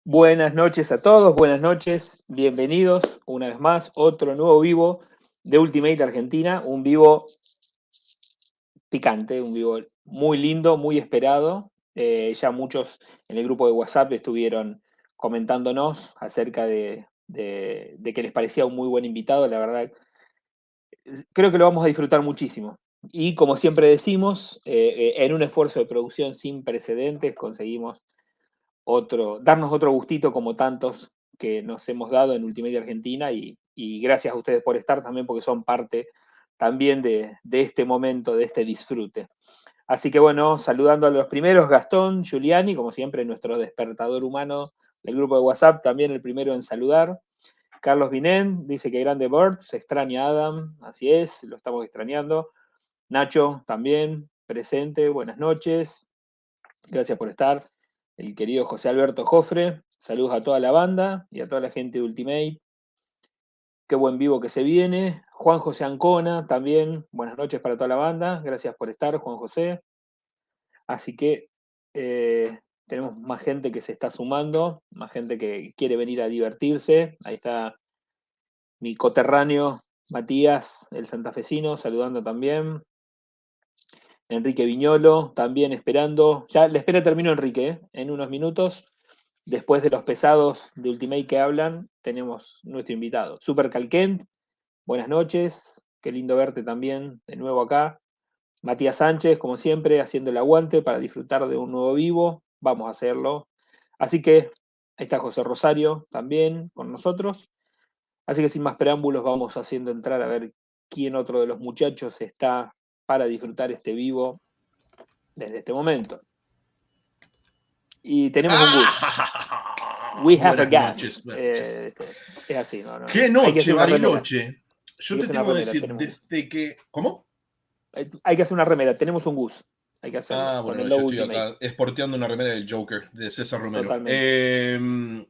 Buenas noches a todos, buenas noches, bienvenidos una vez más, otro nuevo vivo de Ultimate Argentina, un vivo picante, un vivo muy lindo, muy esperado. Ya muchos en el grupo de WhatsApp estuvieron comentándonos acerca de que les parecía un muy buen invitado, la verdad, creo que lo vamos a disfrutar muchísimo. Y como siempre decimos, en un esfuerzo de producción sin precedentes conseguimos darnos otro gustito como tantos que nos hemos dado en Ultimate Argentina y gracias a ustedes por estar también porque son parte también de este momento, de este disfrute. Así que bueno, saludando a los primeros, Gastón, Giuliani, como siempre nuestro despertador humano del grupo de WhatsApp, también el primero en saludar. Carlos Vinén dice que grande Burt, se extraña a Adam, así es, lo estamos extrañando. Nacho también, presente, buenas noches, gracias por estar. El querido José Alberto Jofre, saludos a toda la banda y a toda la gente de Ultimate. Qué buen vivo que se viene. Juan José Ancona también, buenas noches para toda la banda, gracias por estar, Juan José. Así que tenemos más gente que se está sumando, más gente que quiere venir a divertirse. Ahí está mi coterráneo Matías, el santafesino, saludando también. Enrique Viñolo, también esperando. Ya la espera terminó, Enrique, en unos minutos. Después de los pesados de Ultimate que hablan, tenemos nuestro invitado. Super Calquent, buenas noches. Qué lindo verte también de nuevo acá. Matías Sánchez, como siempre, haciendo el aguante para disfrutar de un nuevo vivo. Vamos a hacerlo. Así que ahí está José Rosario también con nosotros. Así que sin más preámbulos vamos haciendo entrar a ver quién otro de los muchachos está para disfrutar este vivo desde este momento. Y tenemos un gusto. We have a guest. Es así, ¿no? ¡Qué noche, Bariloche! Yo te tengo que decir, desde que... ¿Cómo? Hay que hacer una remera, tenemos un gusto. Hay que hacerlo. Bueno, yo estoy acá esporteando una remera del Joker, de César Romero.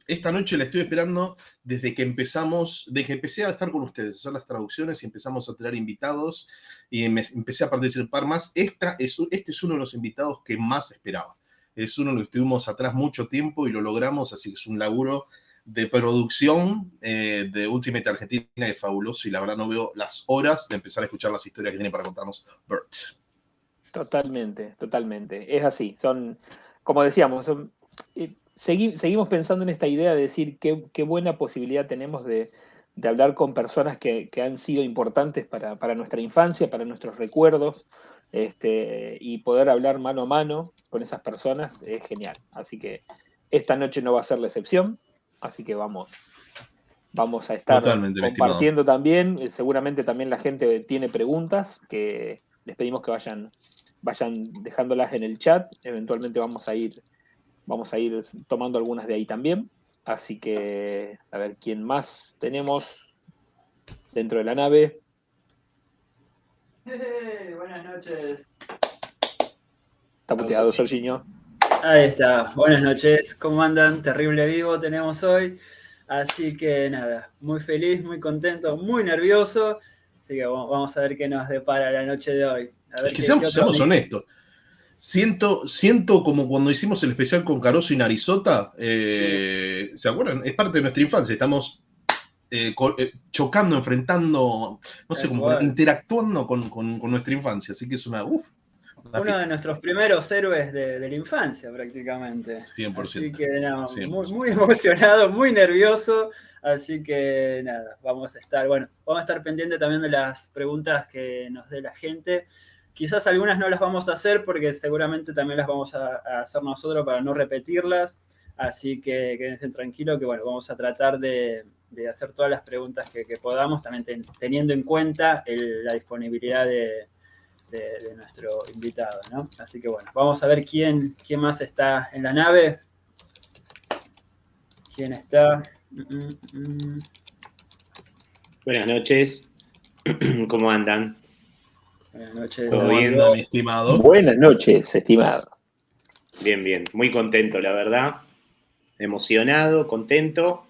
Esta noche la estoy esperando desde que empecé a estar con ustedes, a hacer las traducciones y empezamos a traer invitados y empecé a participar más. Este es uno de los invitados que más esperaba. Es uno de los que estuvimos atrás mucho tiempo y lo logramos, así que es un laburo de producción de Ultimate Argentina que es fabuloso y la verdad no veo las horas de empezar a escuchar las historias que tiene para contarnos Burt. Totalmente, totalmente. Es así. Como decíamos, seguimos pensando en esta idea de decir qué buena posibilidad tenemos de hablar con personas que han sido importantes para nuestra infancia, para nuestros recuerdos, y poder hablar mano a mano con esas personas es genial. Así que esta noche no va a ser la excepción, así que vamos a estar compartiendo también. Seguramente también la gente tiene preguntas que les pedimos que vayan dejándolas en el chat. Eventualmente vamos a ir tomando algunas de ahí también. Así que, a ver, ¿quién más tenemos dentro de la nave? Buenas noches. Está puteado, Serginho. Ahí está. Buenas noches. ¿Cómo andan? Terrible vivo tenemos hoy. Así que nada, muy feliz, muy contento, muy nervioso. Así que vamos a ver qué nos depara la noche de hoy. A ver seamos honestos. Siento como cuando hicimos el especial con Caroso y Narizota, sí. ¿Se acuerdan? Es parte de nuestra infancia, estamos chocando, enfrentando, no sé, como interactuando con nuestra infancia, así que es una uno de nuestros primeros héroes de la infancia, prácticamente. 100%. Así que nada, 100%. Muy emocionado, muy nervioso. Así que nada, vamos a estar pendientes también de las preguntas que nos dé la gente. Quizás algunas no las vamos a hacer porque seguramente también las vamos a hacer nosotros para no repetirlas. Así que quédense tranquilos que vamos a tratar de hacer todas las preguntas que podamos, también teniendo en cuenta la disponibilidad de nuestro invitado, ¿no? Así que vamos a ver quién más está en la nave. ¿Quién está? Buenas noches. ¿Cómo andan? Buenas noches. ¿Cómo andan, estimado? Buenas noches, estimado. Bien. Muy contento, la verdad. Emocionado, contento.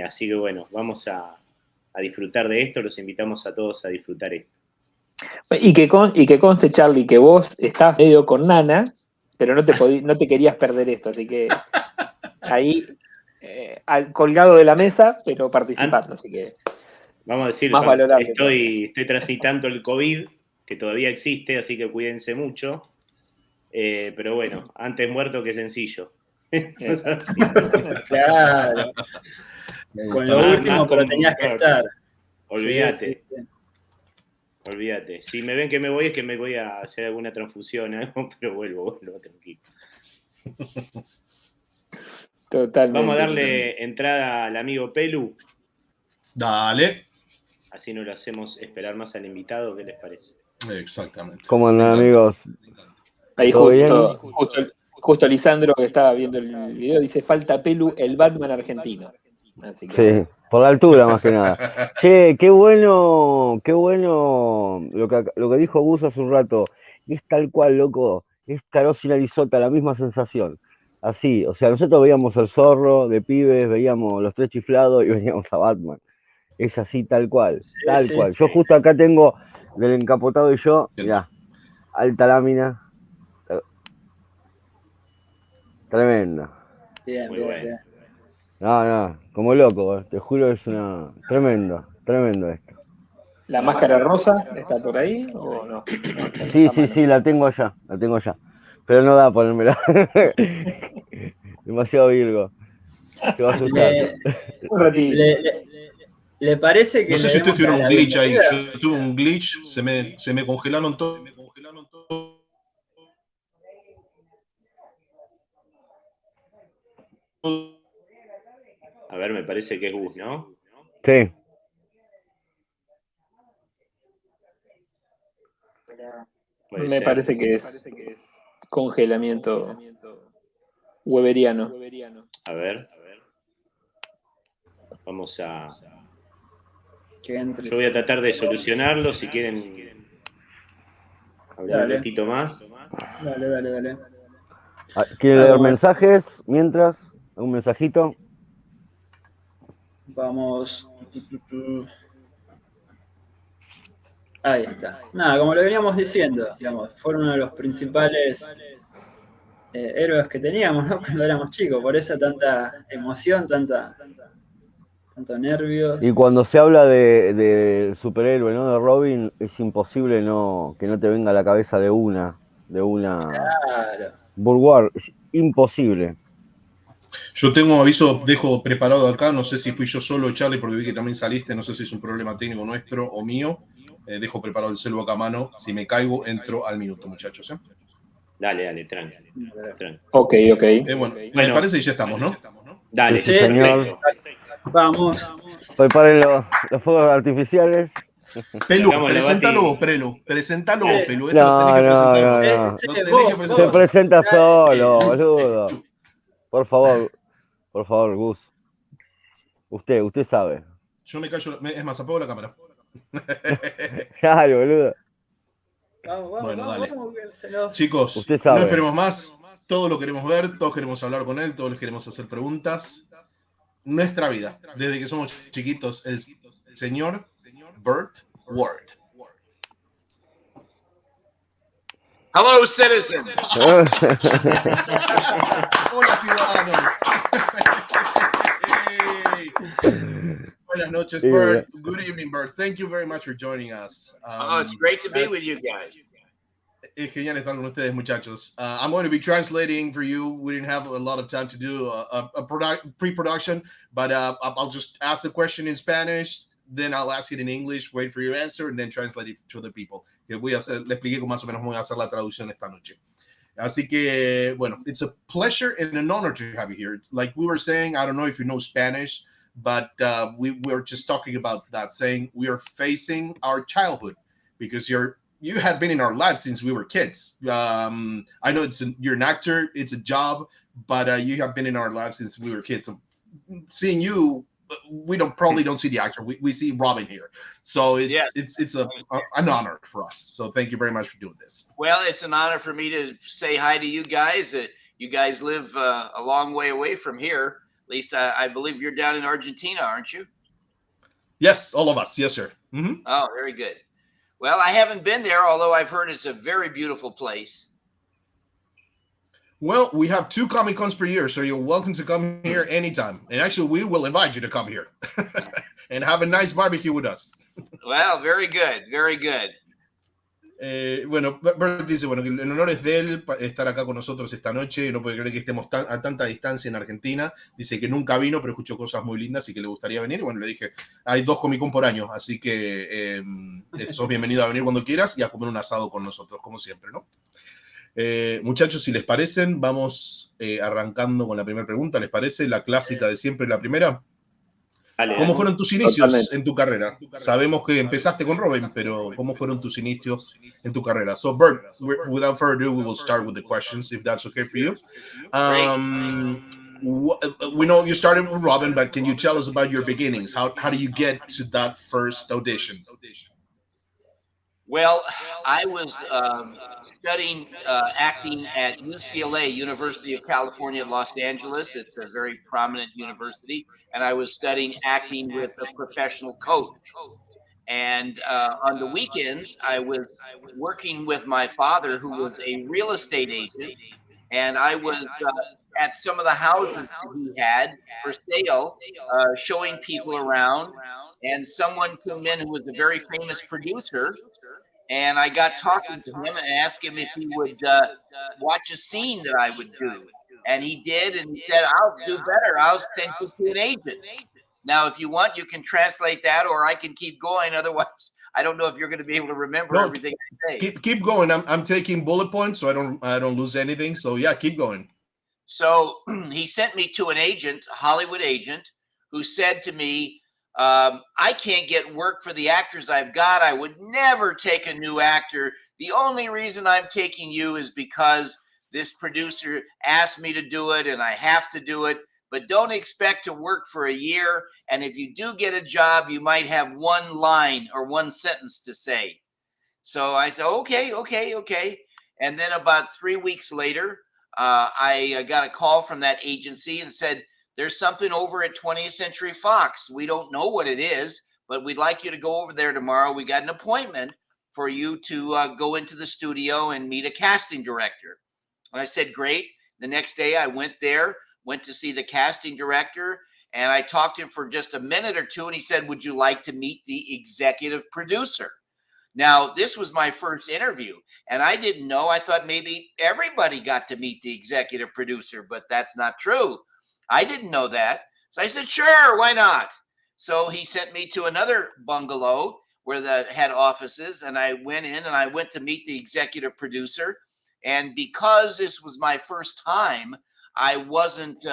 Así que vamos a disfrutar de esto. Los invitamos a todos a disfrutar esto. Y que conste, Charlie, que vos estás medio con Nana, pero no te querías perder esto, así que ahí colgado de la mesa, pero participando, así que vamos a decir, más valorable. estoy transitando el COVID, que todavía existe, así que cuídense mucho. Pero bueno, antes muerto que sencillo. Claro. Con lo último, pero tenías que estar. Olvídate. Sí. Olvídate. Si me ven que me voy, es que me voy a hacer alguna transfusión, algo, pero vuelvo, tranquilo. Totalmente. Vamos a darle entrada al amigo Pelu. Dale. Así no lo hacemos esperar más al invitado, ¿qué les parece? Exactamente. ¿Cómo andan, amigos? Ahí ¿Todo justo Lisandro, que estaba viendo el video, dice, falta Pelu, el Batman argentino. Así que, Sí, por la altura más que nada. Che, qué bueno lo que dijo Gus hace un rato. Es tal cual, loco. Es Carossi Arizota, la misma sensación. Así, o sea, nosotros veíamos el Zorro de pibes, veíamos los Tres Chiflados y veíamos a Batman. Es así, tal cual, tal cual. Yo justo acá tengo del encapotado y yo, mirá, alta lámina. Tremenda. Bien, Muy bien, bueno. bien. No, como loco, te juro, es una tremendo esto. ¿la máscara rosa está por ahí o no? Sí, la tengo allá. Pero no da ponérmela. Demasiado Virgo. Te va a asustar. Un ratito. ¿Le parece que No sé le si ustedes demos tuvieron la un glitch ahí. bienvenida? Yo tuve un glitch, se me congelaron todo. A ver, me parece que es Gus, ¿no? Sí. Me parece que es congelamiento weberiano. A ver. Vamos a... Que entre. Yo voy a tratar de solucionarlo, si quieren hablar un ratito más. Dale. ¿Quieren leer mensajes mientras? ¿Un mensajito? Vamos. Ahí está. Nada, como lo veníamos diciendo, digamos, fueron uno de los principales héroes que teníamos, ¿no? Cuando éramos chicos, por eso tanta emoción, tanto nervios. Y cuando se habla de superhéroe, ¿no? De Robin, es imposible que no te venga a la cabeza de una. Claro. Burt Ward, es imposible. Yo tengo un aviso, dejo preparado acá, no sé si fui yo solo, Charlie, porque vi que también saliste, no sé si es un problema técnico nuestro o mío. Dejo preparado el celu acá a mano, si me caigo, entro al minuto, muchachos. Dale, tranqui. Ok. Bueno, me parece que ya estamos, ¿no? Dale, Sí, señor. Vamos. Preparen los fuegos artificiales. Pelu, presentalo vos, Pelu. Presentalo vos, Pelu. Esto No, lo tenés que presentar vos. no. Lo tenés que presentar Se presenta solo, boludo. Por favor, Gus. Usted sabe. Yo me callo, es más, apago la cámara. Claro, boludo. Dale. Chicos, usted sabe. No esperemos más. Todos lo queremos ver, todos queremos hablar con él, todos les queremos hacer preguntas. Nuestra vida, desde que somos chiquitos, el señor Burt Ward. Hello, citizens. Hola, ciudadanos. Buenas noches, Burt. Good evening, Burt. Thank you very much for joining us. It's great to be with you guys. Es genial estar con ustedes, muchachos. I'm going to be translating for you. We didn't have a lot of time to do a pre-production, but I'll just ask the question in Spanish, then I'll ask it in English, wait for your answer, and then translate it to the people. Le expliqué cómo más o menos voy a hacer la traducción esta noche. Así que, bueno, it's a pleasure and an honor to have you here. It's like we were saying, I don't know if you know Spanish, but we were just talking about that, saying we are facing our childhood because you had been in our lives since we were kids. I know you're an actor, it's a job, but you have been in our lives since we were kids. So seeing you, we probably don't see the actor. We see Robin here. So it's an honor for us. So thank you very much for doing this. Well, it's an honor for me to say hi to you guys. You guys live a long way away from here. At least I believe you're down in Argentina, aren't you? Yes, all of us. Yes, sir. Mm-hmm. Oh, very good. Well, I haven't been there, although I've heard it's a very beautiful place. Well, we have 2 Comic Cons per year, so you're welcome to come here anytime. And actually, we will invite you to come here and have a nice barbecue with us. Well, very good, very good. Bueno, Burt dice, bueno, que el honor es de él estar acá con nosotros esta noche, no puede creer que estemos a tanta distancia en Argentina, dice que nunca vino, pero escuchó cosas muy lindas y que le gustaría venir, y bueno, le dije, hay 2 Comic Con por año, así que sos bienvenido a venir cuando quieras y a comer un asado con nosotros, como siempre, ¿no? Muchachos, si les parecen, vamos arrancando con la primera pregunta, ¿les parece? La clásica de siempre, la primera. ¿Cómo fueron tus inicios en tu carrera? Sabemos que empezaste con Robin, pero ¿cómo fueron tus inicios en tu carrera? So, Burt, without further ado, we will start with the questions, if that's okay for you. We know you started with Robin, but can you tell us about your beginnings? How do you get to that first audition? Well, I was studying acting at UCLA, University of California, Los Angeles. It's a very prominent university. And I was studying acting with a professional coach. And on the weekends, I was working with my father, who was a real estate agent. And I was at some of the houses he had for sale, showing people around. And someone came in who was a very famous producer. And I got talking to him and asked him if he would watch a scene that I would do. And he did. And he said, I'll do better. I'll send you to an agent. Now, if you want, you can translate that, or I can keep going. Otherwise, I don't know if you're going to be able to remember everything I say. Keep going. I'm taking bullet points, so I don't lose anything. So yeah, keep going. So he sent me to an agent, a Hollywood agent, who said to me, I can't get work for the actors I've got. I would never take a new actor. The only reason I'm taking you is because this producer asked me to do it and I have to do it. But don't expect to work for a year. And if you do get a job, you might have one line or one sentence to say. So I said, okay. And then about 3 weeks later, I got a call from that agency and said, there's something over at 20th Century Fox. We don't know what it is, but we'd like you to go over there tomorrow. We got an appointment for you to go into the studio and meet a casting director. And I said, great. The next day I went there, went to see the casting director, and I talked to him for just a minute or two, and he said, would you like to meet the executive producer? Now, this was my first interview, and I didn't know. I thought maybe everybody got to meet the executive producer, but that's not true. I didn't know that. So I said, sure, why not? So he sent me to another bungalow where the head offices, and I went in and I went to meet the executive producer. And because this was my first time, I wasn't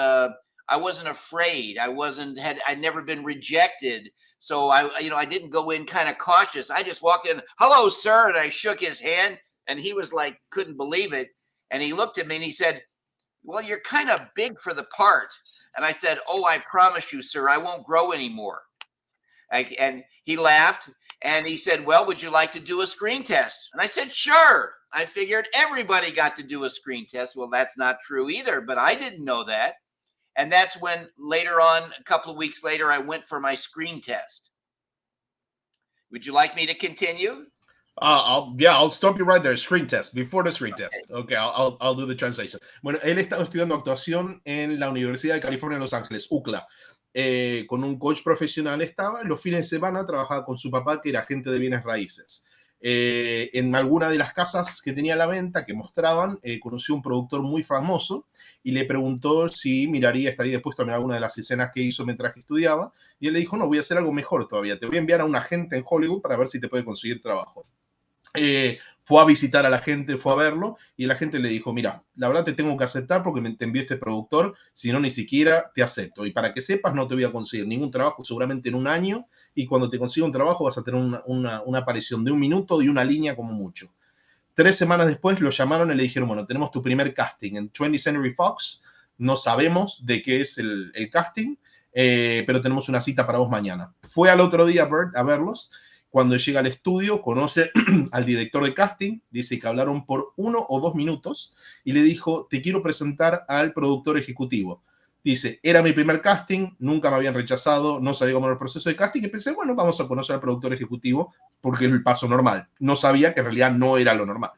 afraid. I'd never been rejected. So I didn't go in kind of cautious. I just walked in, hello, sir. And I shook his hand, and he was like, couldn't believe it. And he looked at me and he said, well, you're kind of big for the part. And I said, oh, I promise you, sir, I won't grow anymore. And he laughed and he said, well, would you like to do a screen test? And I said, sure. I figured everybody got to do a screen test. Well, that's not true either, but I didn't know that. And that's when later on, a couple of weeks later, I went for my screen test. Would you like me to continue? I'll stop you right there. Screen test, before the screen test. Okay, I'll do the translation. Bueno, él estaba estudiando actuación en la Universidad de California en Los Ángeles, UCLA. Con un coach profesional estaba. Los fines de semana trabajaba con su papá, que era agente de bienes raíces. En alguna de las casas que tenía a la venta, que mostraban, conoció un productor muy famoso y le preguntó si estaría dispuesto a mirar alguna de las escenas que hizo mientras que estudiaba. Y él le dijo, no, voy a hacer algo mejor todavía. Te voy a enviar a un agente en Hollywood para ver si te puede conseguir trabajo. Fue a visitar a la gente, fue a verlo, y la gente le dijo, mira, la verdad te tengo que aceptar porque te envió este productor, si no, ni siquiera te acepto. Y para que sepas, no te voy a conseguir ningún trabajo seguramente en un año, y cuando te consiga un trabajo vas a tener una aparición de 1 minuto y una línea como mucho. 3 semanas después lo llamaron y le dijeron, bueno, tenemos tu primer casting en 20th Century Fox, no sabemos de qué es el casting, pero tenemos una cita para vos mañana. Fue al otro día Burt a verlos. Cuando llega al estudio, conoce al director de casting, dice que hablaron por 1 o 2 minutos y le dijo, te quiero presentar al productor ejecutivo. Dice, era mi primer casting, nunca me habían rechazado, no sabía cómo era el proceso de casting y pensé, bueno, vamos a conocer al productor ejecutivo porque es el paso normal. No sabía que en realidad no era lo normal.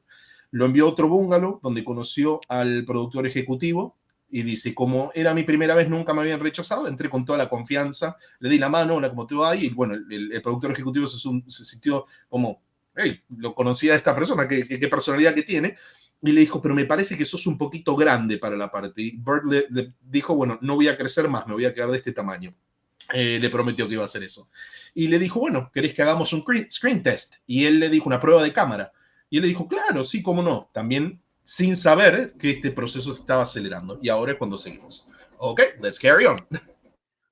lo envió a otro bungalow donde conoció al productor ejecutivo y dice, como era mi primera vez, nunca me habían rechazado, entré con toda la confianza, le di la mano, hola, ¿cómo te va? Y bueno, el productor ejecutivo se sintió como, hey, lo conocía a esta persona, qué personalidad que tiene, y le dijo, pero me parece que sos un poquito grande para la parte. Y Burt le dijo, bueno, no voy a crecer más, me voy a quedar de este tamaño. Le prometió que iba a hacer eso. Y le dijo, bueno, ¿querés que hagamos un screen test? Y él le dijo, una prueba de cámara. Y él le dijo, claro, sí, cómo no. También sin saber que este proceso estaba acelerando. Y ahora es cuando seguimos. Ok, let's carry on.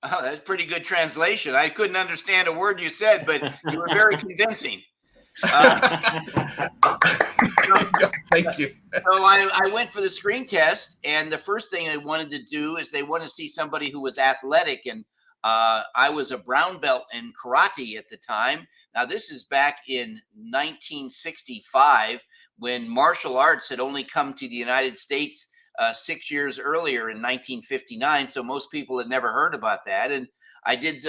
Oh, that's pretty good translation. I couldn't understand a word you said, but you were very convincing. Thank you. So I went for the screen test, and the first thing they wanted to do is they wanted to see somebody who was athletic, and I was a brown belt in karate at the time. Now, this is back in 1965 when martial arts had only come to the United States 6 years earlier in 1959. So most people had never heard about that. And I did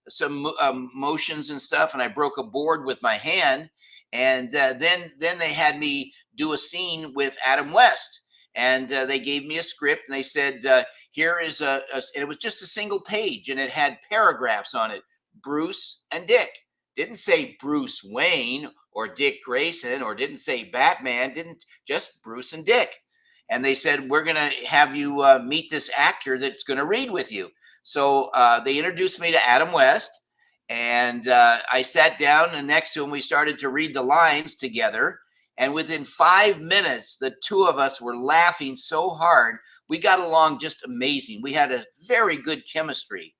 some motions and stuff, and I broke a board with my hand. And then they had me do a scene with Adam West. And they gave me a script, and they said, here is and it was just a single page, and it had paragraphs on it, Bruce and Dick. Didn't say Bruce Wayne or Dick Grayson, or didn't say Batman, just Bruce and Dick. And they said, we're going to have you meet this actor that's going to read with you. So they introduced me to Adam West, and I sat down, and next to him, we started to read the lines together. And within 5 minutes, the two of us were laughing so hard. We got along just amazing. We had a very good chemistry.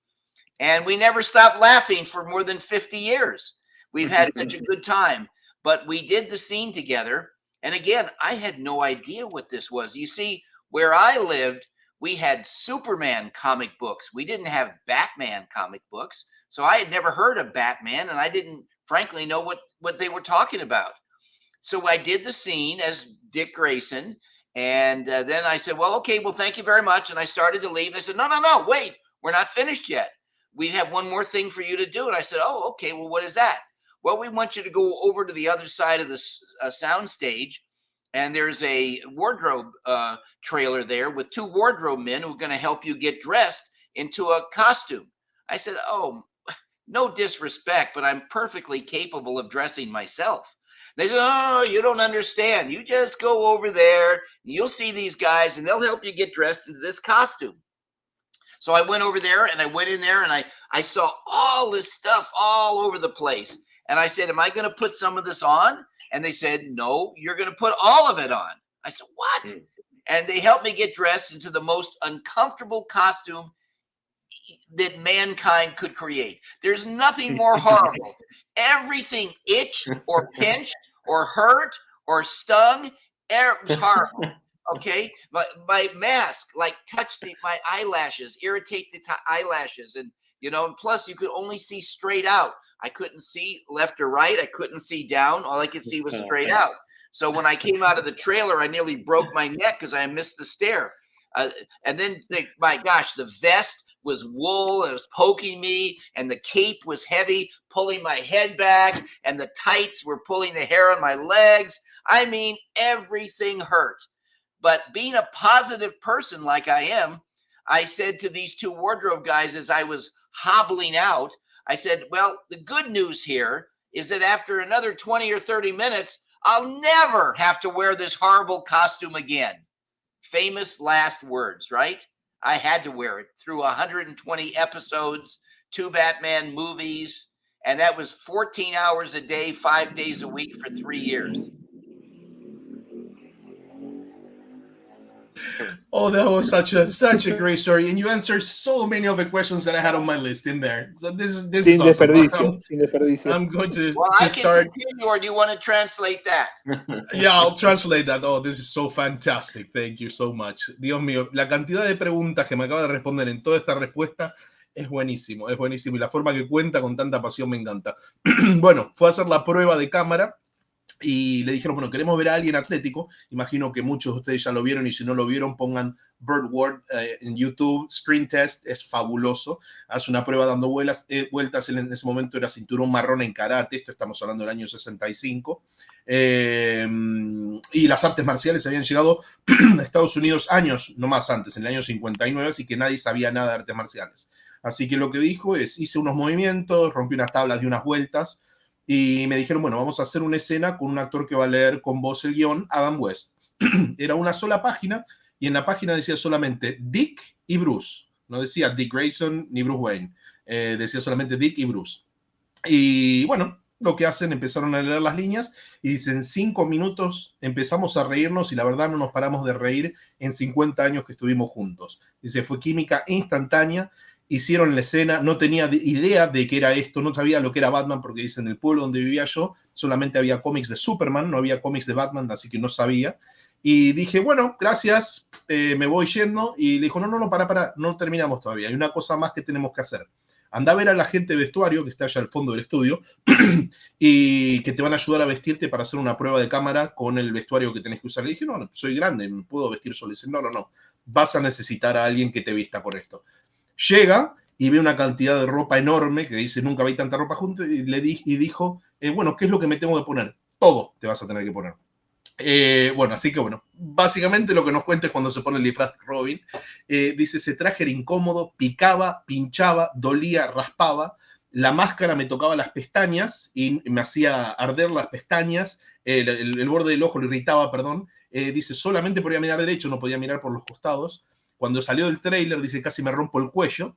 And we never stopped laughing for more than 50 years. We've had such a good time. But we did the scene together. And again, I had no idea what this was. You see, where I lived, we had Superman comic books. We didn't have Batman comic books. So I had never heard of Batman, and I didn't, frankly, know what they were talking about. So I did the scene as Dick Grayson, and then I said, well, okay, well, thank you very much. And I started to leave. They said, no, wait, we're not finished yet. We have one more thing for you to do. And I said, oh, okay, well, what is that? Well, we want you to go over to the other side of the sound stage, and there's a wardrobe trailer there with two wardrobe men who are going to help you get dressed into a costume. I said, oh, no disrespect, but I'm perfectly capable of dressing myself. They said, oh, you don't understand. You just go over there, you'll see these guys, and they'll help you get dressed into this costume. So I went over there, and I went in there, and I saw all this stuff all over the place. And I said, am I going to put some of this on? And they said, no, you're going to put all of it on. I said, what? And they helped me get dressed into the most uncomfortable costume that mankind could create. There's nothing more horrible. Everything itched or pinched or hurt or stung. It was horrible. Okay, but my mask touched my eyelashes, irritate the eyelashes, and and plus you could only see straight out. I couldn't see left or right. I couldn't see down. All I could see was straight out. So when I came out of the trailer, I nearly broke my neck because I missed the stair. And then, my gosh, the vest was wool, and it was poking me, and the cape was heavy, pulling my head back, and the tights were pulling the hair on my legs. I mean, everything hurt. But being a positive person like I am, I said to these two wardrobe guys as I was hobbling out, I said, well, the good news here is that after another 20 or 30 minutes, I'll never have to wear this horrible costume again. Famous last words, right? I had to wear it through 120 episodes, 2 Batman movies, and that was 14 hours a day, 5 days a week for 3 years. Oh, that was such a great story, and you answered so many of the questions that I had on my list in there. So this is awesome. I'm going to start. Continue, or do you want to translate that? Yeah, I'll translate that. Oh, this is so fantastic. Thank you so much. Dios mío, la cantidad de preguntas que me acaba de responder en toda esta respuesta es buenísimo, y la forma que cuenta con tanta pasión me encanta. Bueno, fue a hacer la prueba de cámara. Y le dijeron, bueno, queremos ver a alguien atlético. Imagino que muchos de ustedes ya lo vieron, y si no lo vieron, pongan Burt Ward en YouTube. Screen test, es fabuloso. Hace una prueba dando vueltas. Él en ese momento era cinturón marrón en karate. Esto estamos hablando del año 65. Y las artes marciales habían llegado a Estados Unidos años, no más antes, en el año 59, así que nadie sabía nada de artes marciales. Así que lo que dijo es, hice unos movimientos, rompí unas tablas de unas vueltas, y me dijeron, bueno, vamos a hacer una escena con un actor que va a leer con voz el guión, Adam West. Era una sola página, y en la página decía solamente Dick y Bruce. No decía Dick Grayson ni Bruce Wayne. Decía solamente Dick y Bruce. Y bueno, lo que hacen, empezaron a leer las líneas y dicen, 5 minutos empezamos a reírnos y la verdad no nos paramos de reír en 50 años que estuvimos juntos. Dice, fue química instantánea, hicieron la escena, no tenía idea de qué era esto, no sabía lo que era Batman porque dice, en el pueblo donde vivía yo solamente había cómics de Superman, no había cómics de Batman, así que no sabía. Y dije, bueno, gracias, me voy yendo. Y le dijo, no, para, no terminamos todavía. Hay una cosa más que tenemos que hacer. Anda a ver a la gente de vestuario que está allá al fondo del estudio y que te van a ayudar a vestirte para hacer una prueba de cámara con el vestuario que tenés que usar. Le dije, no, soy grande, me puedo vestir solo. Le dice, no, vas a necesitar a alguien que te vista con esto. Llega y ve una cantidad de ropa enorme que dice, nunca vi tanta ropa junta, y dijo, bueno, ¿qué es lo que me tengo que poner? Todo te vas a tener que poner. Así que básicamente lo que nos cuenta es cuando se pone el disfraz de Robin. Dice, ese traje era incómodo, picaba, pinchaba, dolía, raspaba, la máscara me tocaba las pestañas y me hacía arder las pestañas, el borde del ojo lo irritaba, perdón. Dice, solamente podía mirar derecho, no podía mirar por los costados. Cuando salió del tráiler, dice, casi me rompo el cuello,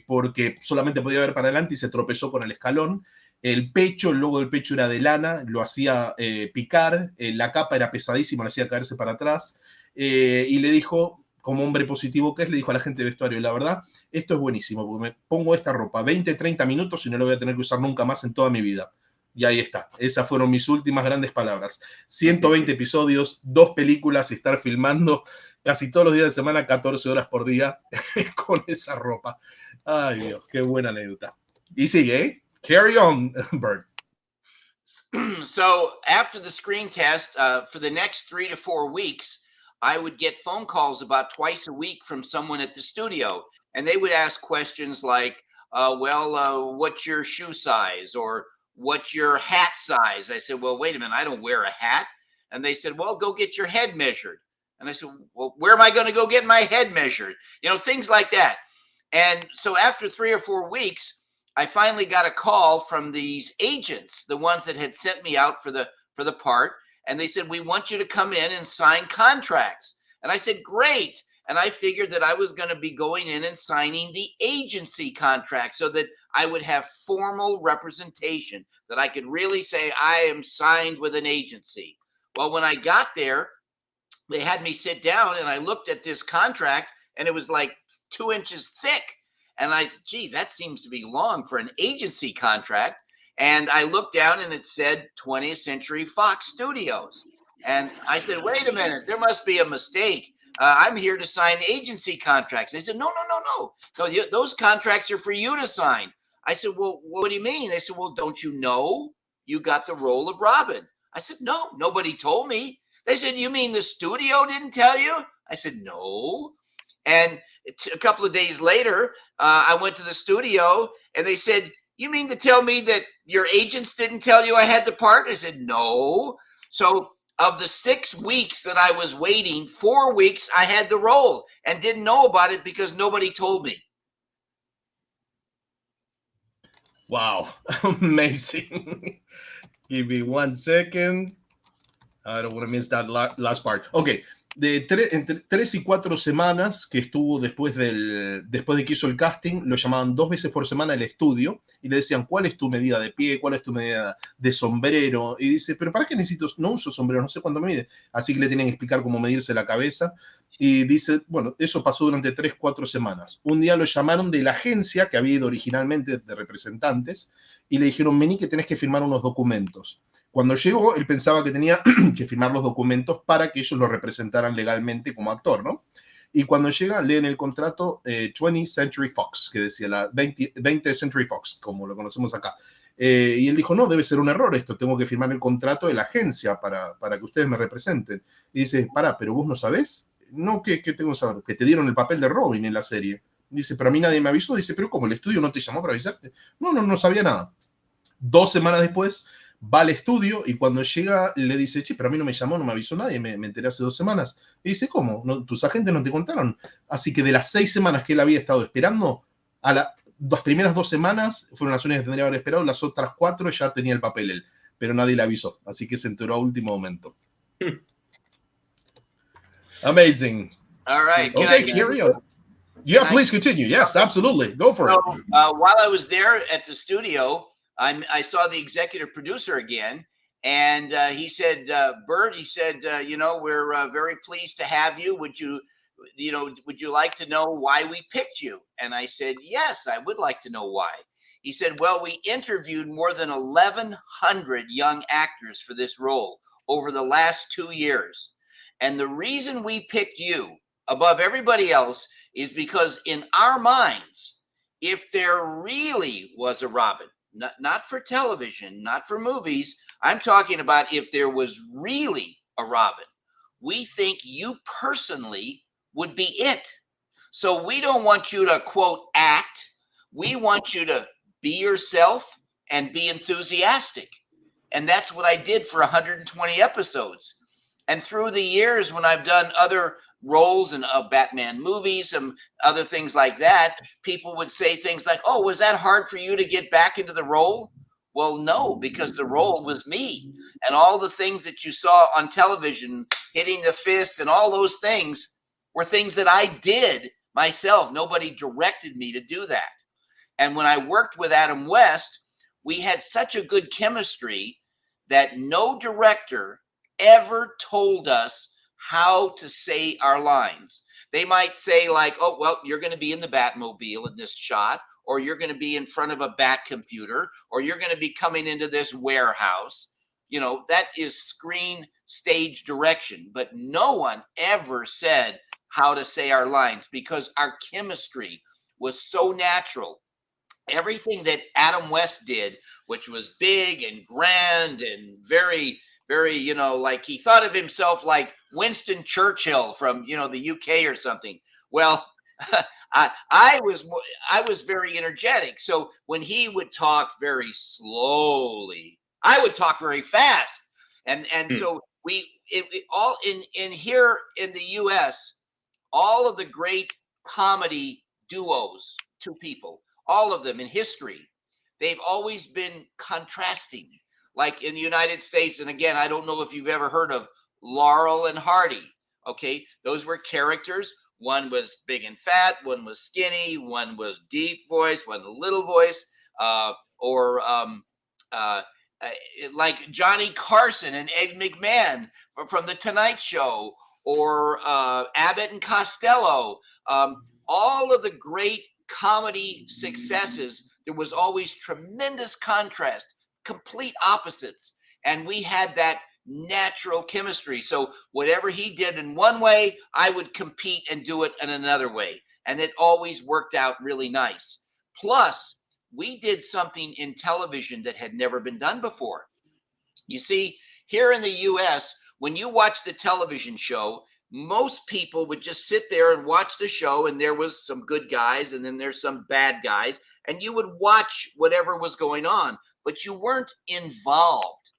porque solamente podía ver para adelante y se tropezó con el escalón. El pecho, el logo del pecho era de lana, lo hacía picar, la capa era pesadísima, lo hacía caerse para atrás, y le dijo, como hombre positivo que es, le dijo a la gente de vestuario, la verdad, esto es buenísimo, porque me pongo esta ropa 20, 30 minutos y no la voy a tener que usar nunca más en toda mi vida. Y ahí está, esas fueron mis últimas grandes palabras. 120 episodios, 2 películas y estar filmando casi todos los días de semana, 14 horas por día, con esa ropa. Ay, Dios, qué buena anécdota. Y sigue, ¿eh? Carry on, Burt. So after the screen test, for the next 3 to 4 weeks, I would get phone calls about twice a week from someone at the studio. And they would ask questions like, what's your shoe size? Or what's your hat size? I said, well, wait a minute, I don't wear a hat. And they said, well, go get your head measured. And I said, well, where am I going to go get my head measured? You know, things like that. And so after 3 or 4 weeks, I finally got a call from these agents, the ones that had sent me out for the part. And they said, we want you to come in and sign contracts. And I said, great. And I figured that I was going to be going in and signing the agency contract so that I would have formal representation, that I could really say I am signed with an agency. Well, when I got there, they had me sit down and I looked at this contract and it was like 2 inches thick. And I said, gee, that seems to be long for an agency contract. And I looked down and it said 20th Century Fox Studios. And I said, wait a minute, there must be a mistake. I'm here to sign agency contracts. They said, no, those contracts are for you to sign. I said, well, what do you mean? They said, well, don't you know you got the role of Robin? I said, no, nobody told me. They said, you mean the studio didn't tell you? I said, no. And a couple of days later, I went to the studio and they said, you mean to tell me that your agents didn't tell you I had the part? I said, no. So of the 6 weeks that I was waiting, 4 weeks I had the role and didn't know about it because nobody told me. Wow, amazing. Give me 1 second. I don't want to miss that last part. Okay. Entre 3 y 4 semanas que estuvo después de que hizo el casting, lo llamaban 2 veces por semana al estudio y le decían, ¿cuál es tu medida de pie? ¿Cuál es tu medida de sombrero? Y dice, ¿pero para qué necesito? No uso sombrero, no sé cuánto me mide. Así que le tienen que explicar cómo medirse la cabeza. Y dice, bueno, eso pasó durante 3, 4 semanas. Un día lo llamaron de la agencia que había ido originalmente de representantes y le dijeron, vení que tenés que firmar unos documentos. Cuando llegó, él pensaba que tenía que firmar los documentos para que ellos lo representaran legalmente como actor, ¿no? Y cuando llega, leen el contrato 20th Century Fox, que decía la 20th Century Fox, como lo conocemos acá. Y él dijo, no, debe ser un error esto, tengo que firmar el contrato de la agencia para que ustedes me representen. Y dice, pero vos no sabés. No, ¿qué tengo que saber? Que te dieron el papel de Robin en la serie. Dice, pero a mí nadie me avisó. Dice, pero ¿cómo? ¿El estudio no te llamó para avisarte? No sabía nada. 2 semanas después, va al estudio y cuando llega le dice, che, pero a mí no me llamó, no me avisó nadie, me enteré hace 2 semanas. Y dice, ¿cómo? ¿Tus agentes no te contaron? Así que de las 6 semanas que él había estado esperando, las primeras 2 semanas fueron las únicas que tendría que haber esperado, las otras 4 ya tenía el papel él, pero nadie le avisó, así que se enteró a último momento. Amazing. All right. Okay, carry on. Yeah, please continue. Yes, absolutely. Go for it. While I was there at the studio, I saw the executive producer again, and he said, Burt, he said, we're very pleased to have you. Would you like to know why we picked you? And I said, yes, I would like to know why. He said, well, we interviewed more than 1,100 young actors for this role over the last 2 years. And the reason we picked you above everybody else is because in our minds, if there really was a Robin, not for television, not for movies, I'm talking about if there was really a Robin, we think you personally would be it. So we don't want you to, quote, act. We want you to be yourself and be enthusiastic. And that's what I did for 120 episodes. And through the years, when I've done other roles in Batman movies and other things like that, people would say things like, oh, was that hard for you to get back into the role? Well, no, because the role was me. And all the things that you saw on television, hitting the fist and all those things were things that I did myself. Nobody directed me to do that. And when I worked with Adam West, we had such a good chemistry that no director ever told us how to say our lines. They might say like, oh, well, you're going to be in the Batmobile in this shot, or you're going to be in front of a bat computer, or you're going to be coming into this warehouse. That is screen stage direction. But no one ever said how to say our lines because our chemistry was so natural. Everything that Adam West did, which was big and grand and very, very, like he thought of himself like Winston Churchill from, the UK or something. Well, I was very energetic. So when he would talk very slowly, I would talk very fast. And so all in here in the US, all of the great comedy duos, 2 people, all of them in history, they've always been contrasting. Like in the United States, and again, I don't know if you've ever heard of Laurel and Hardy. Okay, those were characters. One was big and fat, one was skinny, one was deep voice, one little voice, like Johnny Carson and Ed McMahon from The Tonight Show, or Abbott and Costello. All of the great comedy successes, there was always tremendous contrast, complete opposites, and we had that natural chemistry. So whatever he did in one way, I would compete and do it in another way, and it always worked out really nice. Plus, we did something in television that had never been done before. You see, here in the US, when you watch the television show, most people would just sit there and watch the show, and there was some good guys and then there's some bad guys, and you would watch whatever was going on, but you weren't involved.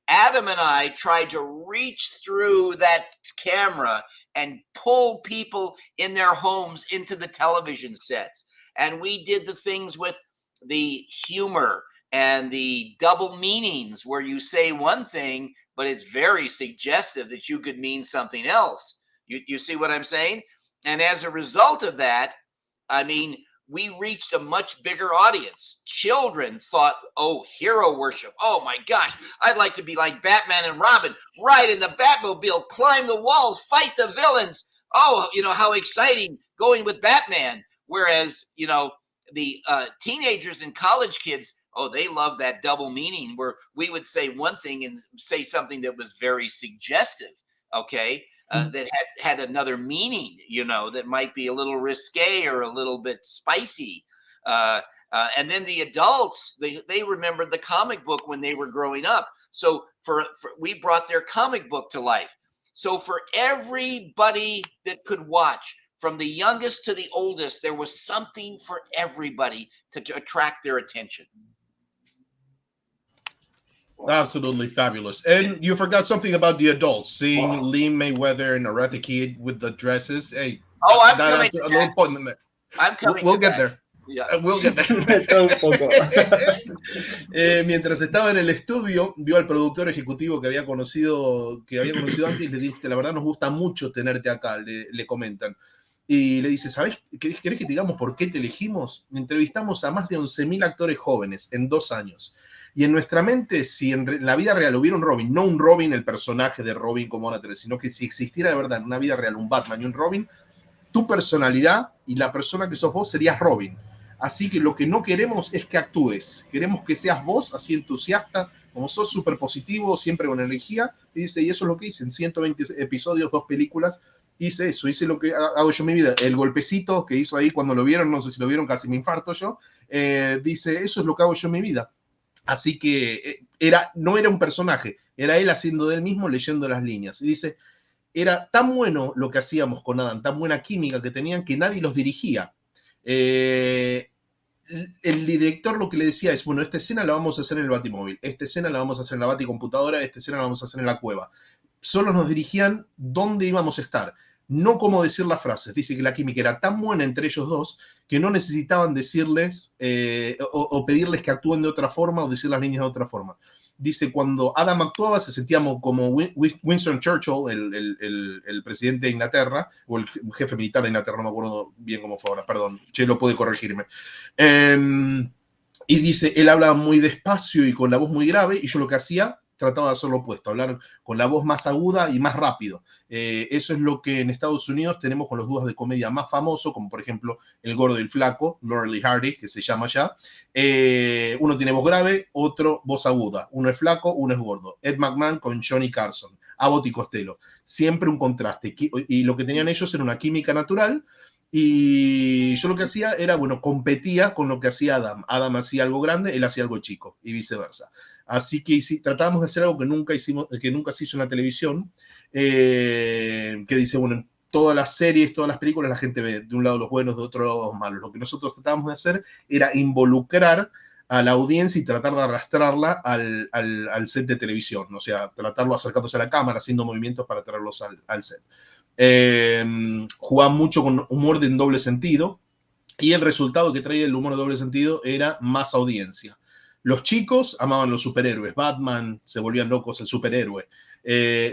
Adam and I tried to reach through that camera and pull people in their homes into the television sets. And we did the things with the humor and the double meanings where you say one thing, but it's very suggestive that you could mean something else. You see what I'm saying? And as a result of that, I mean, we reached a much bigger audience. Children thought, oh, hero worship. Oh my gosh, I'd like to be like Batman and Robin, ride in the Batmobile, climb the walls, fight the villains. Oh, how exciting going with Batman. Whereas, the teenagers and college kids, oh, they love that double meaning where we would say one thing and say something that was very suggestive. Okay. That had another meaning, that might be a little risque or a little bit spicy. And then the adults, they remembered the comic book when they were growing up. So we brought their comic book to life. So for everybody that could watch, from the youngest to the oldest, there was something for everybody to attract their attention. Absolutely fabulous. And you forgot something about the adults, seeing Liam Mayweather and Aretha Kid with the dresses. Hey, that's a little point in there. I'm coming. We'll get there. Yeah. We'll get there. Todo un poco. Mientras estaba en el estudio, vio al productor ejecutivo que había conocido antes y le dijo que la verdad nos gusta mucho tenerte acá, le comentan. Y le dice, ¿sabes? ¿Querés que te digamos por qué te elegimos? Entrevistamos a más de 11.000 actores jóvenes en 2 años. Y en nuestra mente, si en la vida real hubiera un Robin, no un Robin, el personaje de Robin como van a tener, sino que si existiera de verdad en una vida real un Batman y un Robin, tu personalidad y la persona que sos vos serías Robin. Así que lo que no queremos es que actúes. Queremos que seas vos, así entusiasta, como sos, súper positivo, siempre con energía. Y dice, y eso es lo que hice en 120 episodios, 2 películas. Hice eso, hice lo que hago yo en mi vida. El golpecito que hizo ahí cuando lo vieron, no sé si lo vieron, casi me infarto yo. Dice, eso es lo que hago yo en mi vida. Así que no era un personaje, era él haciendo de él mismo, leyendo las líneas. Y dice, era tan bueno lo que hacíamos con Adam, tan buena química que tenían, que nadie los dirigía. El director lo que le decía es, bueno, esta escena la vamos a hacer en el Batimóvil, esta escena la vamos a hacer en la Baticomputadora, esta escena la vamos a hacer en la cueva. Solo nos dirigían dónde íbamos a estar, no cómo decir las frases. Dice que la química era tan buena entre ellos dos que no necesitaban decirles o pedirles que actúen de otra forma o decir las líneas de otra forma. Dice, cuando Adam actuaba se sentíamos como Winston Churchill, el presidente de Inglaterra, o el jefe militar de Inglaterra, no me acuerdo bien cómo fue ahora, perdón, Chelo puede corregirme. Y dice, él hablaba muy despacio y con la voz muy grave, y yo lo que hacía, trataba de hacer lo opuesto, hablar con la voz más aguda y más rápido. Eso es lo que en Estados Unidos tenemos con los dúos de comedia más famosos, como por ejemplo El Gordo y el Flaco, Laurel y Hardy, que se llama ya. Uno tiene voz grave, otro voz aguda. Uno es flaco, uno es gordo. Ed McMahon con Johnny Carson, Abbott y Costello. Siempre un contraste. Y lo que tenían ellos era una química natural. Y yo lo que hacía era, bueno, competía con lo que hacía Adam. Adam hacía algo grande, él hacía algo chico, y viceversa. Así que sí, tratábamos de hacer algo que nunca se hizo en la televisión, que dice, bueno, en todas las series, todas las películas, la gente ve de un lado los buenos, de otro lado los malos. Lo que nosotros tratábamos de hacer era involucrar a la audiencia y tratar de arrastrarla al set de televisión, o sea, tratarlo acercándose a la cámara, haciendo movimientos para traerlos al set. Jugaba mucho con humor de doble sentido, y el resultado que traía el humor de doble sentido era más audiencia. Los chicos amaban los superhéroes, Batman, se volvían locos el superhéroe.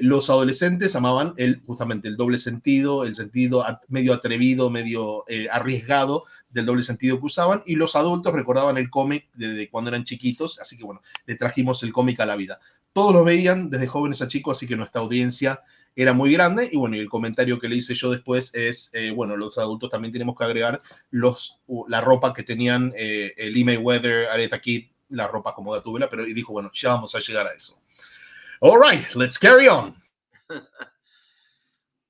Los adolescentes amaban justamente el doble sentido, el sentido medio atrevido, medio arriesgado del doble sentido que usaban, y los adultos recordaban el cómic de cuando eran chiquitos, así que bueno, le trajimos el cómic a la vida. Todos lo veían desde jóvenes a chicos, así que nuestra audiencia era muy grande. Y bueno, y el comentario que le hice yo después es, bueno, los adultos también tenemos que agregar la ropa que tenían Lee Mayweather, Aretha Kid, la ropa como Gatúbela, pero y dijo, bueno, ya vamos a llegar a eso. All right, let's carry on.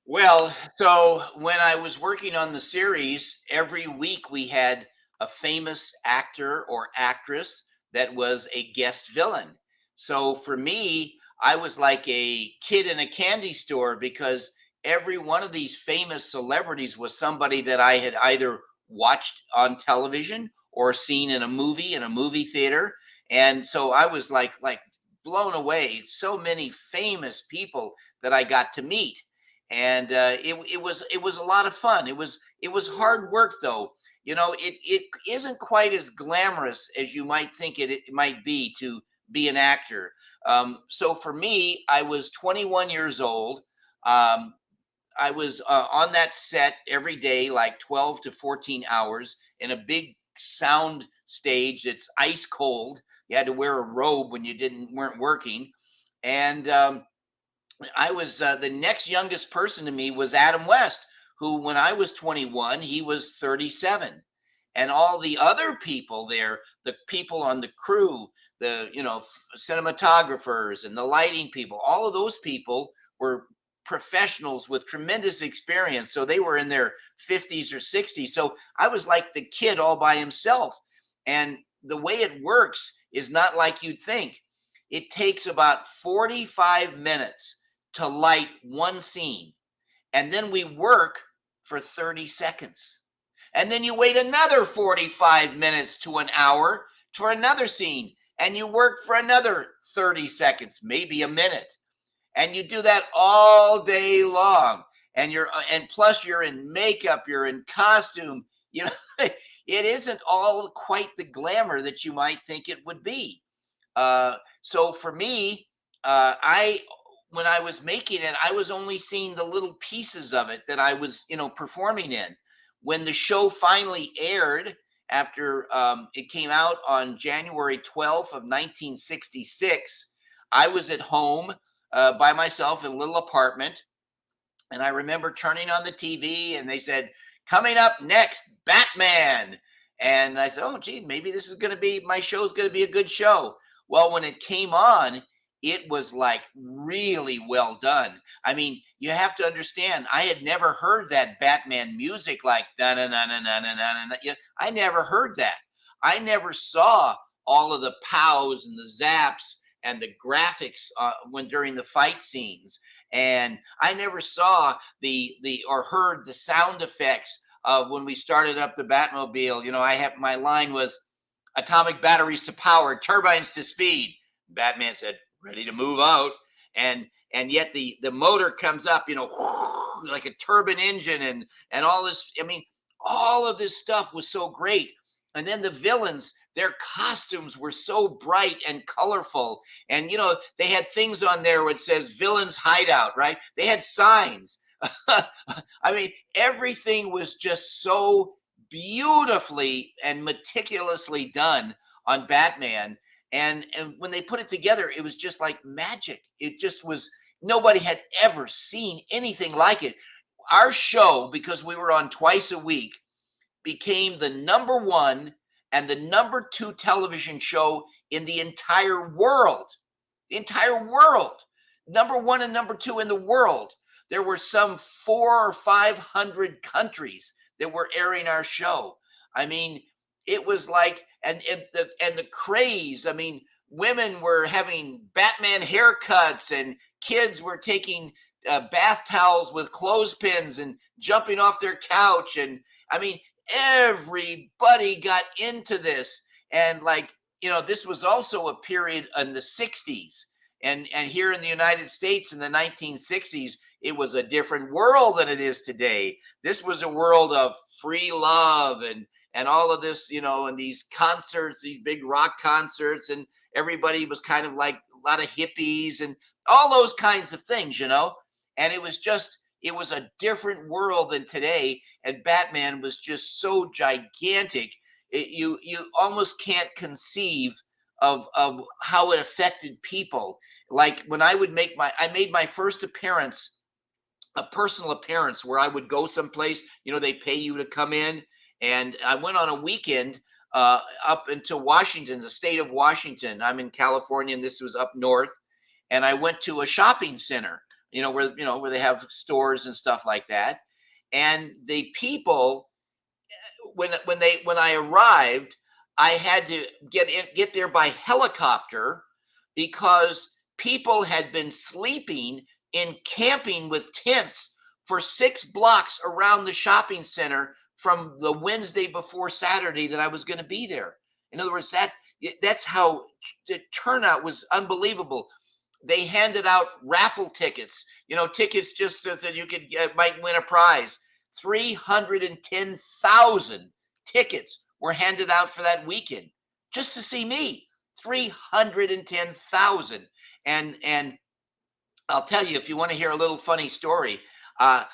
Well, so when I was working on the series, every week we had a famous actor or actress that was a guest villain. So for me, I was like a kid in a candy store, because every one of these famous celebrities was somebody that I had either watched on television or seen in a movie theater. And so I was like blown away. So many famous people that I got to meet. And it was a lot of fun. It was hard work, though. You know, it isn't quite as glamorous as you might think it might be to be an actor. So for me, I was 21 years old. I was on that set every day, like 12 to 14 hours in a big sound stage that's ice cold. You had to wear a robe when you weren't working. And I was the next youngest person to me was Adam West, who when I was 21, he was 37. And all the other people there, the people on the crew, the cinematographers and the lighting people, all of those people were professionals with tremendous experience. So they were in their 50s or 60s. So I was like the kid all by himself. And the way it works is not like you'd think. It takes about 45 minutes to light one scene. And then we work for 30 seconds. And then you wait another 45 minutes to an hour for another scene. and you work for another 30 seconds, maybe a minute. And you do that all day long. And plus you're in makeup, you're in costume, you know, it isn't all quite the glamour that you might think it would be. So for me, when I was making it, I was only seeing the little pieces of it that I was, performing in. When the show finally aired after it came out on January 12th of 1966, I was at home by myself in a little apartment. And I remember turning on the TV and they said, coming up next, Batman. And I said, oh, gee, maybe this is going to be, my show's going to be a good show. Well, when it came on, it was like really well done. I mean, you have to understand, I had never heard that Batman music like da-na-na-na-na-na-na-na. I never heard that. I never saw all of the pows and the zaps and the graphics during the fight scenes. And I never saw or heard the sound effects of when we started up the Batmobile. My line was atomic batteries to power, turbines to speed. Batman said, ready to move out. And yet the motor comes up, like a turbine engine and all this. I mean, all of this stuff was so great. And then the villains, their costumes were so bright and colorful. And, they had things on there where it says villains hideout, right? They had signs. I mean, everything was just so beautifully and meticulously done on Batman. And when they put it together, it was just like magic. It just was, nobody had ever seen anything like it. Our show, because we were on twice a week, became the number one and the number two television show in the entire world. The entire world. Number one and number two in the world. There were some 400 or 500 countries that were airing our show. I mean, it was like, and the craze. I mean, women were having Batman haircuts, and kids were taking bath towels with clothespins and jumping off their couch. And I mean, everybody got into this. And this was also a period in the 60s. And here in the United States in the 1960s, it was a different world than it is today. This was a world of free love and all of this, and these concerts, these big rock concerts, and everybody was kind of like a lot of hippies and all those kinds of things, and it was a different world than today. And Batman was just so gigantic. You almost can't conceive of how it affected people. Like when I made my first appearance, a personal appearance where I would go someplace, they pay you to come in. And I went on a weekend up into Washington, the state of Washington. I'm in California, and this was up north. And I went to a shopping center, where they have stores and stuff like that. And the people, when I arrived, I had to get there by helicopter because people had been sleeping in camping with tents for 6 blocks around the shopping center from the Wednesday before Saturday that I was going to be there. In other words, that's how the turnout was unbelievable. They handed out raffle tickets, tickets just so that you might win a prize. 310,000 tickets were handed out for that weekend just to see me. 310,000. And I'll tell you, if you want to hear a little funny story, I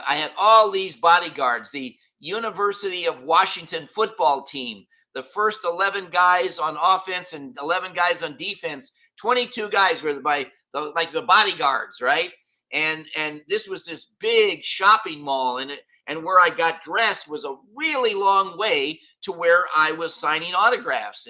had all these bodyguards. The University of Washington football team, the first 11 guys on offense and 11 guys on defense, 22 guys were like the bodyguards, right? And this was this big shopping mall, and where I got dressed was a really long way to where I was signing autographs.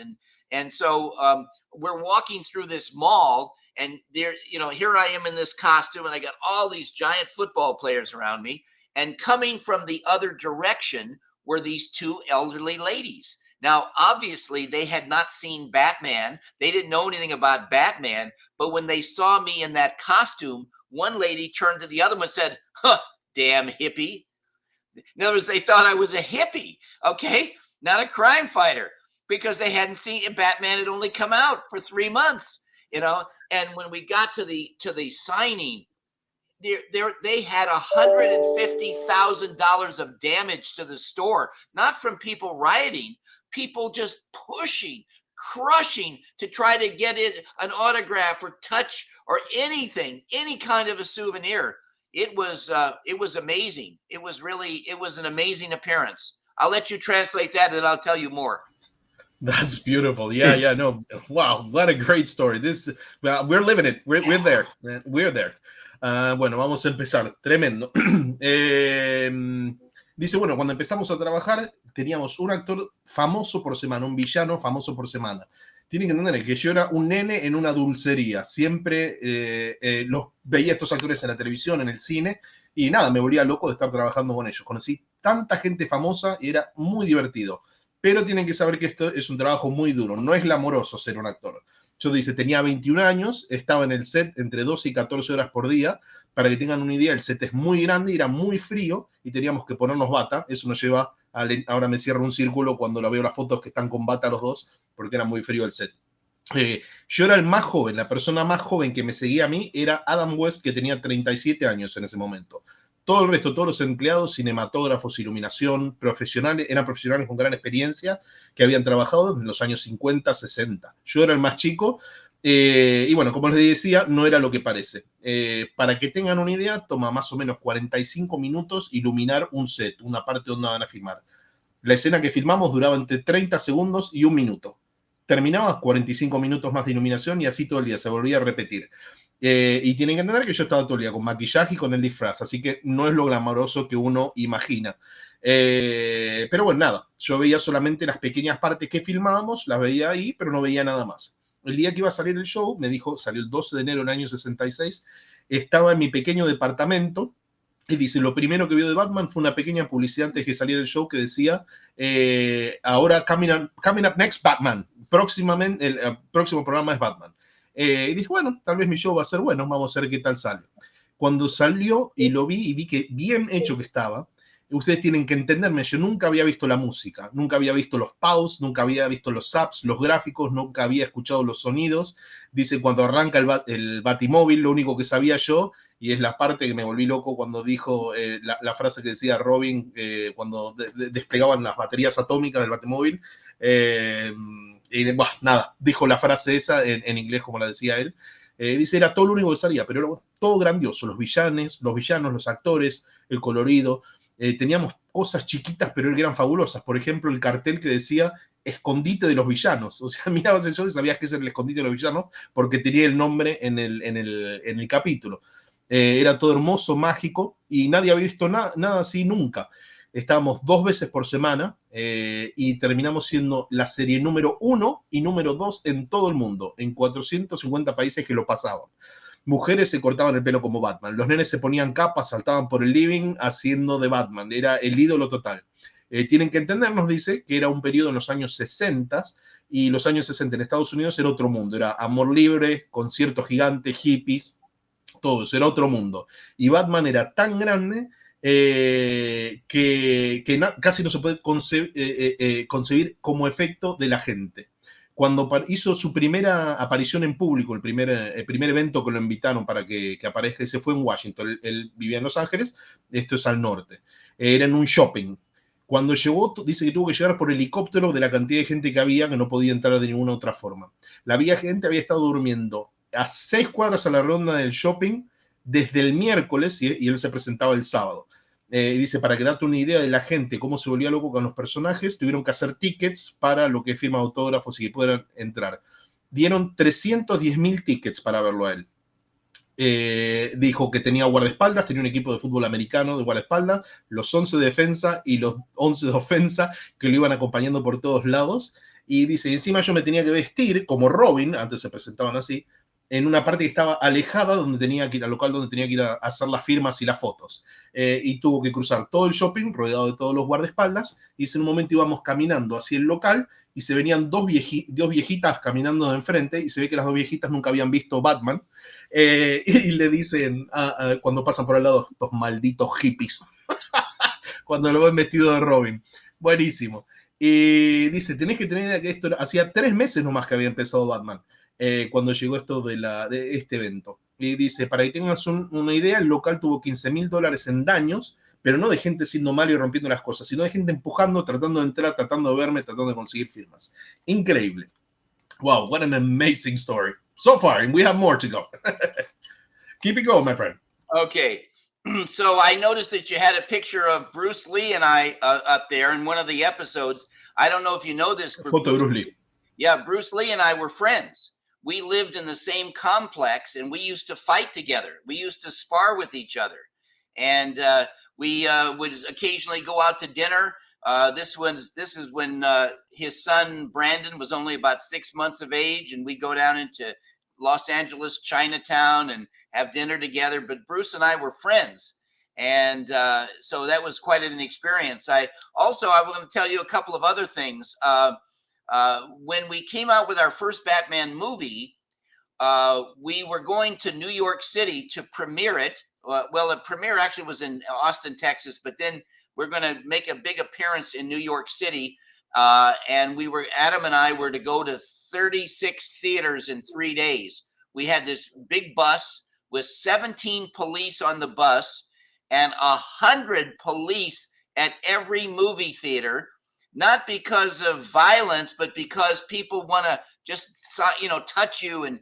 And so we're walking through this mall, and there, here I am in this costume, and I got all these giant football players around me. And coming from the other direction were these 2 elderly ladies. Now, obviously, they had not seen Batman. They didn't know anything about Batman. But when they saw me in that costume, one lady turned to the other one and said, "Huh, damn hippie." In other words, they thought I was a hippie, okay? Not a crime fighter. because they hadn't seen it. Batman had only come out for 3 months, you know. And when we got to the signing, they had $150,000 of damage to the store, not from people rioting, people just pushing, crushing to try to get it an autograph or touch or anything, any kind of a souvenir. It was amazing. It was an amazing appearance. I'll let you translate that and I'll tell you more. That's beautiful. Yeah, no. Wow, what a great story. We're living it. We're there. We're there. Bueno, vamos a empezar. Tremendo. Dice, bueno, cuando empezamos a trabajar, teníamos un actor famoso por semana, un villano famoso por semana. Tienen que entender que yo era un nene en una dulcería. Siempre los veía estos actores en la televisión, en el cine, y nada, me volvía loco de estar trabajando con ellos. Conocí tanta gente famosa y era muy divertido. Pero tienen que saber que esto es un trabajo muy duro. No es glamoroso ser un actor. Yo tenía 21 años, estaba en el set entre 12 y 14 horas por día. Para que tengan una idea, el set es muy grande, era muy frío y teníamos que ponernos bata. Eso nos lleva ahora me cierro un círculo cuando veo las fotos que están con bata los dos, porque era muy frío el set. Yo era el más joven, la persona más joven que me seguía a mí era Adam West, que tenía 37 años en ese momento. Todo el resto, todos los empleados, cinematógrafos, iluminación, profesionales, eran profesionales con gran experiencia que habían trabajado en los años 50, 60. Yo era el más chico y bueno, como les decía, no era lo que parece. Para que tengan una idea, toma más o menos 45 minutos iluminar un set, una parte donde van a filmar. La escena que filmamos duraba entre 30 segundos y un minuto. Terminaba 45 minutos más de iluminación y así todo el día, se volvía a repetir. Y tienen que entender que yo estaba todo el día con maquillaje y con el disfraz, así que no es lo glamoroso que uno imagina. Pero bueno, nada, yo veía solamente las pequeñas partes que filmábamos, las veía ahí, pero no veía nada más. El día que iba a salir el show, me dijo, salió el 12 de enero del año 66, estaba en mi pequeño departamento, y dice, lo primero que vio de Batman fue una pequeña publicidad antes de que saliera el show que decía, ahora coming up next Batman, próximamente, el próximo programa es Batman. Y dije, bueno, tal vez mi show va a ser bueno, vamos a ver qué tal sale. Cuando salió y lo vi, y vi que bien hecho que estaba, ustedes tienen que entenderme, yo nunca había visto la música, nunca había visto los pause, nunca había visto los zaps, los gráficos, nunca había escuchado los sonidos. Dice, cuando arranca el Batimóvil, lo único que sabía yo, y es la parte que me volví loco cuando dijo la frase que decía Robin cuando desplegaban las baterías atómicas del Batimóvil. Y bah, nada, dijo la frase esa en inglés como la decía él. Dice, era todo lo único que salía, pero era todo grandioso. Los villanos, los actores, el colorido. Teníamos cosas chiquitas, pero eran fabulosas. Por ejemplo, el cartel que decía escondite de los villanos. O sea, mirabas eso y sabías que ese era el escondite de los villanos porque tenía el nombre en el capítulo. Era todo hermoso, mágico, y nadie había visto nada así nunca. Estábamos 2 veces por semana y terminamos siendo la serie número 1 y número 2 en todo el mundo, en 450 países que lo pasaban. Mujeres se cortaban el pelo como Batman, los nenes se ponían capas, saltaban por el living haciendo de Batman, era el ídolo total. Tienen que entendernos, dice, que era un periodo en los años 60 y los años 60 en Estados Unidos era otro mundo, era amor libre, conciertos gigantes, hippies, todo eso, era otro mundo. Y Batman era tan grande que casi no se puede concebir como efecto de la gente. Cuando hizo su primera aparición en público, el primer evento que lo invitaron para que aparezca, se fue en Washington, él vivía en Los Ángeles, esto es al norte, era en un shopping. Cuando llegó, dice que tuvo que llegar por helicóptero de la cantidad de gente que había, que no podía entrar de ninguna otra forma. Gente había estado durmiendo a 6 cuadras a la redonda del shopping desde el miércoles y él se presentaba el sábado. Dice, para que darte una idea de la gente, cómo se volvía loco con los personajes, tuvieron que hacer tickets para lo que firma autógrafos y que puedan entrar. Dieron 310.000 tickets para verlo a él. Dijo que tenía guardaespaldas, tenía un equipo de fútbol americano de guardaespaldas, los 11 de defensa y los 11 de ofensa que lo iban acompañando por todos lados. Y dice, encima yo me tenía que vestir como Robin, antes se presentaban así, en una parte que estaba alejada donde tenía que ir al local donde tenía que ir a hacer las firmas y las fotos. Y tuvo que cruzar todo el shopping rodeado de todos los guardaespaldas y en un momento íbamos caminando hacia el local y se venían dos viejitas caminando de enfrente y se ve que las 2 viejitas nunca habían visto Batman y le dicen cuando pasan por al lado, estos malditos hippies cuando lo ven vestido de Robin. Buenísimo. Y dice, tenés que tener idea que esto hacía 3 meses nomás que había empezado Batman, cuando llegó esto de este evento. Y dice, para que tengas una idea, el local tuvo $15,000 en daños, pero no de gente siendo malo y rompiendo las cosas, sino de gente empujando, tratando de entrar, tratando de verme, tratando de conseguir firmas. Increíble. Wow, what an amazing story. So far, and we have more to go. Keep it going, my friend. Okay. So I noticed that you had a picture of Bruce Lee and I up there in one of the episodes. I don't know if you know this. Foto de Bruce Lee. Yeah, Bruce Lee and I were friends. We lived in the same complex and we used to fight together. We used to spar with each other. And we would occasionally go out to dinner. This is when his son Brandon was only about 6 months of age, and we'd go down into Los Angeles, Chinatown, and have dinner together. But Bruce and I were friends, and so that was quite an experience. I want to tell you a couple of other things. When we came out with our first Batman movie, we were going to New York City to premiere it. Well, the premiere actually was in Austin, Texas, but then we're going to make a big appearance in New York City. And Adam and I were to go to 36 theaters in 3 days. We had this big bus with 17 police on the bus and 100 police at every movie theater, not because of violence, but because people want to just, touch you. And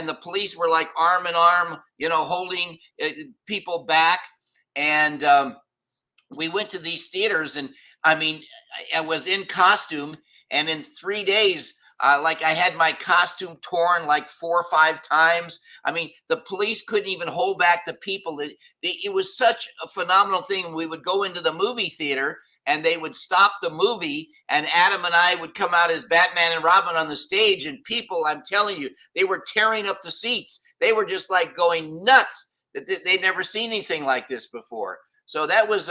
the police were like arm in arm, holding people back. And we went to these theaters, and I mean, I was in costume, and in 3 days, I had my costume torn like 4 or 5 times. I mean, the police couldn't even hold back the people. It was such a phenomenal thing. We would go into the movie theater, and they would stop the movie, and Adam and I would come out as Batman and Robin on the stage, and people, I'm telling you, they were tearing up the seats. They were just like going nuts. They'd never seen anything like this before. So that was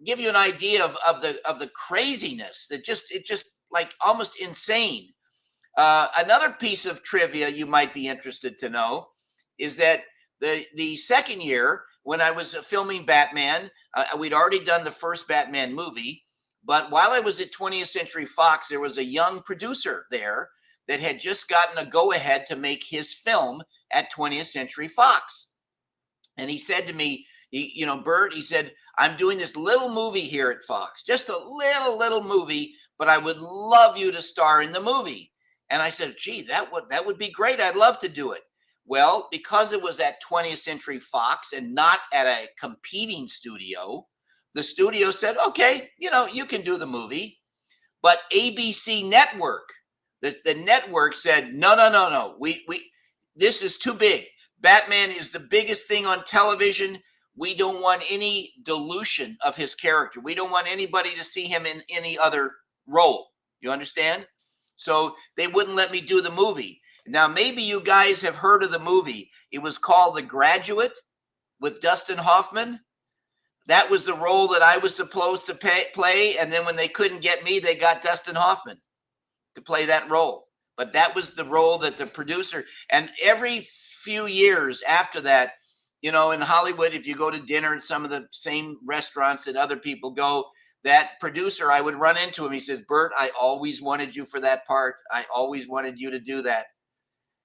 give you an idea of the craziness that it just like almost insane. Another piece of trivia you might be interested to know is that the second year when I was filming Batman, we'd already done the first Batman movie, but while I was at 20th Century Fox, there was a young producer there that had just gotten a go-ahead to make his film at 20th Century Fox. And he said to me, Burt, he said, I'm doing this little movie here at Fox, just a little movie, but I would love you to star in the movie. And I said, gee, that would be great. I'd love to do it. Well, because it was at 20th Century Fox and not at a competing studio, the studio said, okay, you can do the movie. But ABC Network, the network said, no. This is too big. Batman is the biggest thing on television. We don't want any dilution of his character. We don't want anybody to see him in any other role. You understand? So they wouldn't let me do the movie. Now, maybe you guys have heard of the movie. It was called The Graduate with Dustin Hoffman. That was the role that I was supposed to play. And then when they couldn't get me, they got Dustin Hoffman to play that role. But that was the role that the producer, and every few years after that, in Hollywood, if you go to dinner at some of the same restaurants that other people go, that producer, I would run into him. He says, Burt, I always wanted you for that part. I always wanted you to do that.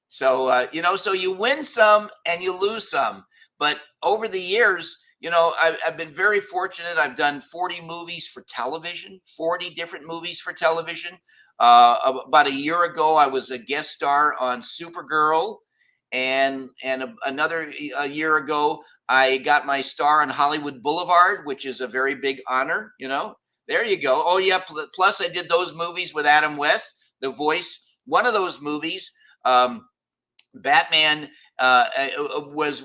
So, so you win some and you lose some. But over the years, I've been very fortunate. I've done 40 movies for television, 40 different movies for television. About a year ago, I was a guest star on Supergirl. And another year ago, I got my star on Hollywood Boulevard, which is a very big honor. There you go. Oh, yeah. Plus, I did those movies with Adam West, the voice. One of those movies, Batman,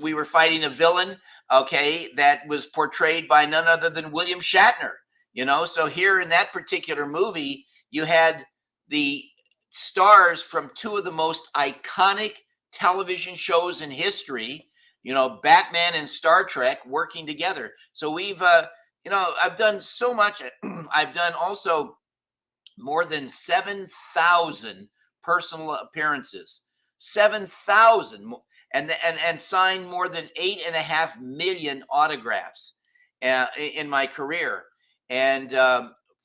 we were fighting a villain, okay, that was portrayed by none other than William Shatner. So here in that particular movie, you had the stars from two of the most iconic television shows in history, Batman and Star Trek working together. So we've, I've done so much. I've done also more than 7,000 personal appearances, 7,000, and signed more than 8.5 million autographs in my career. And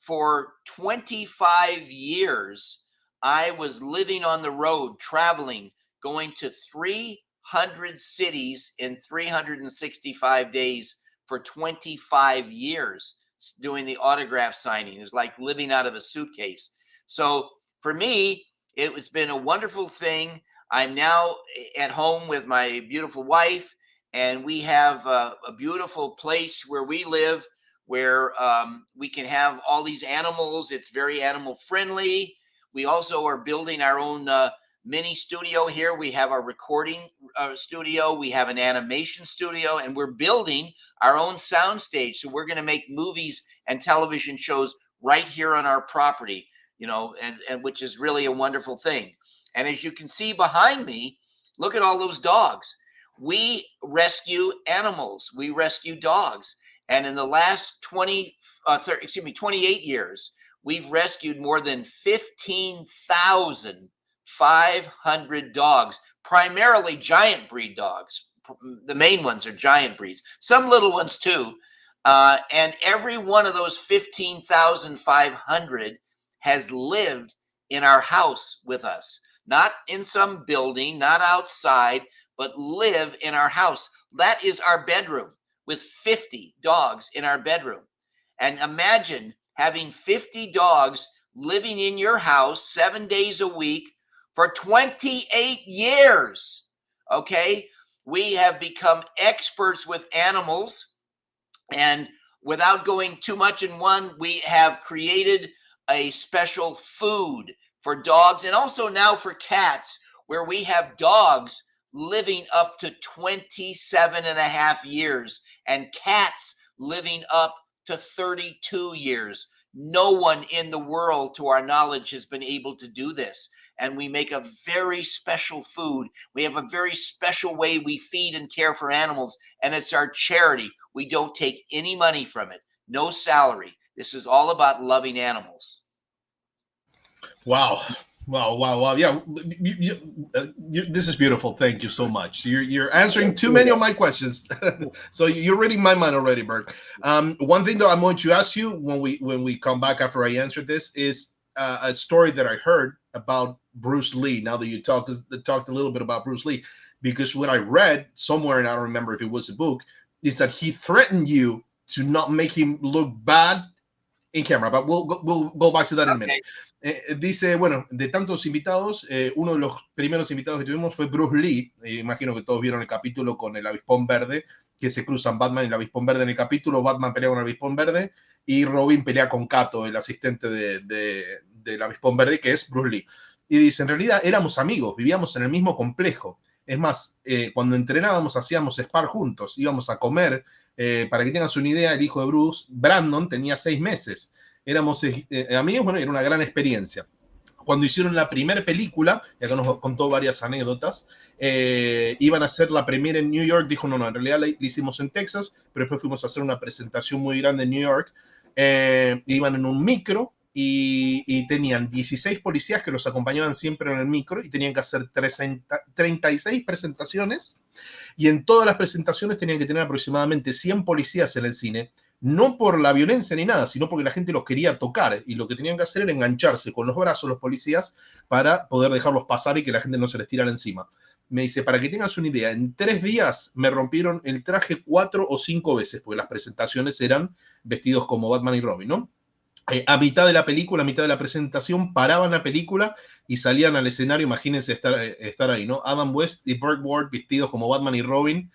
for 25 years, I was living on the road, traveling, going to 300 cities in 365 days for 25 years, doing the autograph signing. It was like living out of a suitcase. So for me, it's been a wonderful thing. I'm now at home with my beautiful wife, and we have a beautiful place where we live, where we can have all these animals. It's very animal friendly. We also are building our own mini studio here. We have our recording studio. We have an animation studio, and we're building our own soundstage. So we're going to make movies and television shows right here on our property, you know, and which is really a wonderful thing. And as you can see behind me, look at all those dogs. We rescue animals. We rescue dogs. And in the last 28 years, we've rescued more than 15,500 dogs, primarily giant breed dogs. The main ones are giant breeds, some little ones too. And every one of those 15,500 has lived in our house with us, not in some building, not outside, but live in our house. That is our bedroom, with 50 dogs in our bedroom. And imagine having 50 dogs living in your house 7 days a week for 28 years. Okay, we have become experts with animals, and without going too much in one, we have created a special food for dogs, and also now for cats, where we have dogs living up to 27 and a half years and cats living up to 32 years. No one in the world, to our knowledge, has been able to do this. And we make a very special food. We have a very special way we feed and care for animals, and it's our charity. We don't take any money from it, no salary. This is all about loving animals. Wow. Yeah, this is beautiful. Thank you so much. You're answering too many of my questions. So you're reading my mind already, Burt. One thing that I'm going to ask you when we come back after I answer this is a story that I heard about Bruce Lee. Now that you talked a little bit about Bruce Lee, because what I read somewhere, and I don't remember if it was a book, is that he threatened you to not make him look bad in camera. But we'll go back to that in a minute. Dice, bueno, de tantos invitados, uno de los primeros invitados que tuvimos fue Bruce Lee. Imagino que todos vieron el capítulo con el avispón verde, que se cruzan Batman y el avispón verde en el capítulo. Batman pelea con el avispón verde y Robin pelea con Kato, el asistente del avispón verde, que es Bruce Lee. Y dice, en realidad éramos amigos, vivíamos en el mismo complejo. Es más, cuando entrenábamos hacíamos spar juntos, íbamos a comer. Para que tengas una idea, el hijo de Bruce, Brandon, tenía 6 meses. Éramos amigos, bueno, era una gran experiencia. Cuando hicieron la primera película, y acá nos contó varias anécdotas, iban a hacer la premiere en New York. Dijo, no, en realidad la hicimos en Texas, pero después fuimos a hacer una presentación muy grande en New York. Iban en un micro y tenían 16 policías que los acompañaban siempre en el micro y tenían que hacer 36 presentaciones, y en todas las presentaciones tenían que tener aproximadamente 100 policías en el cine, no por la violencia ni nada, sino porque la gente los quería tocar, y lo que tenían que hacer era engancharse con los brazos los policías para poder dejarlos pasar y que la gente no se les tirara encima. Me dice, para que tengas una idea, en 3 días me rompieron el traje 4 o 5 veces, porque las presentaciones eran vestidos como Batman y Robin, ¿no? A mitad de la película, a mitad de la presentación, paraban la película y salían al escenario. Imagínense estar ahí, ¿no? Adam West y Burt Ward vestidos como Batman y Robin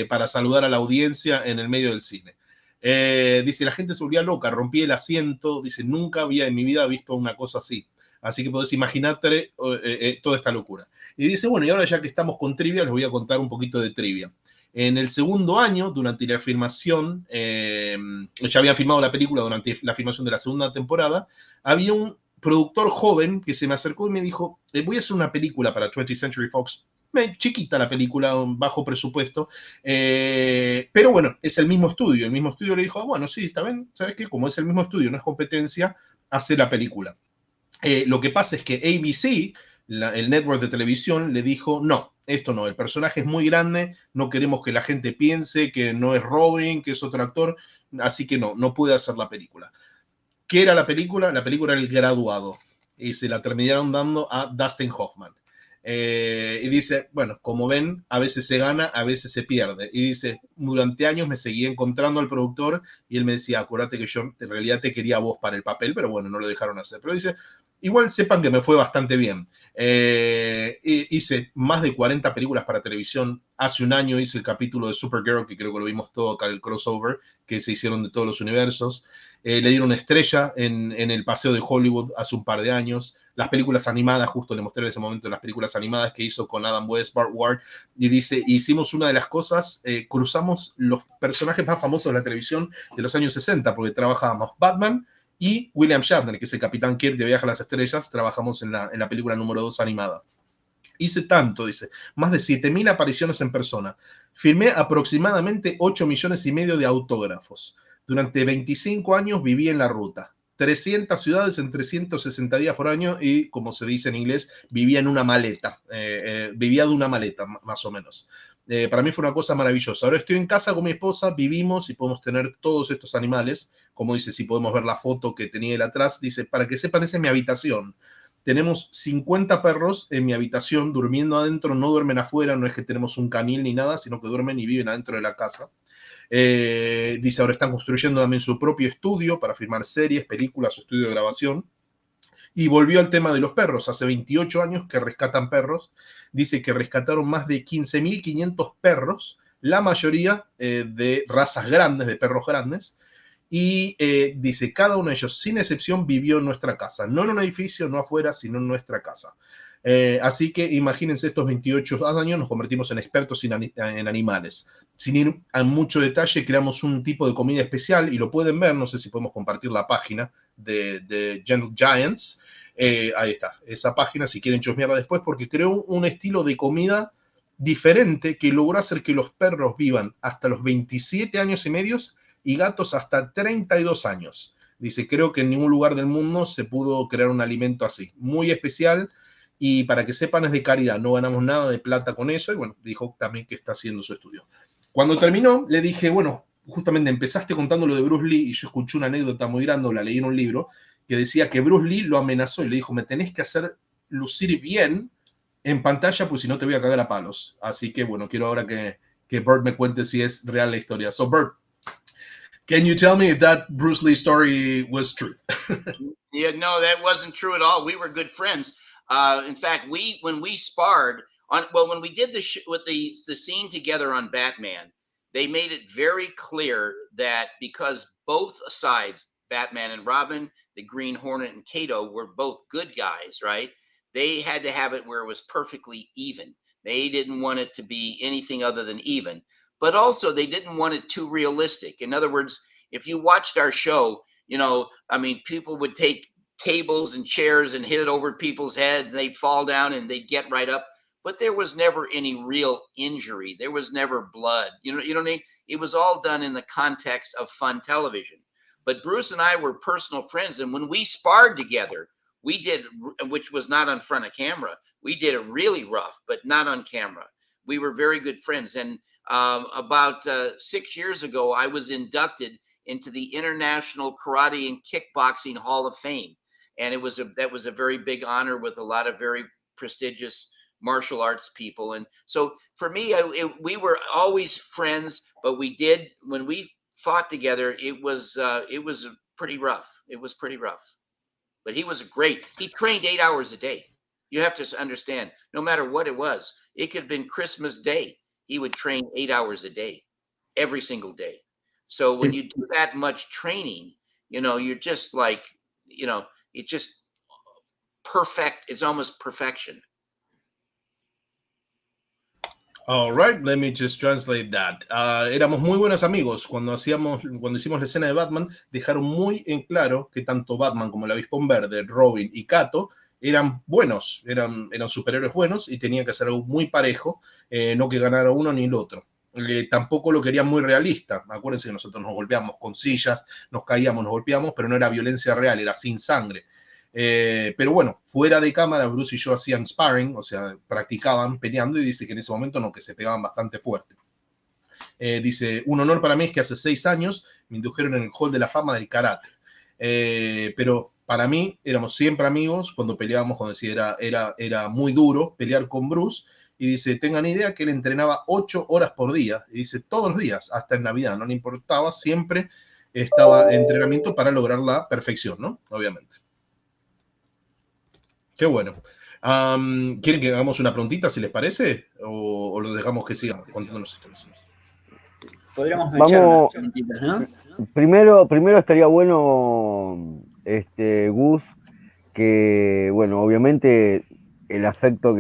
para saludar a la audiencia en el medio del cine. Dice, la gente se volvía loca, rompí el asiento. Dice, nunca había en mi vida visto una cosa así. Así que podés imaginarte toda esta locura. Y dice, bueno, y ahora ya que estamos con trivia, les voy a contar un poquito de trivia. En el segundo año, durante la filmación, ya habían filmado la película durante la filmación de la segunda temporada, había un productor joven que se me acercó y me dijo, voy a hacer una película para 20th Century Fox, chiquita la película, bajo presupuesto, pero bueno, es el mismo estudio. El mismo estudio le dijo, bueno, sí, está bien, ¿sabes qué? Como es el mismo estudio, no es competencia, hace la película. Lo que pasa es que ABC, el network de televisión, le dijo, no, esto no, el personaje es muy grande, no queremos que la gente piense que no es Robin, que es otro actor, así que no puede hacer la película. ¿Qué era la película? La película era El Graduado y se la terminaron dando a Dustin Hoffman. Y dice, bueno, como ven, a veces se gana, a veces se pierde. Y dice, durante años me seguía encontrando al productor y él me decía, acuérdate que yo en realidad te quería a vos para el papel, pero bueno, no lo dejaron hacer. Pero dice, igual sepan que me fue bastante bien. Hice más de 40 películas para televisión. Hace un año hice el capítulo de Supergirl, que creo que lo vimos todo acá, el crossover, que se hicieron de todos los universos. Le dieron una estrella en el Paseo de Hollywood hace un par de años. Las películas animadas, justo le mostré en ese momento las películas animadas que hizo con Adam West, Burt Ward, y dice, hicimos una de las cosas, cruzamos los personajes más famosos de la televisión de los años 60, porque trabajábamos Batman y William Shatner, que es el Capitán Kirk de Viaje a las Estrellas, trabajamos en la película número 2 animada. Hice tanto, dice, más de 7.000 apariciones en persona. Firmé aproximadamente 8,5 millones de autógrafos. Durante 25 años viví en la ruta. 300 ciudades en 360 días por año y, como se dice en inglés, vivía en una maleta. Vivía de una maleta, más o menos. Para mí fue una cosa maravillosa. Ahora estoy en casa con mi esposa, vivimos y podemos tener todos estos animales. Como dice, si podemos ver la foto que tenía él atrás, dice, para que sepan, esa es mi habitación. Tenemos 50 perros en mi habitación durmiendo adentro, no duermen afuera, no es que tenemos un canil ni nada, sino que duermen y viven adentro de la casa. Dice, ahora están construyendo también su propio estudio para filmar series, películas, su estudio de grabación. Y volvió al tema de los perros. Hace 28 años que rescatan perros. Dice que rescataron más de 15.500 perros, la mayoría de razas grandes, de perros grandes. Y dice, cada uno de ellos, sin excepción, vivió en nuestra casa. No en un edificio, no afuera, sino en nuestra casa. Así que imagínense, estos 28 años nos convertimos en expertos en animales. Sin ir a mucho detalle, creamos un tipo de comida especial y lo pueden ver, no sé si podemos compartir la página de Gentle Giants. Ahí está, esa página, si quieren chusmearla después, porque creó un estilo de comida diferente que logró hacer que los perros vivan hasta los 27 años y medios y gatos hasta 32 años. Dice, creo que en ningún lugar del mundo se pudo crear un alimento así. Muy especial. Y para que sepan, es de caridad, no ganamos nada de plata con eso. Y bueno, dijo también que está haciendo su estudio. Cuando terminó, le dije, bueno, justamente empezaste contando lo de Bruce Lee y yo escuché una anécdota muy grande, la leí en un libro, que decía que Bruce Lee lo amenazó y le dijo, me tenés que hacer lucir bien en pantalla, pues si no te voy a cagar a palos. Así que bueno, quiero ahora que Burt me cuente si es real la historia. So Burt, can you tell me if that Bruce Lee story was truth? Yeah, no, that wasn't true at all. We were good friends. In fact, when we sparred when we did the scene together on Batman, they made it very clear that because both sides, Batman and Robin, the Green Hornet and Kato, were both good guys, right? They had to have it where it was perfectly even. They didn't want it to be anything other than even, but also they didn't want it too realistic. In other words, if you watched our show, people would take tables and chairs and hit it over people's heads, and they'd fall down and they'd get right up. But there was never any real injury. There was never blood. You know what I mean? It was all done in the context of fun television. But Bruce and I were personal friends. And when we sparred together, we did, which was not on front of camera, we did it really rough, but not on camera. We were very good friends. And about 6 years ago, I was inducted into the International Karate and Kickboxing Hall of Fame. And that was a very big honor with a lot of very prestigious martial arts people. And so for me, we were always friends, but when we fought together, it was pretty rough. It was pretty rough. But he trained 8 hours a day. You have to understand, no matter what it was, it could have been Christmas Day. He would train 8 hours a day, every single day. So when you do that much training, you're just like, it's just perfect. It's almost perfection. All right, let me just translate that. Éramos muy buenos amigos. Cuando hicimos la escena de Batman, dejaron muy en claro que tanto Batman como el Avispón Verde, Robin y Kato eran buenos, eran superhéroes buenos y tenían que hacer algo muy parejo, no que ganara uno ni el otro. Tampoco lo querían muy realista. Acuérdense que nosotros nos golpeamos con sillas, nos caíamos, nos golpeamos, pero no era violencia real, era sin sangre. Pero bueno, fuera de cámara, Bruce y yo hacían sparring, o sea, practicaban peleando y dice que en ese momento no, que se pegaban bastante fuerte. Dice, un honor para mí es que hace 6 años me indujeron en el Hall de la Fama del Karate. pero para mí éramos siempre amigos. Cuando peleábamos, cuando decía, era muy duro pelear con Bruce. Y dice, tengan idea que él entrenaba 8 horas por día. Y dice, todos los días, hasta en Navidad, no le importaba, siempre estaba en entrenamiento para lograr la perfección, ¿no? Obviamente. Qué bueno. ¿Quieren que hagamos una preguntita, si les parece? ¿O lo dejamos que siga contándonos historias? Podríamos echar unas preguntitas, ¿no? Primero estaría bueno, Gus, que, bueno, obviamente el afecto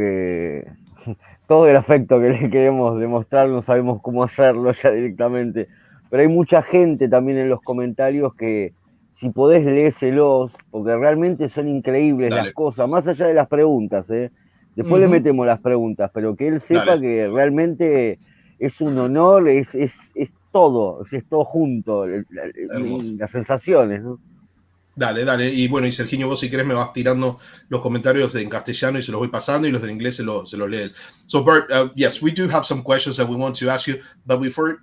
todo el afecto que le queremos demostrar, no sabemos cómo hacerlo ya directamente, pero hay mucha gente también en los comentarios que, si podés, léeselos, porque realmente son increíbles. Dale. Las cosas, más allá de las preguntas, después le metemos las preguntas, pero que él sepa Dale. que realmente es un honor, es todo, es todo junto, las sensaciones, ¿no? Dale. Y bueno, y Serginho, vos si querés me vas tirando los comentarios en castellano y se los voy pasando, y los del inglés se los leen. So Burt, yes, we do have some questions that we want to ask you, but before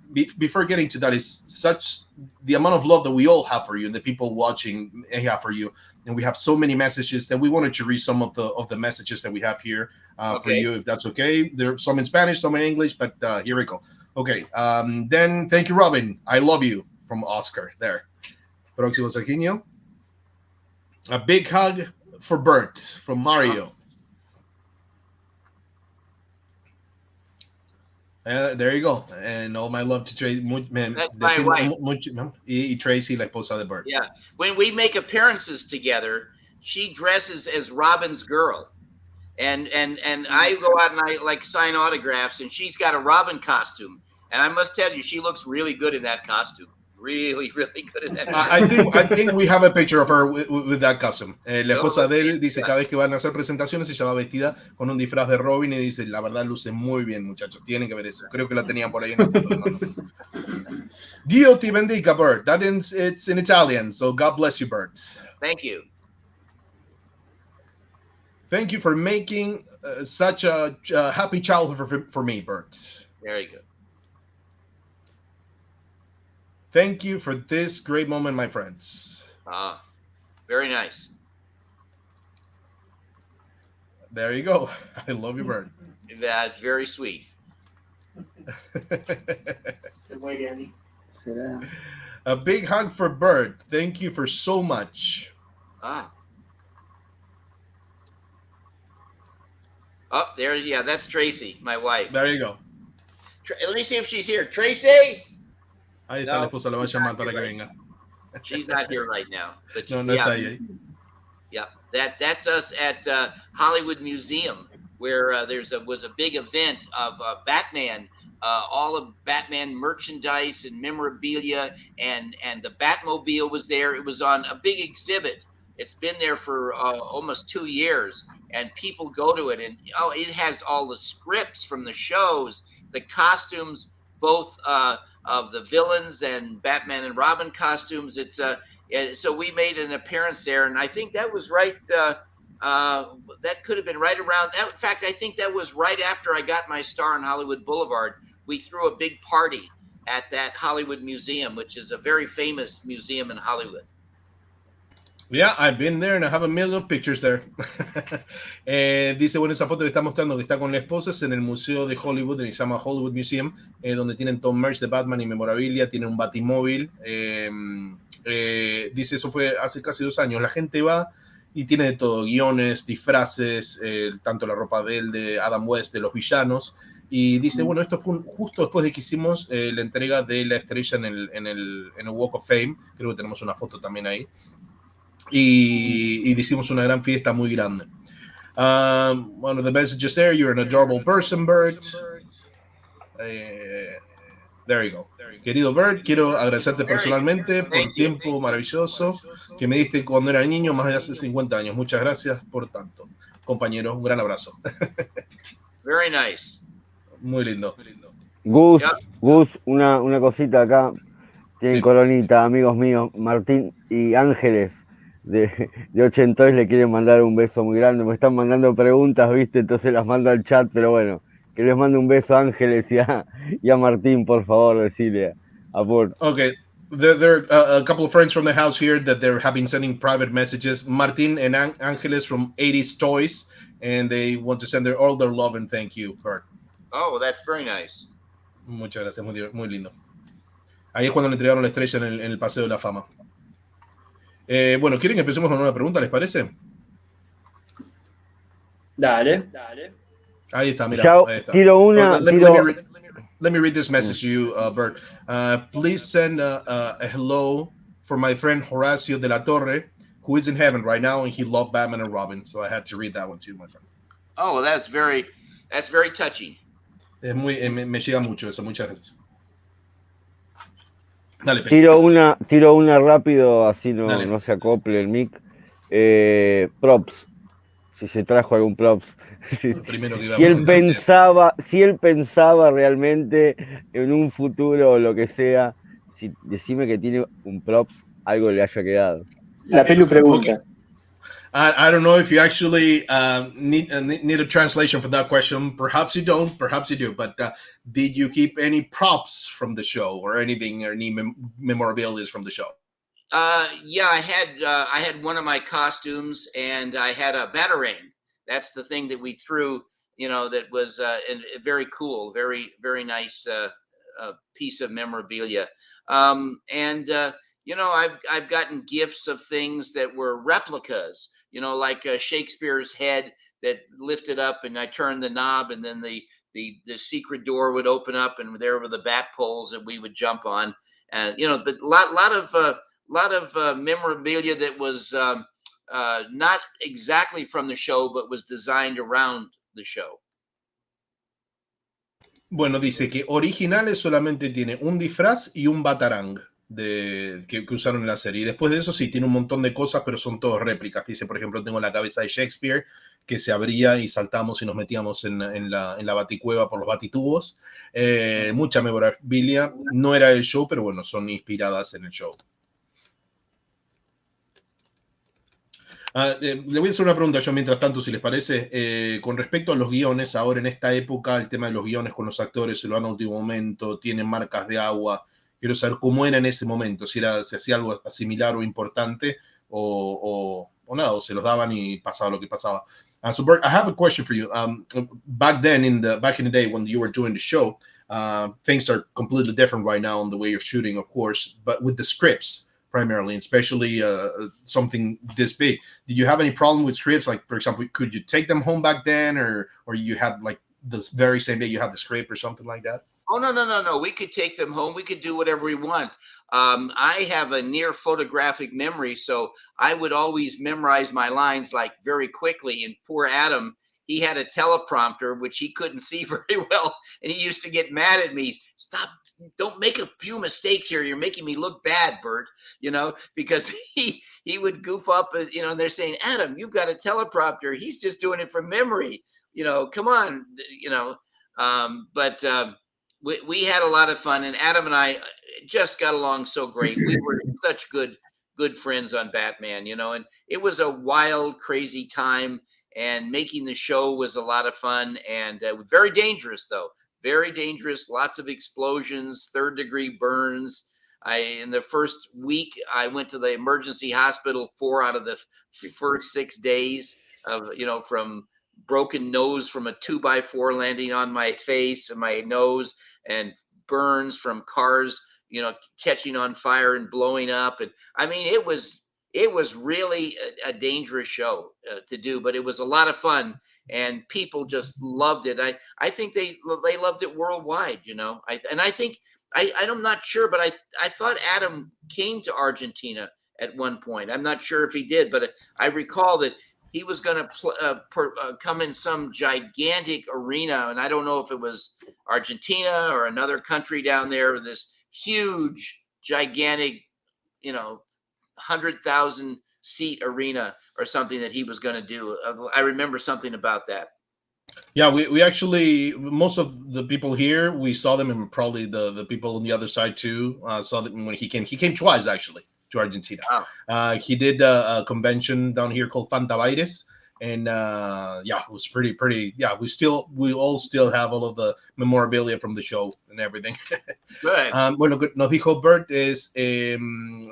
getting to that, is such the amount of love that we all have for you and the people watching have for you, and we have so many messages that we wanted to read some of the messages that we have here for you, if that's okay. There are some in Spanish, some in English, but here we go. Okay, then thank you, Robin. I love you, from Oscar. There. Próximo, Serginho. A big hug for Burt, from Mario. There you go. And all my love to Tracy. That's my wife. Y Tracy, la esposa de Burt. Yeah. When we make appearances together, she dresses as Robin's girl. And I go out and I like sign autographs, and she's got a Robin costume. And I must tell you, she looks really good in that costume. Really good in that costume. I think we have a picture of her with that costume. La esposa de él dice, cada vez que van a hacer presentaciones, ella va vestida con un disfraz de Robin y dice, la verdad luce muy bien, muchachos. Tienen que ver eso. Creo que la tenían por ahí en la foto. Dio ti bendiga, Burt. It's in Italian, so God bless you, Burt. Thank you. Thank you for making such a happy childhood for me, Burt. Very good. Thank you for this great moment, my friends. Very nice. There you go. I love you, Burt. That's very sweet. A big hug for Burt. Thank you for so much. Oh, there. Yeah, that's Tracy, my wife. There you go. Let me see if she's here. Tracy? Ahí está, la esposa la va a llamar para que venga. She's not here right now. But no está ahí. Yeah, that's us at Hollywood Museum, where was a big event of Batman, all of Batman merchandise and memorabilia, and the Batmobile was there. It was on a big exhibit. It's been there for almost 2 years, and people go to it, and it has all the scripts from the shows, the costumes, both of the villains and Batman and Robin costumes. It's so we made an appearance there, and I think that was right. That could have been right around that. In fact, I think that was right after I got my star on Hollywood Boulevard. We threw a big party at that Hollywood Museum, which is a very famous museum in Hollywood. Yeah, I've been there and I have a million pictures there. Dice, bueno, esa foto que está mostrando que está con la esposa es en el Museo de Hollywood, que se llama Hollywood Museum, donde tienen todo merch de Batman y memorabilia, tienen un batimóvil. Dice, eso fue hace casi 2 años. La gente va y tiene de todo, guiones, disfraces, tanto la ropa de él, de Adam West, de los villanos. Y dice, bueno, esto fue justo después de que hicimos la entrega de la estrella en el Walk of Fame. Creo que tenemos una foto también ahí. Y hicimos una gran fiesta muy grande. One of the messages there, you're an adorable person, Burt. There you go. Querido Burt, quiero agradecerte personalmente por el tiempo maravilloso que me diste cuando era niño, más de hace 50 años. Muchas gracias por tanto, compañero. Un gran abrazo. Very nice. Muy lindo. Gus, una cosita acá. Tienen coronita, amigos míos, Martín y Ángeles de 82 le quieren mandar un beso muy grande. Me están mandando preguntas, ¿viste? Entonces las mando al chat, pero bueno, que les mande un beso a Ángeles y a Martín, por favor, decirle a Burt. Ok, There are a couple of friends from the house here that have been sending private messages. Martin and Angeles from 80s Toys, and they want to send all their love and thank you, Burt. Oh, that's very nice. Muchas gracias, muy lindo. Ahí es cuando le entregaron la estrella en el Paseo de la Fama. Bueno, ¿quieren que empecemos con una pregunta, les parece? Dale. Ahí está, mira. Chao, Ahí está. tiro una. Let me read this message to you, Burt. Please send a hello for my friend Horacio de la Torre, who is in heaven right now, and he loved Batman and Robin. So I had to read that one too, my friend. Oh, well, that's very touching. Me llega mucho eso. Muchas gracias. Dale, Tiro una rápido, así no se acople el mic. Props. Si se trajo algún props. Si él pensaba realmente en un futuro o lo que sea, decime que tiene un props, algo le haya quedado. La Pelu pregunta. I don't know if you actually need a translation for that question. Perhaps you don't, perhaps you do. But did you keep any props from the show or anything, or any memorabilia from the show? Yeah, I had one of my costumes, and I had a batarang. That's the thing that we threw, that was very cool, very, very nice piece of memorabilia. I've gotten gifts of things that were replicas, like Shakespeare's head that lifted up, and I turned the knob, and then the secret door would open up, and there were the bat poles that we would jump on. And but a lot of memorabilia that was not exactly from the show, but was designed around the show. Bueno, dice que originales solamente tiene un disfraz y un batarang que usaron en la serie. Y después de eso sí, tiene un montón de cosas, pero son todos réplicas. Dice, por ejemplo, tengo la cabeza de Shakespeare, que se abría y saltamos y nos metíamos en la baticueva por los batitubos. Mucha memorabilia. No era el show, pero bueno, son inspiradas en el show. Le voy a hacer una pregunta yo mientras tanto, si les parece, con respecto a los guiones. Ahora en esta época el tema de los guiones con los actores se lo dan a último momento, tienen marcas de agua. Quiero saber cómo era en ese momento, si hacía algo similar o importante o nada, o se los daban y pasaba lo que pasaba. So Burt, I have a question for you. Back in the day when you were doing the show, things are completely different right now in the way you're shooting, of course, but with the scripts primarily, especially something this big. Did you have any problem with scripts? Like, for example, could you take them home back then, or you had like this very same day you had the script or something like that? Oh, no. We could take them home. We could do whatever we want. I have a near photographic memory, so I would always memorize my lines like very quickly. And poor Adam, he had a teleprompter, which he couldn't see very well. And he used to get mad at me. Stop, don't make a few mistakes here. You're making me look bad, Burt, because he would goof up, and they're saying, Adam, you've got a teleprompter. He's just doing it from memory. Come on, we had a lot of fun, and Adam and I just got along so great. We were such good friends on Batman, and it was a wild, crazy time, and making the show was a lot of fun, and very dangerous, though. Very dangerous, lots of explosions, third-degree burns. In the first week, I went to the emergency hospital 4 out of the first 6 days of, from broken nose from a 2x4 landing on my face and my nose, and burns from cars, catching on fire and blowing up. And I mean, it was really a dangerous show to do, but it was a lot of fun, and people just loved it. I think they loved it worldwide, I'm not sure, but I thought Adam came to Argentina at one point. I'm not sure if he did, but I recall that he was going to come in some gigantic arena, and I don't know if it was Argentina or another country down there, this huge, gigantic, 100,000 seat arena or something that he was going to do. I remember something about that. Yeah, we actually, most of the people here, we saw them, and probably the people on the other side too, saw them when he came. He came twice, actually, to Argentina. Wow. He did a convention down here called Fantabaires, And yeah, it was pretty. Yeah, we all still have all of the memorabilia from the show and everything. Good. Bueno, nos dijo Burt es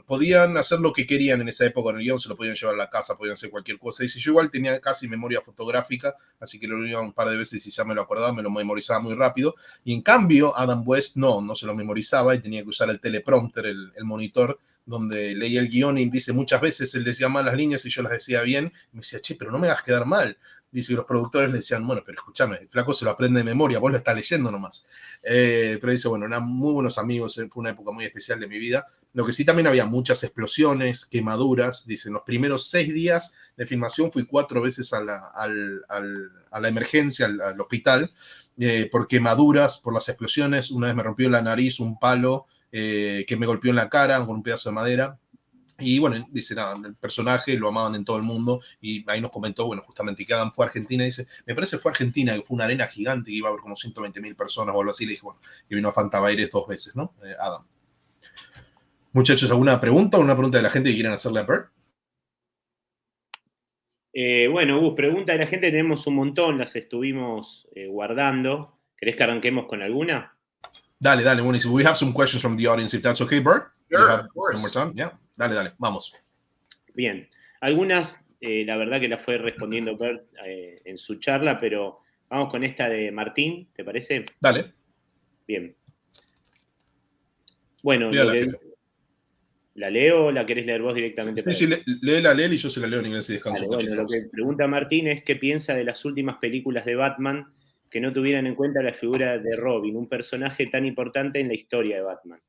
podían hacer lo que querían en esa época en el guión, se lo podían llevar a la casa, podían hacer cualquier cosa. Dice, yo igual tenía casi memoria fotográfica, así que lo leía un par de veces y ya me lo acordaba, me lo memorizaba muy rápido. Y en cambio, Adam West no se lo memorizaba y tenía que usar el teleprompter, el monitor, donde leía el guión y dice muchas veces él decía mal las líneas y yo las decía bien. Y me decía, che, pero no me hagas quedar mal. Dice que los productores le decían, bueno, pero escúchame, el flaco se lo aprende de memoria, vos lo estás leyendo nomás. Pero dice, bueno, eran muy buenos amigos, fue una época muy especial de mi vida. Lo que sí también había muchas explosiones, quemaduras. Dice, en los primeros 6 días de filmación fui 4 veces a la emergencia, al hospital, por quemaduras, por las explosiones. Una vez me rompió la nariz un palo que me golpeó en la cara con un pedazo de madera. Y bueno, dice, nada, el personaje lo amaban en todo el mundo y ahí nos comentó, bueno, justamente que Adam fue a Argentina, dice, me parece fue a Argentina, que fue una arena gigante que iba a haber como 120.000 personas o algo así, le dije, bueno, que vino a Fantabaires 2 veces, ¿no? Adam. Muchachos, ¿alguna pregunta o una pregunta de la gente que quieren hacerle a Burt? Bueno, Gus, pregunta de la gente tenemos un montón, las estuvimos guardando. ¿Querés que arranquemos con alguna? Dale, buenísimo. We have some questions from the audience, if that's okay, Burt? Sure, of course. One more time? Yeah. Dale, vamos. Bien. Algunas, la verdad que las fue respondiendo Burt en su charla, pero vamos con esta de Martín, ¿te parece? Dale. Bien. Bueno, ¿la leo o la querés leer vos directamente? Sí, léela y yo se la leo en inglés y descanso. Vale, bueno, lo que pregunta Martín es qué piensa de las últimas películas de Batman que no tuvieran en cuenta la figura de Robin, un personaje tan importante en la historia de Batman.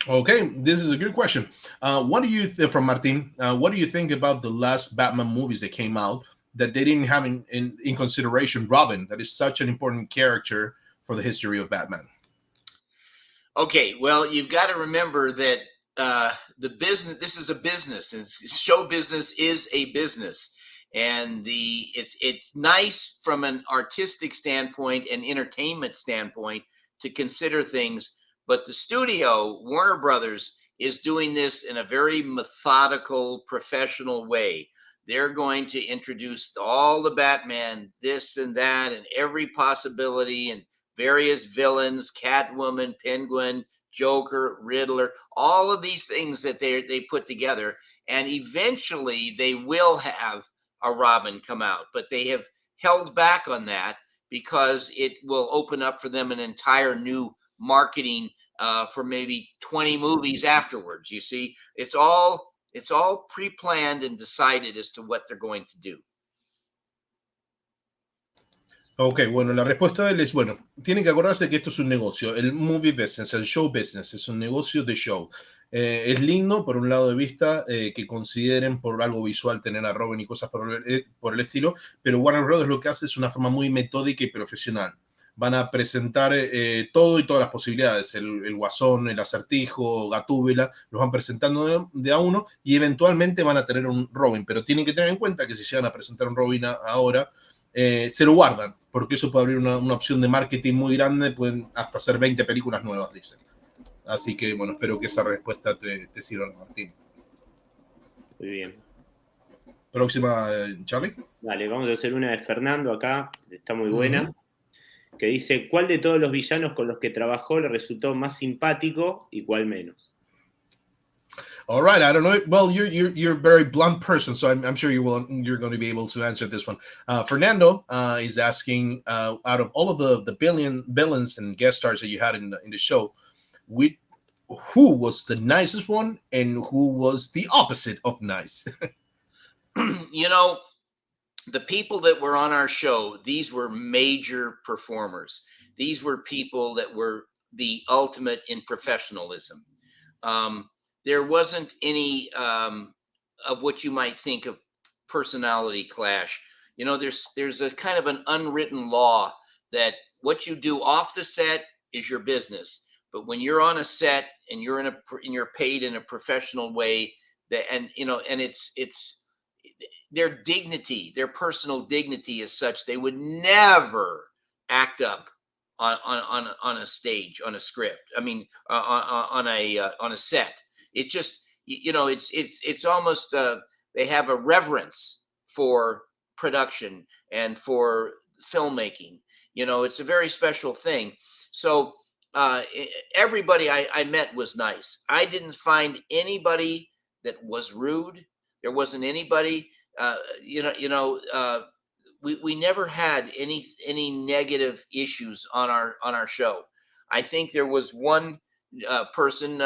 Okay, this is a good question. What do you think, from Martin? What do you think about the last Batman movies that came out that they didn't have in consideration Robin, that is such an important character for the history of Batman? Okay, well, you've got to remember that the business. This is a business, and show business is a business, and it's nice from an artistic standpoint and entertainment standpoint to consider things. But the studio, Warner Brothers, is doing this in a very methodical, professional way. They're going to introduce all the Batman, this and that, and every possibility, and various villains, Catwoman, Penguin, Joker, Riddler, all of these things that they put together. And eventually they will have a Robin come out, but they have held back on that because it will open up for them an entire new marketing for maybe 20 movies afterwards. You see, it's all pre-planned and decided as to what they're going to do. Ok, bueno, la respuesta de él es, bueno, tienen que acordarse que esto es un negocio, el movie business, el show business, es un negocio de show. Es lindo, por un lado de vista, que consideren por algo visual tener a Robin y cosas por el estilo, pero Warner Brothers lo que hace es una forma muy metódica y profesional. Van a presentar todo y todas las posibilidades, el Guasón, el Acertijo, Gatúbela, los van presentando de a uno y eventualmente van a tener un Robin, pero tienen que tener en cuenta que si llegan a presentar un Robin ahora, se lo guardan, porque eso puede abrir una opción de marketing muy grande, pueden hasta hacer 20 películas nuevas, dicen. Así que, bueno, espero que esa respuesta te sirva, Martín. Muy bien. Próxima, Charlie. Vale, vamos a hacer una de Fernando acá, está muy buena, que dice, ¿cuál de todos los villanos con los que trabajó le resultó más simpático y cuál menos? All right, I don't know. Well, you're a very blunt person, so I'm sure you're going to be able to answer this one. Fernando is asking, out of all of the villains and guest stars that you had in the show, who was the nicest one and who was the opposite of nice? You know, the people that were on our show, these were major performers. These were people that were the ultimate in professionalism. There wasn't any of what you might think of personality clash. You know, there's a kind of an unwritten law that what you do off the set is your business, but when you're on a set and you're paid in a professional way, and it's their dignity, their personal dignity is such they would never act up on a stage, on a script. I mean, on a set. It just, it's almost they have a reverence for production and for filmmaking. You know, it's a very special thing. So everybody I met was nice. I didn't find anybody that was rude. There wasn't anybody, we never had any negative issues on our show. I think there was one person,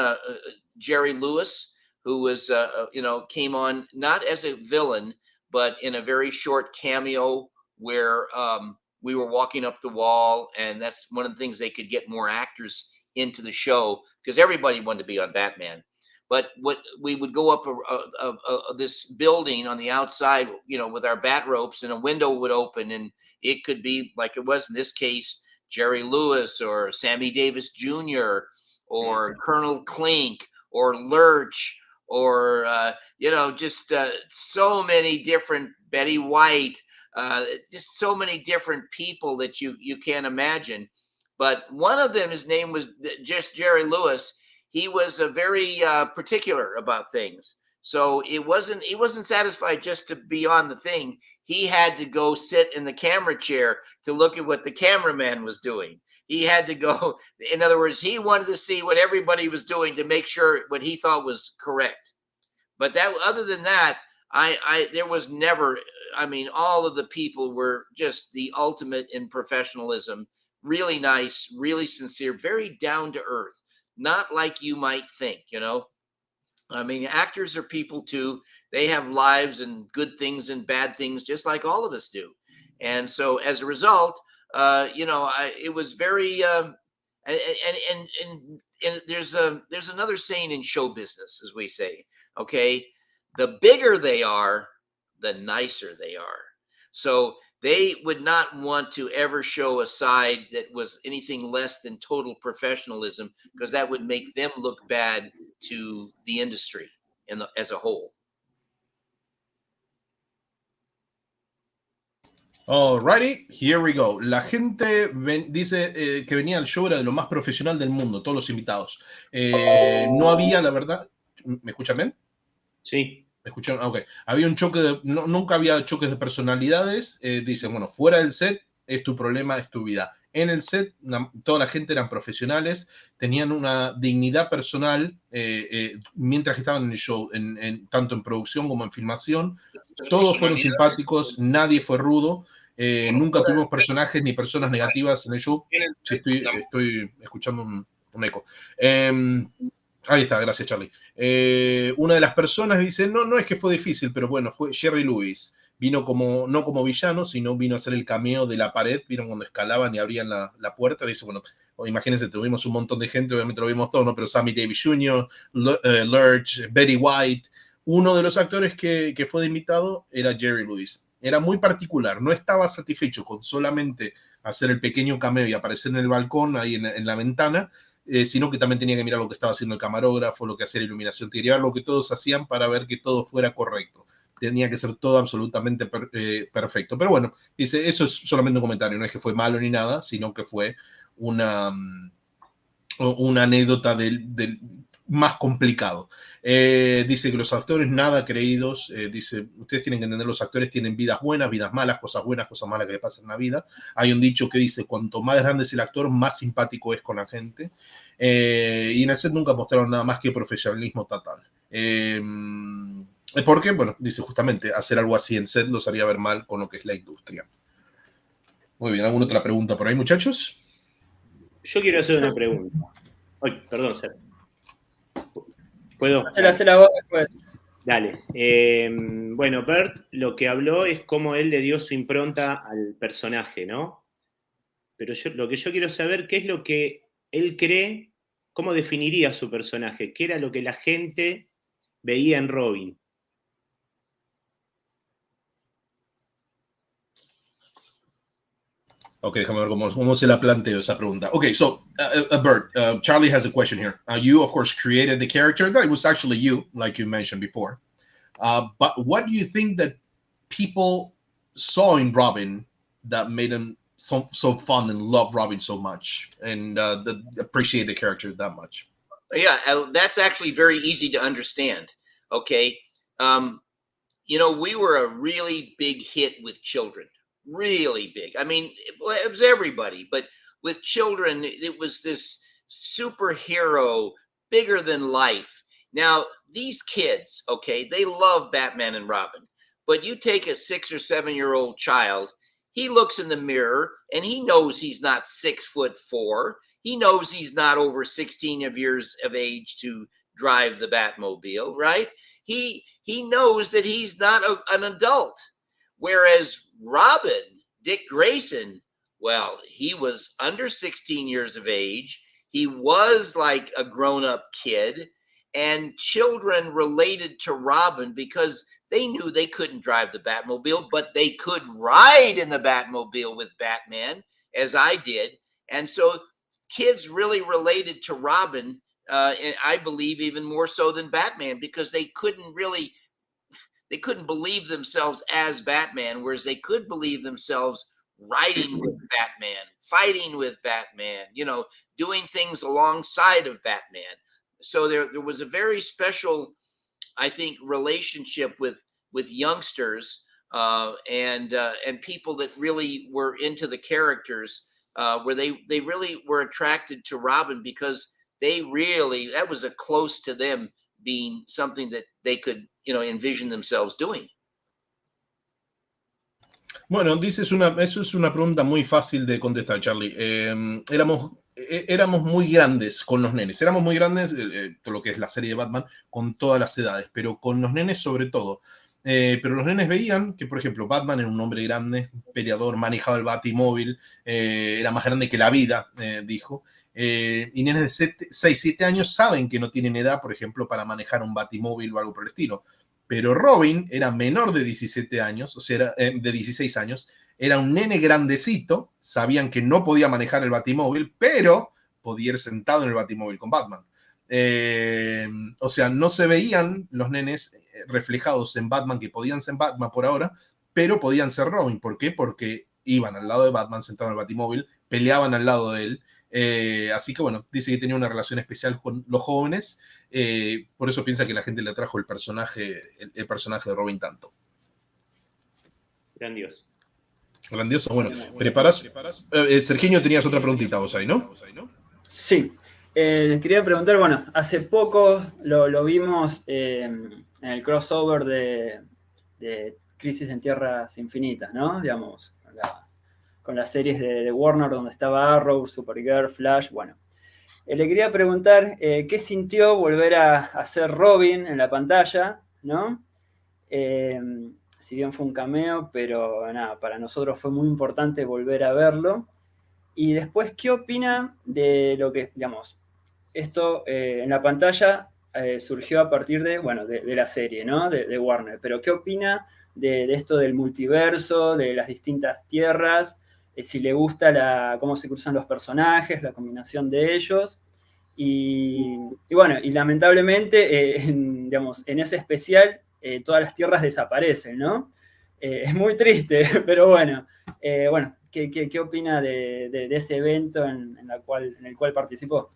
Jerry Lewis, who was came on not as a villain, but in a very short cameo where we were walking up the wall, and that's one of the things they could get more actors into the show because everybody wanted to be on Batman. But what we would go up this building on the outside, you know, with our bat ropes, and a window would open, and it could be like it was in this case, Jerry Lewis or Sammy Davis Jr. or Colonel Klink or Lurch or just so many different, Betty White, just so many different people that you can't imagine. But one of them, his name was just Jerry Lewis. He was very particular about things. So he wasn't satisfied just to be on the thing. He had to go sit in the camera chair to look at what the cameraman was doing. He had to go, in other words, he wanted to see what everybody was doing to make sure what he thought was correct. But that, other than that, there was never, I mean, all of the people were just the ultimate in professionalism, really nice, really sincere, very down to earth. Not like you might think, you know. I mean, actors are people too. They have lives and good things and bad things, just like all of us do. And so, as a result, it was very. And there's another saying in show business, as we say. Okay, the bigger they are, the nicer they are. So they would not want to ever show a side that was anything less than total professionalism, because that would make them look bad to the industry as a whole. Alrighty, here we go. La gente dice que venía al show, era de lo más profesional del mundo, todos los invitados. No había, la verdad, ¿me escuchan bien? Sí. ¿Me escuchan? Ok. Había un choque nunca había choques de personalidades. Dicen, bueno, fuera del set es tu problema, es tu vida. En el set, toda la gente eran profesionales, tenían una dignidad personal mientras que estaban en el show, tanto en producción como en filmación. Todos fueron simpáticos, nadie fue rudo, nunca tuvimos personajes ni personas negativas en el show. Sí, estoy escuchando un eco. Ahí está, gracias Charlie. Una de las personas dice, no es que fue difícil, pero bueno, fue Jerry Lewis. Vino no como villano, sino vino a hacer el cameo de la pared. Vieron cuando escalaban y abrían la puerta. Dice, bueno, imagínense, tuvimos un montón de gente, obviamente lo vimos todo, ¿no? Pero Sammy Davis Jr., Lurch, Betty White. Uno de los actores que fue de invitado era Jerry Lewis. Era muy particular, no estaba satisfecho con solamente hacer el pequeño cameo y aparecer en el balcón, ahí en la ventana, sino que también tenía que mirar lo que estaba haciendo el camarógrafo, lo que hacía la iluminación, tenía que mirar lo que todos hacían para ver que todo fuera correcto. Tenía que ser todo absolutamente perfecto. Pero bueno, dice, eso es solamente un comentario, no es que fue malo ni nada, sino que fue una anécdota del más complicado. Dice que los actores nada creídos, dice, ustedes tienen que entender, los actores tienen vidas buenas, vidas malas, cosas buenas, cosas malas que le pasan en la vida. Hay un dicho que dice, cuanto más grande es el actor, más simpático es con la gente. Y en el set nunca mostraron nada más que profesionalismo total. Porque, bueno, dice justamente, hacer algo así en set los haría ver mal con lo que es la industria. Muy bien, ¿alguna otra pregunta por ahí, muchachos? Yo quiero hacer una pregunta. Ay, perdón, Ser. ¿Puedo? Hacer la voz después. Dale. Bueno, Burt lo que habló es cómo él le dio su impronta al personaje, ¿no? Pero lo que yo quiero saber, ¿qué es lo que él cree? ¿Cómo definiría su personaje? ¿Qué era lo que la gente veía en Robin? Okay, déjame ver cómo se la planteo esa pregunta. Okay, so Burt, Charlie has a question here. You, of course, created the character. That was actually you, like you mentioned before. But what do you think that people saw in Robin that made them so fun and love Robin so much and appreciate the character that much? Yeah, that's actually very easy to understand. Okay. you know, we were a really big hit with children, really big. I mean, it was everybody, but with children, it was this superhero, bigger than life. Now, these kids, okay, they love Batman and Robin, but you take a 6 or 7-year-old child, he looks in the mirror and he knows he's not 6'4". He knows he's not over 16 years of age to drive the Batmobile, right? He knows that he's not an adult. Whereas Robin, Dick Grayson, well, he was under 16 years of age. He was like a grown-up kid, and children related to Robin because they knew they couldn't drive the Batmobile, but they could ride in the Batmobile with Batman, as I did. And so kids really related to Robin, and I believe even more so than Batman, because they couldn't believe themselves as Batman, whereas they could believe themselves riding with Batman, fighting with Batman, you know, doing things alongside of Batman. So there was a very special, I think, relationship with youngsters and people that really were into the characters, where they really were attracted to Robin because that was a close to them being something that they could, you know, envision themselves doing. Bueno, eso es una pregunta muy fácil de contestar, Charlie. Éramos muy grandes con los nenes. Éramos muy grandes, todo lo que es la serie de Batman, con todas las edades, pero con los nenes sobre todo. Pero los nenes veían que, por ejemplo, Batman era un hombre grande, peleador, manejaba el batimóvil, era más grande que la vida, dijo. Y nenes de 6, 7 años saben que no tienen edad, por ejemplo, para manejar un batimóvil o algo por el estilo. Pero Robin era menor de 17 años, o sea, de 16 años, era un nene grandecito, sabían que no podía manejar el batimóvil, pero podía ir sentado en el batimóvil con Batman. O sea, no se veían los nenes reflejados en Batman, que podían ser Batman por ahora, pero podían ser Robin. ¿Por qué? Porque iban al lado de Batman sentado en el batimóvil, peleaban al lado de él. Así que bueno, dice que tenía una relación especial con los jóvenes, por eso piensa que la gente le atrajo el personaje de Robin tanto. Grandioso. Grandioso. Bueno, ¿preparas? Sergiño, tenías otra preguntita vos ahí, ¿no? Sí. Les quería preguntar, bueno, hace poco lo vimos en el crossover de Crisis en Tierras Infinitas, ¿no? Digamos, con las series de Warner donde estaba Arrow, Supergirl, Flash, bueno. Le quería preguntar qué sintió volver a ser Robin en la pantalla, ¿no? Si bien fue un cameo, pero nada, para nosotros fue muy importante volver a verlo. Y después, ¿qué opina de lo que, digamos, esto en la pantalla surgió a partir de la serie, ¿no? De Warner. Pero ¿qué opina de esto del multiverso, de las distintas tierras? Si le gusta cómo se cruzan los personajes, la combinación de ellos. Y lamentablemente, en ese especial, todas las tierras desaparecen, ¿no? Es muy triste, pero bueno. ¿Qué opina de ese evento en el cual participó?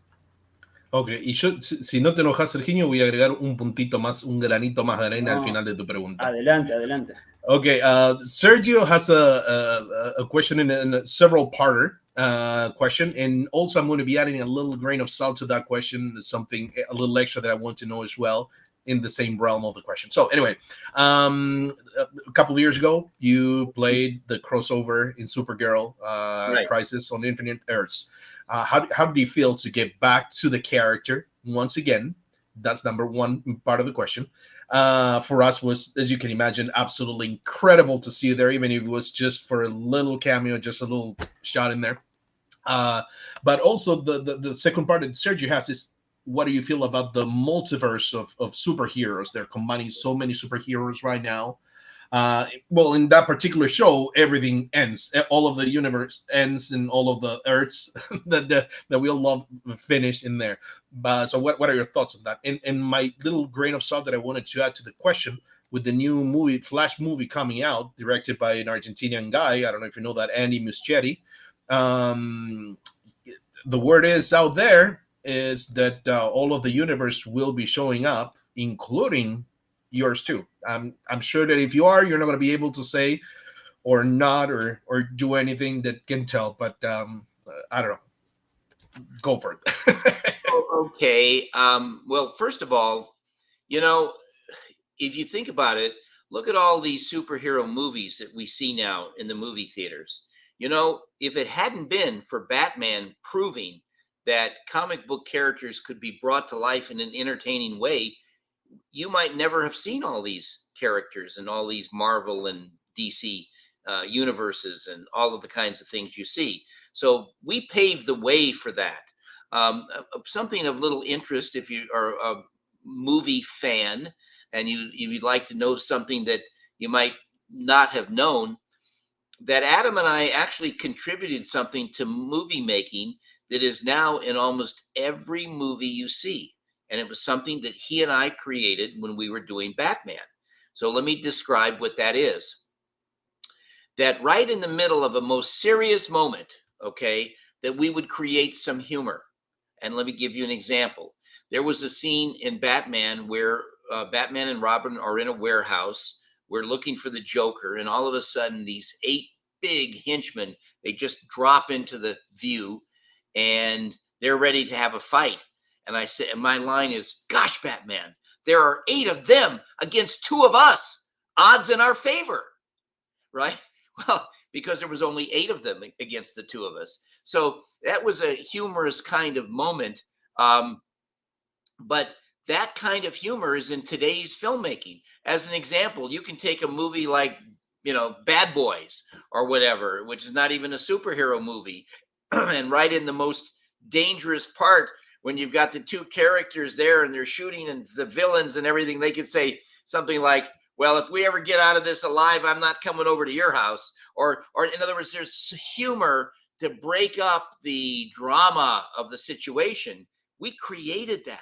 Ok, y yo, si no te enojas, Sergiño, voy a agregar un puntito más, un granito más de arena al final de tu pregunta. Adelante. Okay, Sergio has a question in a several-parter question, and also I'm going to be adding a little grain of salt to that question, something a little extra that I want to know as well in the same realm of the question. So anyway, a couple of years ago, you played the crossover in Supergirl, right. Crisis on Infinite Earths. How did you feel to get back to the character once again? That's number one part of the question. For us was, as you can imagine, absolutely incredible to see you there, even if it was just for a little cameo, just a little shot in there. But also the second part that Sergio has is, what do you feel about the multiverse of superheroes? They're combining so many superheroes right now. Well, in that particular show, everything ends. All of the universe ends, and all of the Earths that we all love finish in there. So what are your thoughts on that? And my little grain of salt that I wanted to add to the question, with the new Flash movie coming out, directed by an Argentinian guy, I don't know if you know that, Andy Muschietti. The word is out there is that all of the universe will be showing up, including yours too. I'm sure that if you are, you're not going to be able to say or not or do anything that can tell. But I don't know. Go for it. Okay. Well, first of all, you know, if you think about it, look at all these superhero movies that we see now in the movie theaters. You know, if it hadn't been for Batman proving that comic book characters could be brought to life in an entertaining way, you might never have seen all these characters and all these Marvel and DC universes and all of the kinds of things you see. So we paved the way for that. Something of little interest, if you are a movie fan and you'd like to know something that you might not have known, that Adam and I actually contributed something to movie making that is now in almost every movie you see. And it was something that he and I created when we were doing Batman. So let me describe what that is. That right in the middle of a most serious moment, okay, that we would create some humor. And let me give you an example. There was a scene in Batman where Batman and Robin are in a warehouse. We're looking for the Joker. And all of a sudden, these 8 big henchmen, they just drop into the view and they're ready to have a fight. And I said, and my line is, gosh, Batman, there are 8 of them against 2 of us. Odds in our favor, right? Well, because there was only 8 of them against the 2 of us. So that was a humorous kind of moment. But that kind of humor is in today's filmmaking. As an example, you can take a movie like, you know, Bad Boys or whatever, which is not even a superhero movie. And right in the most dangerous part, when you've got the 2 characters there and they're shooting and the villains and everything, they could say something like, well, if we ever get out of this alive, I'm not coming over to your house. Or in other words, there's humor to break up the drama of the situation. We created that.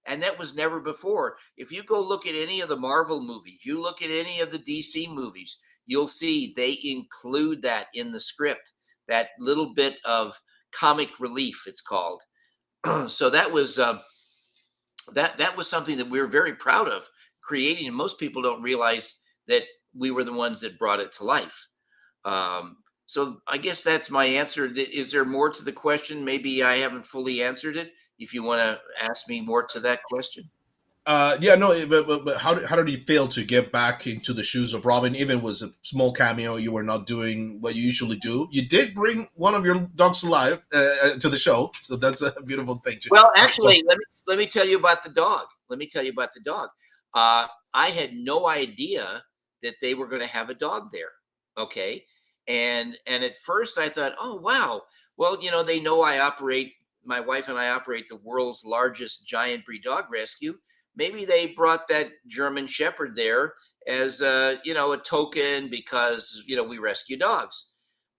And that was never before. If you go look at any of the Marvel movies, you look at any of the DC movies, you'll see they include that in the script, that little bit of comic relief, it's called. So that was that was something that we were very proud of creating, and most people don't realize that we were the ones that brought it to life. So I guess that's my answer. Is there more to the question? Maybe I haven't fully answered it. If you want to ask me more to that question. Yeah, no, but how did you fail to get back into the shoes of Robin? Even was a small cameo, you were not doing what you usually do. You did bring one of your dogs alive to the show, so that's a beautiful thing. Well, actually, let me tell you about the dog. I had no idea that they were going to have a dog there. Okay, and at first I thought, oh wow, well, you know, they know my wife and I operate the world's largest giant breed dog rescue. Maybe they brought that German Shepherd there as a token because, we rescue dogs.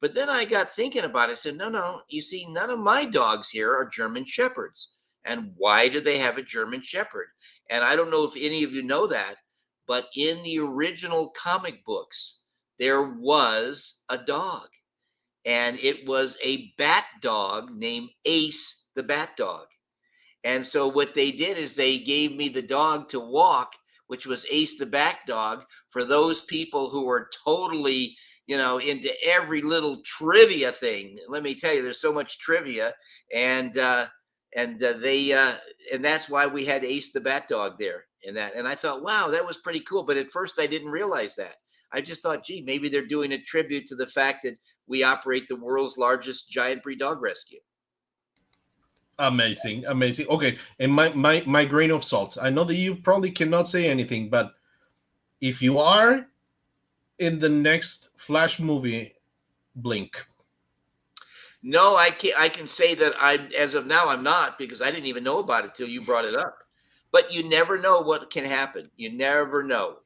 But then I got thinking about it. I said, no, you see, none of my dogs here are German Shepherds. And why do they have a German Shepherd? And I don't know if any of you know that, but in the original comic books, there was a dog. And it was a bat dog named Ace the Bat Dog. And so what they did is they gave me the dog to walk, which was Ace the Bat Dog, for those people who are totally, into every little trivia thing. Let me tell you, there's so much trivia, and that's why we had Ace the Bat Dog there. And I thought, wow, that was pretty cool. But at first, I didn't realize that. I just thought, gee, maybe they're doing a tribute to the fact that we operate the world's largest giant breed dog rescue. Amazing. Okay, and my grain of salt. I know that you probably cannot say anything, but if you are in the next Flash movie, blink. No, I can say that as of now, I'm not, because I didn't even know about it till you brought it up. But you never know what can happen. You never know.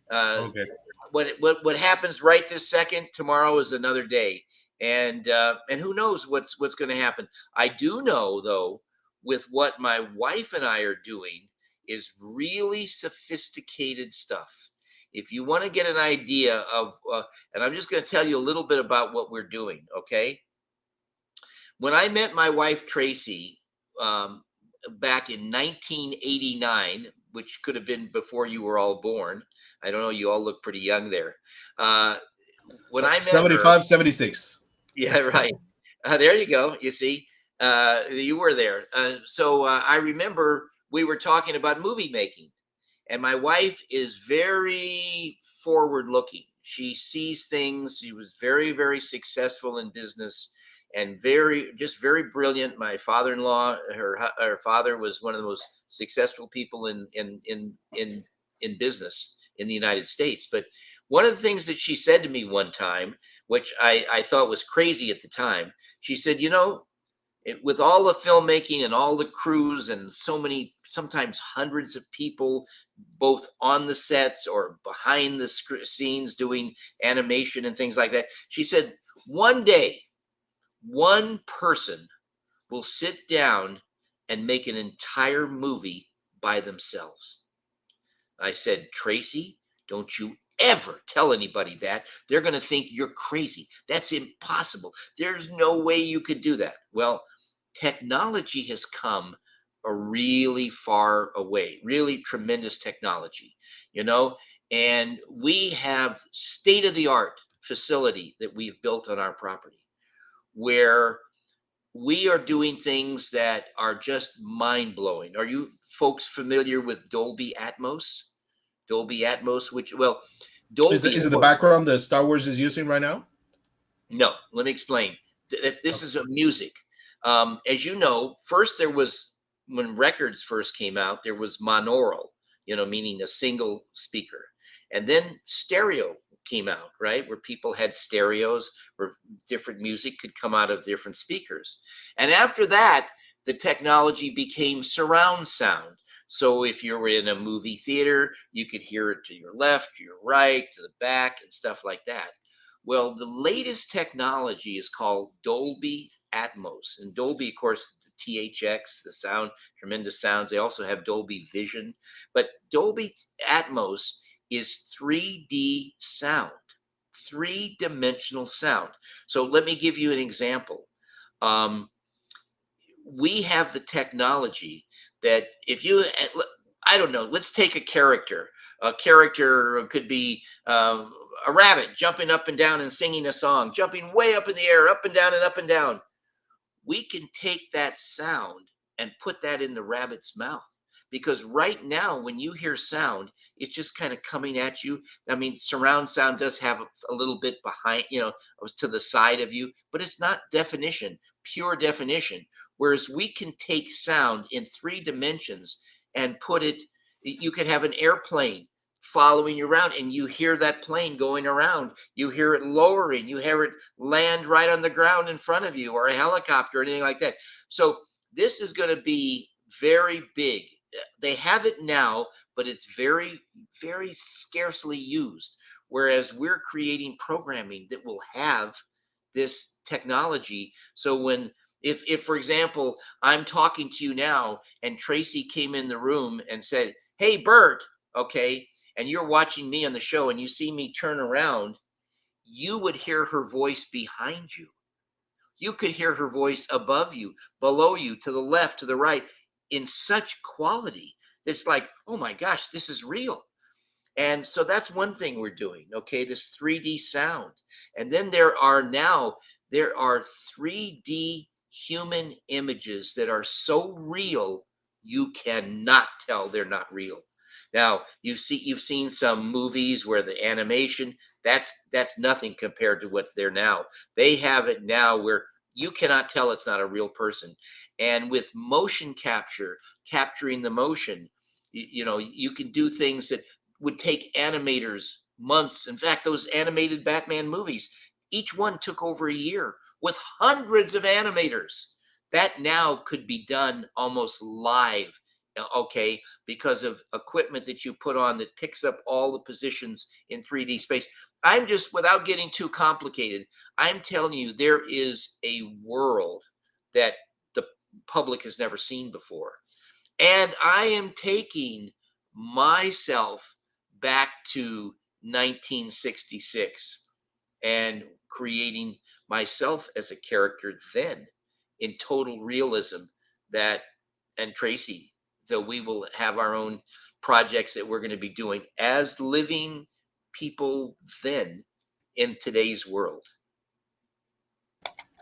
Okay. What happens right this second, tomorrow is another day. And who knows what's going to happen. I do know, though, with what my wife and I are doing is really sophisticated stuff. If you want to get an idea of, and I'm just going to tell you a little bit about what we're doing, okay? When I met my wife, Tracy, back in 1989, which could have been before you were all born. I don't know. You all look pretty young there. When I met 75, her, 76. yeah, right. There you go. You see, you were there. So I remember we were talking about movie making, and my wife is very forward looking. She sees things. She was very, very successful in business and just very brilliant. My father-in-law, her father was one of the most successful people in business in the United States. But one of the things that she said to me one time, which I thought was crazy at the time, she said, with all the filmmaking and all the crews and so many, sometimes hundreds of people, both on the sets or behind the scenes doing animation and things like that, she said, one day, one person will sit down and make an entire movie by themselves. I said, Tracy, don't you ever tell anybody that. They're going to think you're crazy. That's impossible. There's no way you could do that. Well, technology has come a really far away, really tremendous technology, and we have state-of-the-art facility that we've built on our property where we are doing things that are just mind-blowing. Are you folks familiar with Dolby Atmos? Dolby Atmos, Dolby Is it the background that Star Wars is using right now? No, let me explain. This is a music. As you know, first when records first came out, there was monaural, meaning a single speaker. And then stereo came out, right? Where people had stereos where different music could come out of different speakers. And after that, the technology became surround sound. So if you were in a movie theater, you could hear it to your left, to your right, to the back, and stuff like that. Well, the latest technology is called Dolby Atmos. And Dolby, of course, the THX, the sound, tremendous sounds. They also have Dolby Vision. But Dolby Atmos is 3D sound, three-dimensional sound. So let me give you an example. We have the technology that if you, I don't know, let's take a character. A character could be a rabbit jumping up and down and singing a song, jumping way up in the air, up and down and up and down. We can take that sound and put that in the rabbit's mouth. Because right now, when you hear sound, it's just kind of coming at you. I mean, surround sound does have a little bit behind, to the side of you, but it's not definition, pure definition. Whereas we can take sound in 3 dimensions and put it, you could have an airplane following you around and you hear that plane going around. You hear it lowering, you hear it land right on the ground in front of you, or a helicopter or anything like that. So this is going to be very big. They have it now, but it's very, very scarcely used. Whereas we're creating programming that will have this technology. So if for example, I'm talking to you now and Tracy came in the room and said, hey, Burt, okay, and you're watching me on the show and you see me turn around, you would hear her voice behind you. You could hear her voice above you, below you, to the left, to the right, in such quality that's like, oh my gosh, this is real. And so that's one thing we're doing, okay, this 3D sound. And then there are 3D human images that are so real, you cannot tell they're not real. Now, you've seen some movies where the animation, that's nothing compared to what's there now. They have it now where you cannot tell it's not a real person. And with motion capture, capturing the motion, you can do things that would take animators months. In fact, those animated Batman movies, each one took over a year with hundreds of animators. That now could be done almost live, okay, because of equipment that you put on that picks up all the positions in 3D space. I'm just, without getting too complicated, I'm telling you, there is a world that the public has never seen before. And I am taking myself back to 1966 and creating myself as a character then in total realism and Tracy, So we will have our own projects that we're going to be doing as living people then in today's world.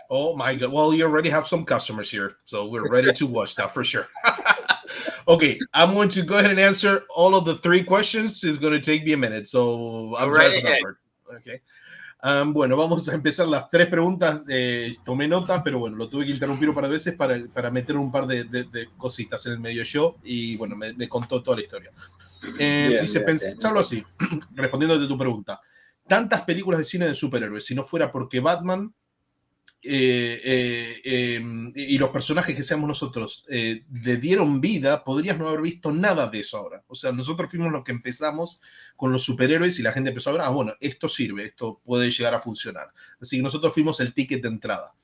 Oh my God. Well, you already have some customers here, so we're ready to watch that for sure. Okay, I'm going to go ahead and answer all of the 3 questions. It's going to take me a minute, so I'm sorry for that part. Okay. Bueno, vamos a empezar las 3 preguntas. Tomé nota, pero bueno, lo tuve que interrumpir un par de veces para meter un par de cositas en el medio yo, y bueno, me contó toda la historia. Dice, pensarlo así, respondiéndote tu pregunta. Tantas películas de cine de superhéroes, si no fuera porque Batman y los personajes que seamos nosotros le dieron vida, podrías no haber visto nada de eso ahora. O sea, nosotros fuimos los que empezamos con los superhéroes y la gente empezó a ver, bueno, esto sirve, esto puede llegar a funcionar. Así que nosotros fuimos el ticket de entrada.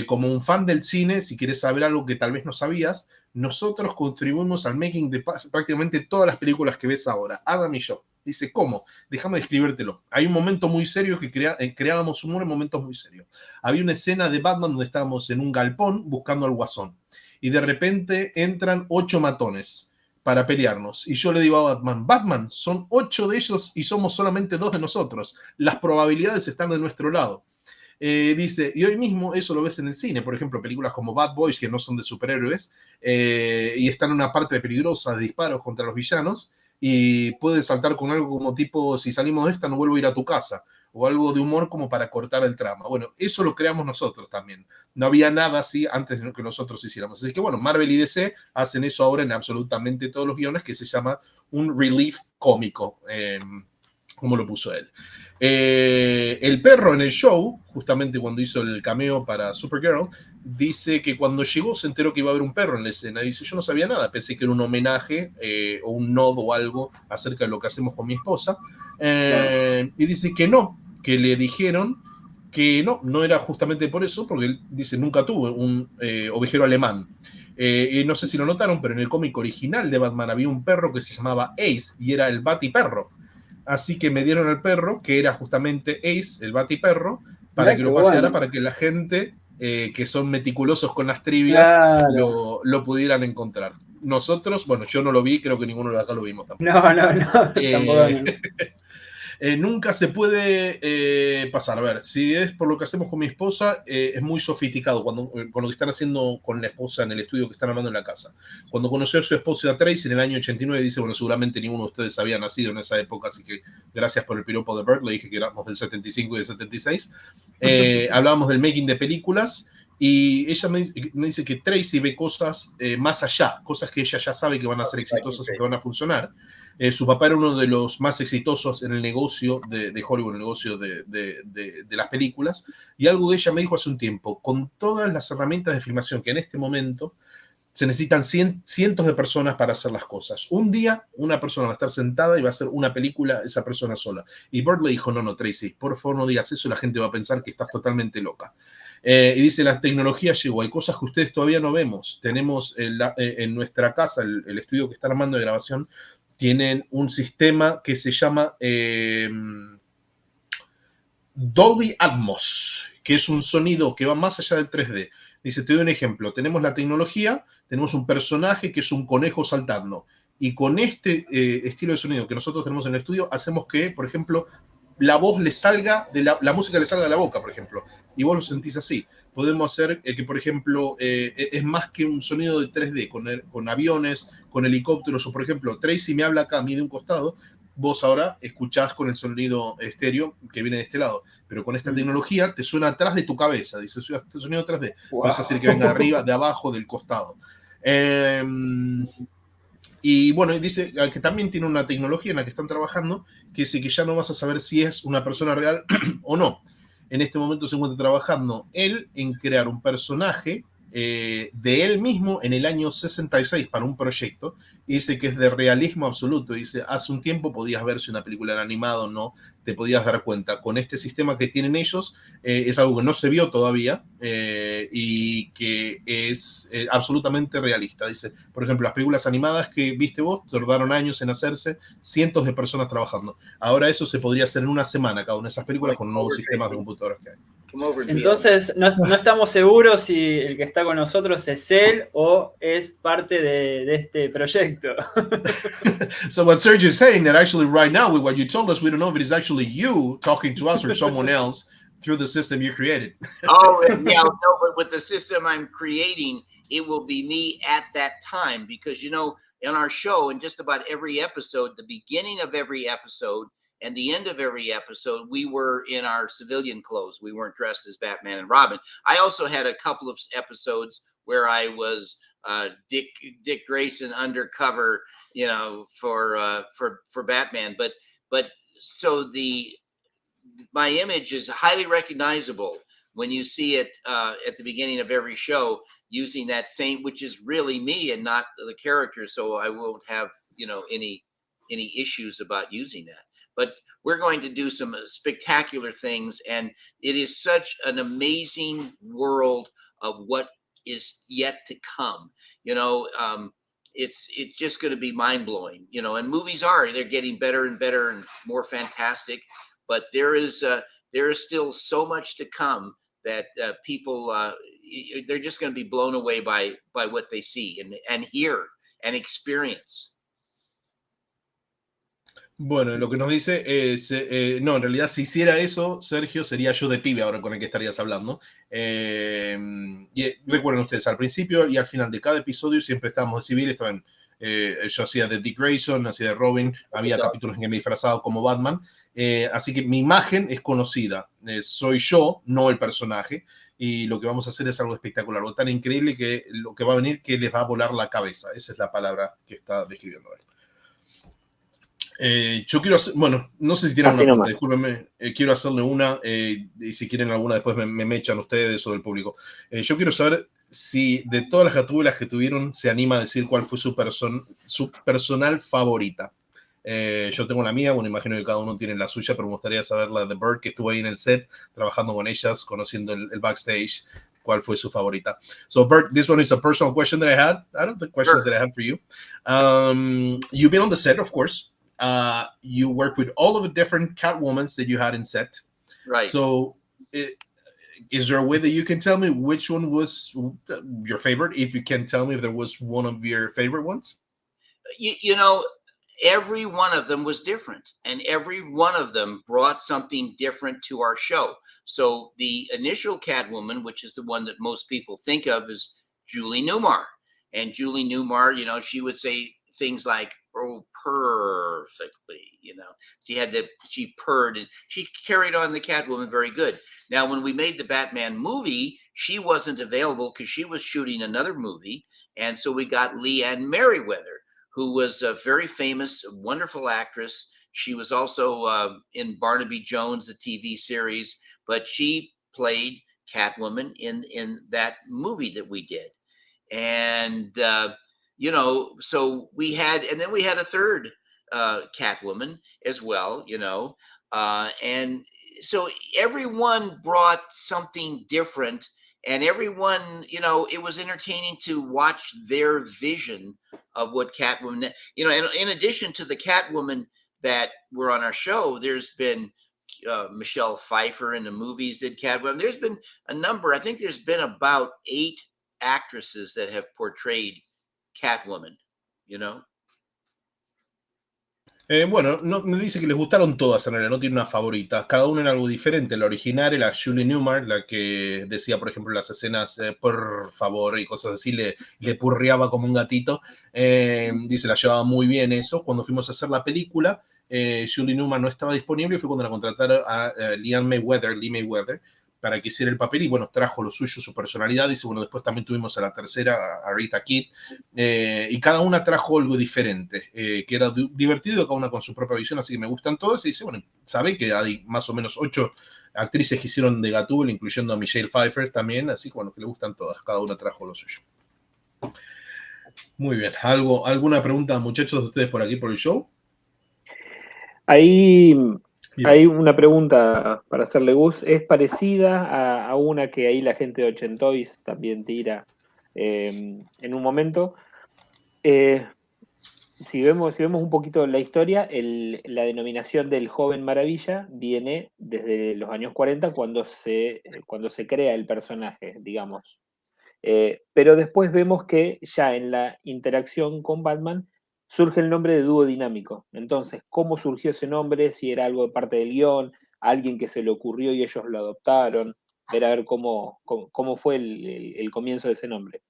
Como un fan del cine, si quieres saber algo que tal vez no sabías, nosotros contribuimos al making de prácticamente todas las películas que ves ahora, Adam y yo. Dice, ¿cómo? Déjame describírtelo. Hay un momento muy serio que creábamos humor en momentos muy serios. Había una escena de Batman donde estábamos en un galpón buscando al Guasón. Y de repente entran 8 matones para pelearnos. Y yo le digo a Batman, son 8 de ellos y somos solamente 2 de nosotros. Las probabilidades están de nuestro lado. Dice, y hoy mismo eso lo ves en el cine, por ejemplo, películas como Bad Boys, que no son de superhéroes, y están en una parte peligrosa de disparos contra los villanos, y puedes saltar con algo como tipo, si salimos de esta no vuelvo a ir a tu casa, o algo de humor como para cortar el trama. Bueno, eso lo creamos nosotros también. No había nada así antes de que nosotros hiciéramos. Así que bueno, Marvel y DC hacen eso ahora en absolutamente todos los guiones, que se llama un relief cómico, como lo puso él. El perro en el show, justamente cuando hizo el cameo para Supergirl, dice que cuando llegó se enteró que iba a haber un perro en la escena. Dice, yo no sabía nada, pensé que era un homenaje o un nodo o algo acerca de lo que hacemos con mi esposa. Y dice que no, que le dijeron que no era justamente por eso, porque él dice, nunca tuve un ovejero alemán. Y no sé si lo notaron, pero en el cómic original de Batman había un perro que se llamaba Ace y era el Batiperro. Así que me dieron al perro, que era justamente Ace, el Batiperro, para que lo paseara, para que la gente que son meticulosos con las trivias lo pudieran encontrar. Nosotros, bueno, yo no lo vi, creo que ninguno de acá lo vimos tampoco. No. Nunca se puede pasar. A ver, si es por lo que hacemos con mi esposa, es muy sofisticado con lo que están haciendo con la esposa en el estudio que están armando en la casa. Cuando conoció a su esposa Tracy en el año 89, dice, bueno, seguramente ninguno de ustedes había nacido en esa época, así que gracias por el piropo de Burt, le dije que éramos del 75 y del 76. Hablábamos del making de películas, y ella me dice que Tracy ve cosas más allá, cosas que ella ya sabe que van a ser exitosas o que van a funcionar. Su papá era uno de los más exitosos en el negocio de Hollywood, en el negocio de las películas, y algo que ella me dijo hace un tiempo, con todas las herramientas de filmación que en este momento se necesitan cientos de personas para hacer las cosas. Un día una persona va a estar sentada y va a hacer una película esa persona sola. Y Burt le dijo, no, Tracy, por favor no digas eso, la gente va a pensar que estás totalmente loca. Y dice, la tecnología llegó, hay cosas que ustedes todavía no vemos. Tenemos en nuestra casa, el estudio que está armando de grabación, tienen un sistema que se llama Dolby Atmos, que es un sonido que va más allá del 3D. Dice, te doy un ejemplo, tenemos la tecnología, tenemos un personaje que es un conejo saltando, y con este estilo de sonido que nosotros tenemos en el estudio, hacemos que, por ejemplo, la voz le salga, la música le salga de la boca, por ejemplo, y vos lo sentís así. Podemos hacer que, por ejemplo, es más que un sonido de 3D, con aviones, con helicópteros, o por ejemplo, Tracy me habla acá a mí de un costado, vos ahora escuchás con el sonido estéreo que viene de este lado, pero con esta tecnología te suena atrás de tu cabeza, dice, este sonido 3D, puedes hacer que venga de arriba, de abajo, del costado. Y bueno, dice que también tiene una tecnología en la que están trabajando, que dice que ya no vas a saber si es una persona real o no. En este momento se encuentra trabajando él en crear un personaje de él mismo en el año 66 para un proyecto, y dice que es de realismo absoluto. Dice, hace un tiempo podías ver si una película era animada o no, te podías dar cuenta. Con este sistema que tienen ellos, es algo que no se vio todavía y que es absolutamente realista. Dice, por ejemplo, las películas animadas que viste vos tardaron años en hacerse, cientos de personas trabajando. Ahora eso se podría hacer en una semana, cada una de esas películas, con nuevos sistemas de computadoras que hay. Entonces, no estamos seguros si el que está con nosotros es él o es parte de este proyecto. So what Sergio is saying that actually right now with what you told us, we don't know if it is actually you talking to us or someone else through the system you created. Oh, yeah, no, but with the system I'm creating, it will be me at that time because, in our show, in just about every episode, the beginning of every episode and the end of every episode, we were in our civilian clothes. We weren't dressed as Batman and Robin. I also had a couple of episodes where I was Dick Grayson undercover, for Batman. But so my image is highly recognizable when you see it at the beginning of every show, using that same, which is really me and not the character. So I won't have any issues about using that. But we're going to do some spectacular things, and it is such an amazing world of what is yet to come. It's just going to be mind blowing. And movies they're getting better and better and more fantastic, but there is still so much to come that people they're just going to be blown away by what they see and hear and experience. Bueno, lo que nos dice es, no, en realidad si hiciera eso, Sergio, sería yo de pibe ahora con el que estarías hablando. Y recuerden ustedes, al principio y al final de cada episodio siempre estábamos de civil, yo hacía de Dick Grayson, hacía de Robin, había capítulos en que me disfrazaba como Batman, así que mi imagen es conocida, soy yo, no el personaje, y lo que vamos a hacer es algo espectacular, algo tan increíble que lo que va a venir que les va a volar la cabeza, esa es la palabra que está describiendo él. Yo quiero hacer, bueno, no sé si tienen una pregunta, discúlpenme, quiero hacerle una, y si quieren alguna después me echan ustedes o del público. Yo quiero saber si de todas las gatuelas que tuvieron se anima a decir cuál fue su personal favorita. Yo tengo la mía, bueno, imagino que cada uno tiene la suya, pero me gustaría saber la de Burt, que estuvo ahí en el set, trabajando con ellas, conociendo el backstage. ¿Cuál fue su favorita? So, Burt, this one is a personal question that I had. I don't think questions that I have for you. You've been on the set, of course. You work with all of the different Catwomans that you had in set. Right. So is there a way that you can tell me which one was your favorite? If you can tell me if there was one of your favorite ones? Every one of them was different, and every one of them brought something different to our show. So the initial Catwoman, which is the one that most people think of, is Julie Newmar. And Julie Newmar, she would say things like, "Oh, perfectly," she purred, and she carried on the Catwoman very good. Now, when we made the Batman movie, she wasn't available because she was shooting another movie. And so we got Leanne Merriweather, who was a very famous, wonderful actress. She was also in Barnaby Jones, the TV series, but she played Catwoman in that movie that we did. And, so we had, and then we had a third Catwoman as well, and so everyone brought something different, and everyone, it was entertaining to watch their vision of what Catwoman, and in addition to the Catwoman that were on our show, there's been Michelle Pfeiffer in the movies did Catwoman. There's been a number, I think there's been about 8 actresses that have portrayed Catwoman, Bueno, no, me dice que les gustaron todas en realidad, no tiene una favorita. Cada una era algo diferente. La original era Julie Newmar, la que decía, por ejemplo, en las escenas, por favor, y cosas así, le purreaba como un gatito. Dice, la llevaba muy bien eso. Cuando fuimos a hacer la película, Julie Newmar no estaba disponible y fue cuando la contrataron a Lee Mayweather, para que hiciera el papel, y bueno, trajo lo suyo, su personalidad. Dice, bueno, después también tuvimos a la tercera, a Rita Kidd, y cada una trajo algo diferente, que era divertido, cada una con su propia visión, así que me gustan todas. Y dice, bueno, sabe que hay más o menos 8 actrices que hicieron de Gatúbel, incluyendo a Michelle Pfeiffer también, así que bueno, que le gustan todas, cada una trajo lo suyo. Muy bien, ¿alguna pregunta, muchachos, de ustedes por aquí, por el show? Hay una pregunta para hacerle, Gus. Es parecida a una que ahí la gente de Ochentoys también tira en un momento. si vemos un poquito la historia, la denominación del joven maravilla viene desde los años 40 cuando se crea el personaje, digamos. Pero después vemos que ya en la interacción con Batman surge el nombre de dúo dinámico. Entonces, ¿cómo surgió ese nombre? Si era algo de parte del guión, a alguien que se le ocurrió y ellos lo adoptaron, ver a ver cómo fue el comienzo de ese nombre.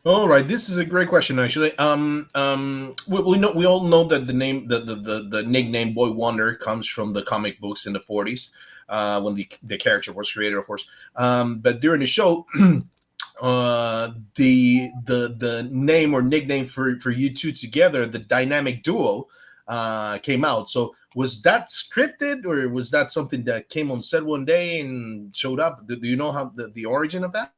All right, this is a great question actually. We all know that the name, the nickname Boy Wonder comes from the comic books in the 40s, when the character was created, of course. But during the show, the name or nickname for you two together, the dynamic duo, came out. So was that scripted, or was that something that came on set one day and showed up? Do you know how the origin of that?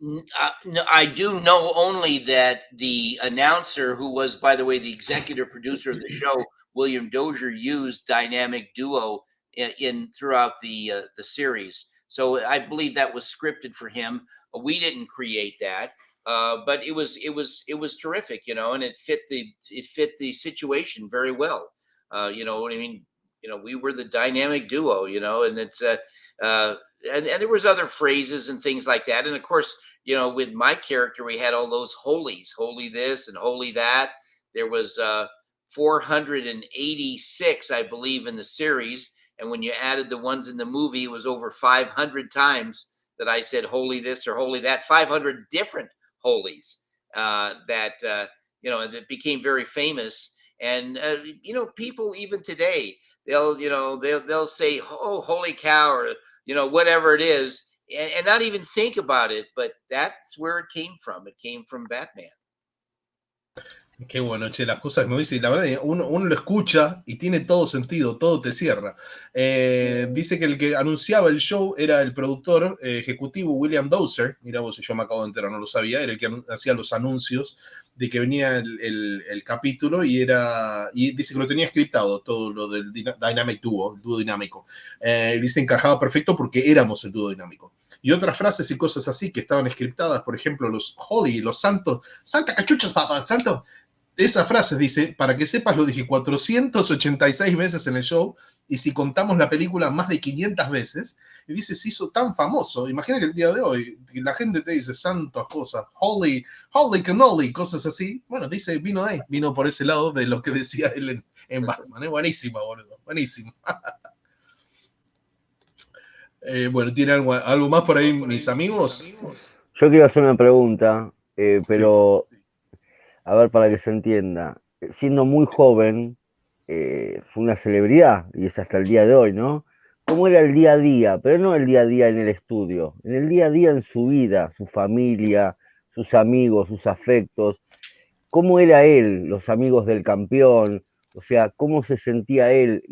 No, I do know only that the announcer, who was, by the way, the executive producer of the show, William Dozier, used dynamic duo in throughout the series. So I believe that was scripted for him. We didn't create that, but it was terrific, and it fit the situation very well. You know what I mean? We were the dynamic duo, and it's and there was other phrases and things like that. And of course, with my character, we had all those holies, holy this and holy that. There was 486, I believe, in the series. And when you added the ones in the movie, it was over 500 times that I said holy this or holy that, 500 different holies that became very famous. And, people even today, they'll say, oh, holy cow, or, whatever it is, and not even think about it, but that's where it came from. It came from Batman. Qué bueno, che, las cosas que me dice, la verdad, uno lo escucha y tiene todo sentido, todo te cierra. Dice que el que anunciaba el show era el productor ejecutivo William Dozier. Mira vos, yo me acabo de enterar, no lo sabía. Era el que hacía los anuncios de que venía el capítulo, y dice que lo tenía scriptado, todo lo del Dynamic Duo, el dúo dinámico. Dice encajaba perfecto porque éramos el dúo dinámico. Y otras frases y cosas así que estaban scriptadas, por ejemplo, los Holy, los santos, Santa cachuchos, papá, santo. Esa frase dice, para que sepas, lo dije 486 veces en el show, y si contamos la película, más de 500 veces. Y dice, se hizo tan famoso. Imagina que el día de hoy la gente te dice santas cosas, holy cannoli, cosas así. Bueno, dice, vino por ese lado de lo que decía él en Batman. Buenísimo, boludo, buenísimo. Bueno, ¿tiene algo más por ahí, mis amigos? Yo quiero hacer una pregunta, pero... Sí. A ver, para que se entienda, siendo muy joven, fue una celebridad, y es hasta el día de hoy, ¿no? ¿Cómo era el día a día? Pero no el día a día en el estudio, en el día a día en su vida, su familia, sus amigos, sus afectos. ¿Cómo era él, los amigos del campeón? O sea, ¿cómo se sentía él?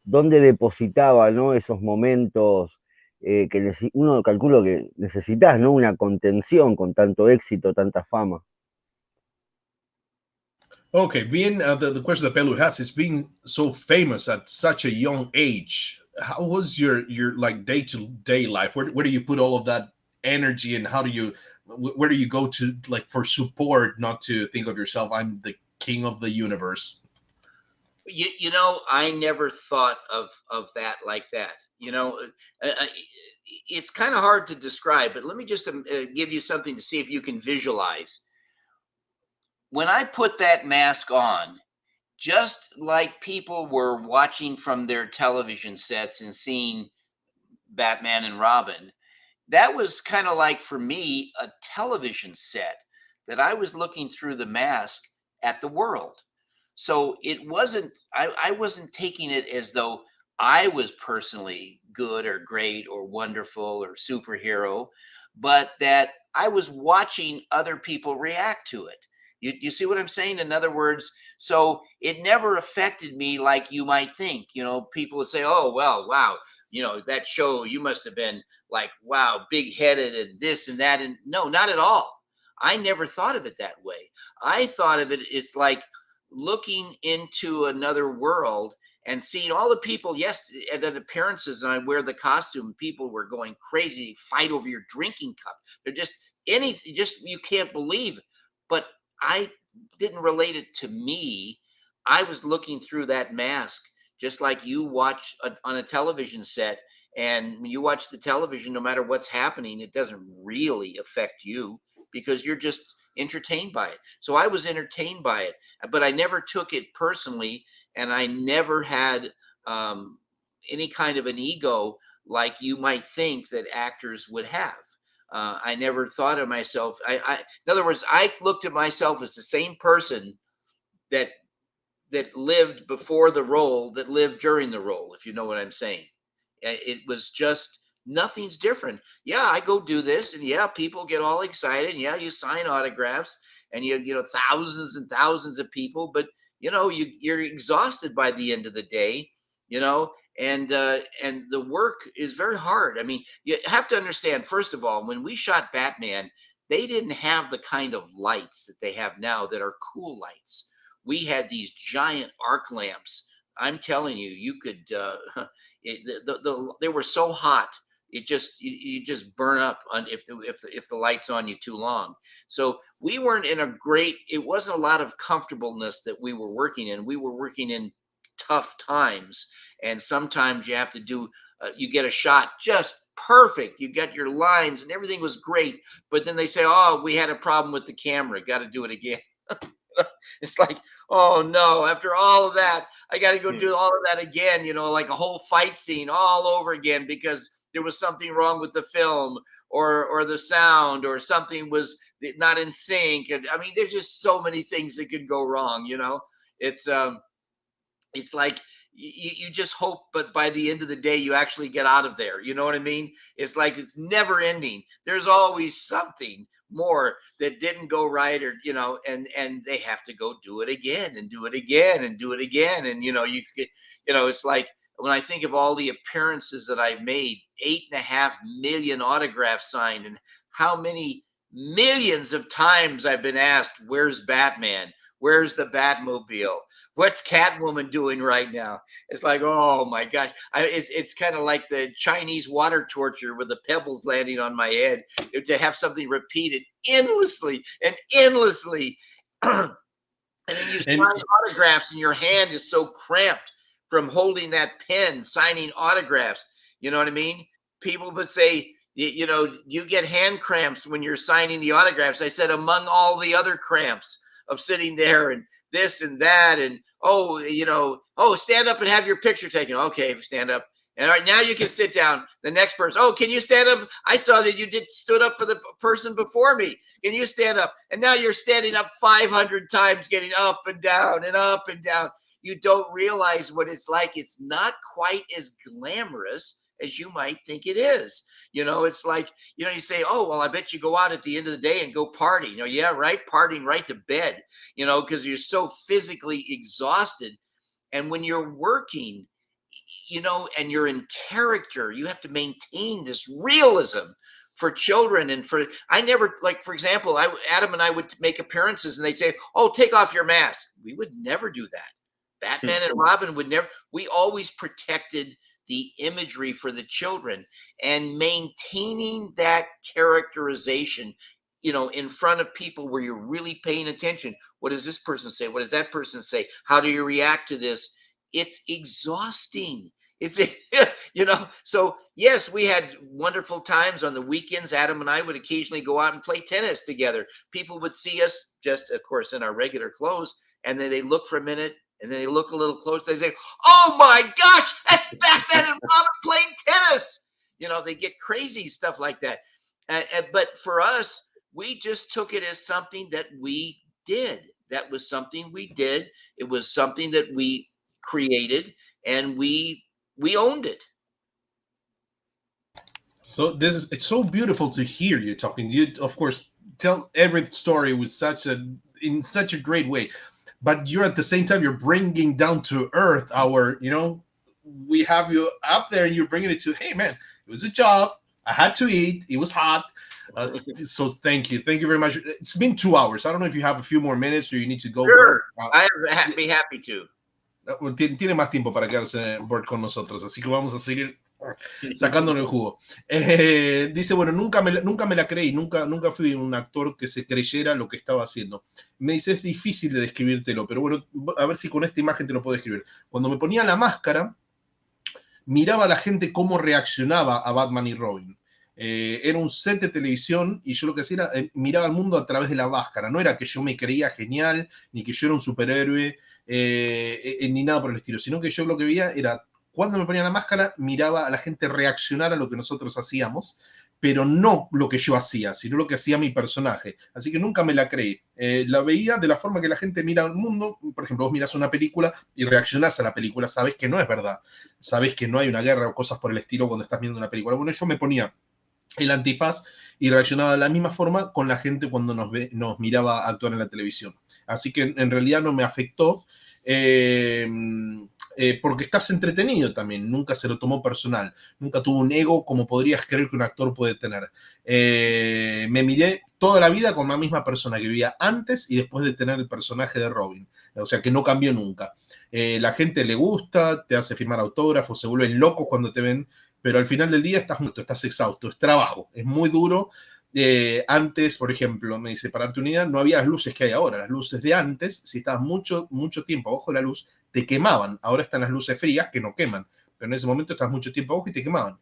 ¿Dónde depositaba, ¿no?, esos momentos que uno calculo que necesitas, ¿no?, una contención con tanto éxito, tanta fama? Okay, being the question that Pelu has is being so famous at such a young age. How was your like day-to-day life? Where do you put all of that energy, and where do you go to, like, for support, not to think of yourself, I'm the king of the universe? I never thought of that like that. It's kind of hard to describe, but let me just give you something to see if you can visualize. When I put that mask on, just like people were watching from their television sets and seeing Batman and Robin, that was kind of like, for me, a television set that I was looking through the mask at the world. So it wasn't, I wasn't taking it as though I was personally good or great or wonderful or superhero, but that I was watching other people react to it. You see what I'm saying? In other words, so it never affected me like you might think. People would say, oh, well, wow, that show, you must have been like, wow, big-headed and this and that. And no, not at all. I never thought of it that way. I thought of it, it's like looking into another world and seeing all the people, yes, at appearances, and I wear the costume, people were going crazy, fight over your drinking cup. They're just anything, you can't believe but I didn't relate it to me. I was looking through that mask, just like you watch on a television set. And when you watch the television, no matter what's happening, it doesn't really affect you because you're just entertained by it. So I was entertained by it, but I never took it personally, and I never had any kind of an ego like you might think that actors would have. I never thought of myself. In other words, I looked at myself as the same person that lived before the role, that lived during the role, if you know what I'm saying. It was just nothing's different. Yeah, I go do this, and yeah, people get all excited. And yeah, you sign autographs, and you know thousands and thousands of people, but you know you're exhausted by the end of the day, you know, and the work is very hard. I mean, you have to understand, first of all, when we shot Batman, they didn't have the kind of lights that they have now that are cool lights. We had these giant arc lamps. I'm telling you, you could. They were so hot, it just you just burn up on if the light's on you too long. So we weren't in a great. It wasn't a lot of comfortableness that we were working in. We were working in tough times, and sometimes you have to do. You get a shot just perfect. You got your lines, and everything was great. But then they say, "Oh, we had a problem with the camera. Got to do it again." It's like, oh no, after all of that, I got to go do all of that again, you know, like a whole fight scene all over again because there was something wrong with the film or the sound or something was not in sync. And I mean, there's just so many things that could go wrong, you know. It's like you just hope, but by the end of the day, you actually get out of there. You know what I mean? It's like it's never ending. There's always something more that didn't go right, or you know, and they have to go do it again and do it again and do it again. And you know, it's like when I think of all the appearances that I've made, 8.5 million autographs signed, and how many millions of times I've been asked, "Where's Batman? Where's the Batmobile? What's Catwoman doing right now?" It's like, oh my gosh. It's kind of like the Chinese water torture with the pebbles landing on my head, to have something repeated endlessly and endlessly. And then you sign autographs and your hand is so cramped from holding that pen, signing autographs. You know what I mean? People would say, you know, you get hand cramps when you're signing the autographs. I said, among all the other cramps of sitting there and this and that, and oh, you know, oh, stand up and have your picture taken. Okay, stand up. And all right, now you can sit down. The next person, oh, can you stand up? I saw that you stood up for the person before me. Can you stand up? And now you're standing up 500 times, getting up and down and up and down. You don't realize what it's like. It's not quite as glamorous as you might think it is. You know, it's like, you know, you say, oh, well, I bet you go out at the end of the day and go party. You know, yeah, right. Partying right to bed, you know, because you're so physically exhausted. And when you're working, you know, and you're in character, you have to maintain this realism for children. And I never, like, for example, Adam and I would make appearances and they say, oh, take off your mask. We would never do that. Batman and Robin would never. We always protected the imagery for the children and maintaining that characterization, you know, in front of people where you're really paying attention. What does this person say? What does that person say? How do you react to this? It's exhausting. It's, you know, so yes, we had wonderful times on the weekends. Adam and I would occasionally go out and play tennis together. People would see us just, of course, in our regular clothes, and then they look for a minute, and then they look a little closer. They say, oh my gosh, that's Batman and Robin playing tennis. You know, they get crazy stuff like that. But for us, we just took it as something that we did. That was something we did. It was something that we created, and we owned it. So it's so beautiful to hear you talking. You, of course, tell every story with in such a great way. But you're at the same time, you're bringing down to earth our, you know, we have you up there and you're bringing it to, hey, man, it was a job. I had to eat. It was hot. So thank you. Thank you very much. It's been 2 hours. I don't know if you have a few more minutes or you need to go. Sure. I'd be happy to. Tiene más tiempo para quedarse Burt con nosotros. Así que vamos a seguir Sacándole el jugo. Dice, bueno, nunca me la creí, nunca fui un actor que se creyera lo que estaba haciendo. Me dice, es difícil de describírtelo, pero bueno, a ver si con esta imagen te lo puedo describir. Cuando me ponía la máscara, miraba a la gente cómo reaccionaba a Batman y Robin. Era un set de televisión y yo lo que hacía era miraba al mundo a través de la máscara. No era que yo me creía genial, ni que yo era un superhéroe, ni nada por el estilo, sino que yo lo que veía era, cuando me ponía la máscara, miraba a la gente reaccionar a lo que nosotros hacíamos, pero no lo que yo hacía, sino lo que hacía mi personaje. Así que nunca me la creí. La veía de la forma que la gente mira al mundo. Por ejemplo, vos mirás una película y reaccionás a la película, sabés que no es verdad, sabés que no hay una guerra o cosas por el estilo cuando estás viendo una película. Bueno, yo me ponía el antifaz y reaccionaba de la misma forma con la gente cuando nos miraba actuar en la televisión. Así que en realidad no me afectó, porque estás entretenido también, nunca se lo tomó personal, nunca tuvo un ego como podrías creer que un actor puede tener. Me miré toda la vida con la misma persona que vivía antes y después de tener el personaje de Robin, o sea que no cambió nunca. La gente le gusta, te hace firmar autógrafos, se vuelven locos cuando te ven, pero al final del día estás muerto, estás exhausto, es trabajo, es muy duro. Antes, por ejemplo, me dice, para darte una idea, no había las luces que hay ahora. Las luces de antes, si estabas mucho tiempo abajo de la luz, te quemaban. Ahora están las luces frías que no queman, pero en ese momento estás mucho tiempo abajo y te quemaban.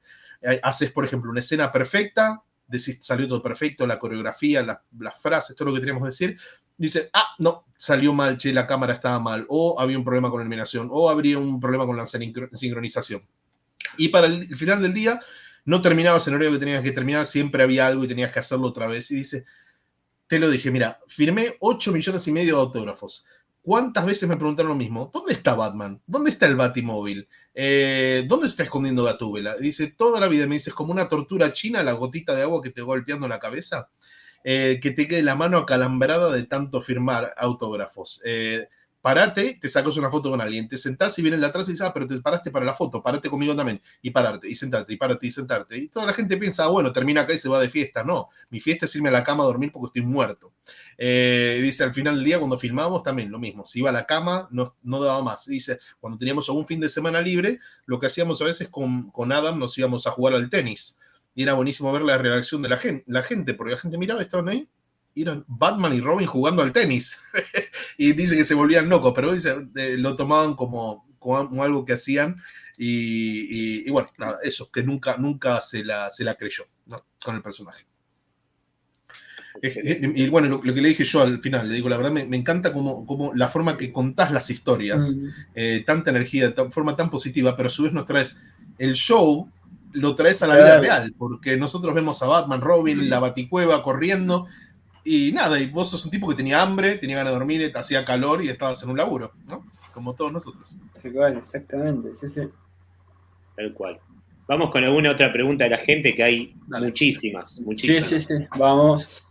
Haces, por ejemplo, una escena perfecta, decís, salió todo perfecto, la coreografía, las frases, todo lo que teníamos que decir. Dice, no, salió mal, che, la cámara estaba mal, o había un problema con la iluminación, o habría un problema con la sincronización. Y para el final del día, no terminabas en el horario que tenías que terminar, siempre había algo y tenías que hacerlo otra vez. Y dice, te lo dije, mira, firmé 8,5 millones de autógrafos. ¿Cuántas veces me preguntaron lo mismo? ¿Dónde está Batman? ¿Dónde está el Batimóvil? ¿Dónde se está escondiendo Gatúbela? Dice, toda la vida me dices, como una tortura china, la gotita de agua que te va golpeando la cabeza, que te quede la mano acalambrada de tanto firmar autógrafos. Parate, te sacas una foto con alguien, te sentás y viene de atrás y dices, pero te paraste para la foto, parate conmigo también, y pararte, y sentarte, y parate, y sentarte. Y toda la gente piensa, bueno, termina acá y se va de fiesta. No, mi fiesta es irme a la cama a dormir porque estoy muerto. Dice, al final del día, cuando filmábamos, también lo mismo. Si iba a la cama, no daba más. Dice, cuando teníamos algún fin de semana libre, lo que hacíamos a veces con Adam, nos íbamos a jugar al tenis. Y era buenísimo ver la reacción de la gente, porque la gente miraba, estaban ahí, y eran Batman y Robin jugando al tenis. Y dice que se volvían locos, pero dice, lo tomaban como algo que hacían. Y bueno, nada, eso, que nunca se la creyó, ¿no? Con el personaje. Y bueno, lo que le dije yo al final, le digo, la verdad me encanta como la forma que contás las historias, tanta energía, de forma tan positiva, pero a su vez nos traes el show, lo traes a la vida real, porque nosotros vemos a Batman, Robin, la Baticueva corriendo, y nada, y vos sos un tipo que tenía hambre, tenía ganas de dormir, te hacía calor y estabas en un laburo, ¿no? Como todos nosotros. Tal cual, exactamente, sí. Tal cual. Vamos con alguna otra pregunta de la gente, que hay muchísimas. Sí, vamos.